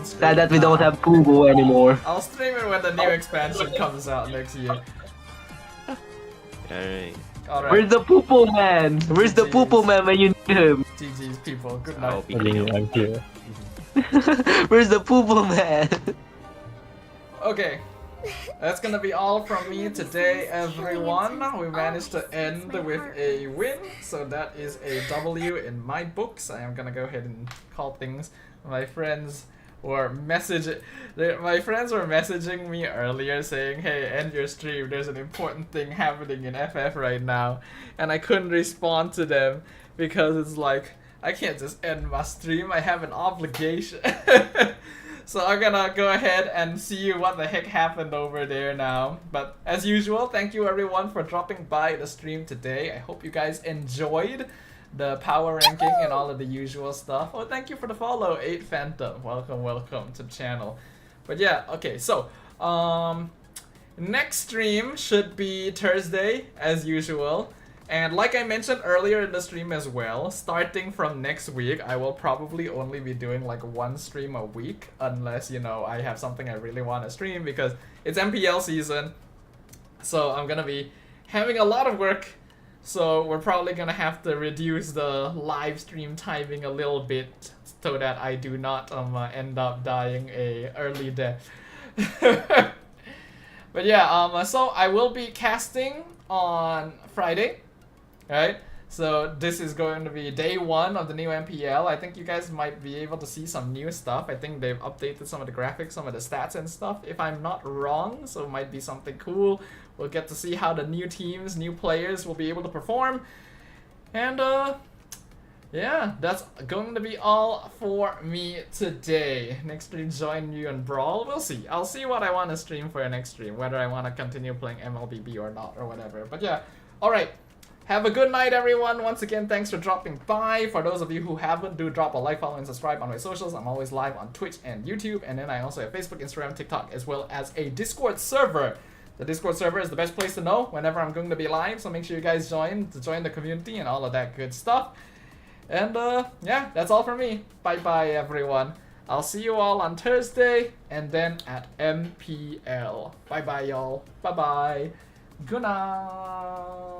[SPEAKER 14] Sad that we don't have Pugo anymore.
[SPEAKER 5] I'll stream it when the new expansion comes out next year.
[SPEAKER 12] Alright.
[SPEAKER 5] Alright.
[SPEAKER 14] Where's the Poopo man? Where's the Poopo man when you need him?
[SPEAKER 5] GG's people. Good
[SPEAKER 12] I'll
[SPEAKER 5] night.
[SPEAKER 12] be
[SPEAKER 7] I'm here.
[SPEAKER 14] Where's the Poopo man?
[SPEAKER 5] Okay. That's gonna be all from me today, everyone. We managed to end with a win, so that is a W in my books. I am gonna go ahead and call things. My friends were messaging me earlier saying, "Hey, end your stream. There's an important thing happening in FF right now," and I couldn't respond to them because it's like I can't just end my stream. I have an obligation. So I'm gonna go ahead and see what the heck happened over there now. But as usual, thank you everyone for dropping by the stream today. I hope you guys enjoyed the power ranking and all of the usual stuff. Oh, thank you for the follow, 8 Phantom. Welcome to the channel. But yeah, okay, so next stream should be Thursday as usual. And like I mentioned earlier in the stream as well, starting from next week, I will probably only be doing like 1 stream a week, unless, you know, I have something I really want to stream because it's MPL season. So I'm gonna be having a lot of work, so we're probably gonna have to reduce the live stream timing a little bit so that I do not end up dying a early death. But yeah, so I will be casting on Friday. Right, so this is going to be day 1 of the new MPL. I think you guys might be able to see some new stuff. I think they've updated some of the graphics, some of the stats and stuff, if I'm not wrong, so it might be something cool. We'll get to see how the new teams, new players will be able to perform. And yeah, that's going to be all for me today. Next stream, join you on Brawl. We'll see. I'll see what I want to stream for next stream, whether I want to continue playing MLBB or not or whatever. But yeah, alright. Have a good night, everyone. Once again, thanks for dropping by. For those of you who haven't, do drop a like, follow, and subscribe on my socials. I'm always live on Twitch and YouTube. And then I also have Facebook, Instagram, TikTok, as well as a Discord server. The Discord server is the best place to know whenever I'm going to be live. So make sure you guys join the community and all of that good stuff.
[SPEAKER 1] And yeah, that's all from me. Bye bye everyone. I'll see you all on Thursday and then at MPL. Bye bye y'all. Bye bye. Good night.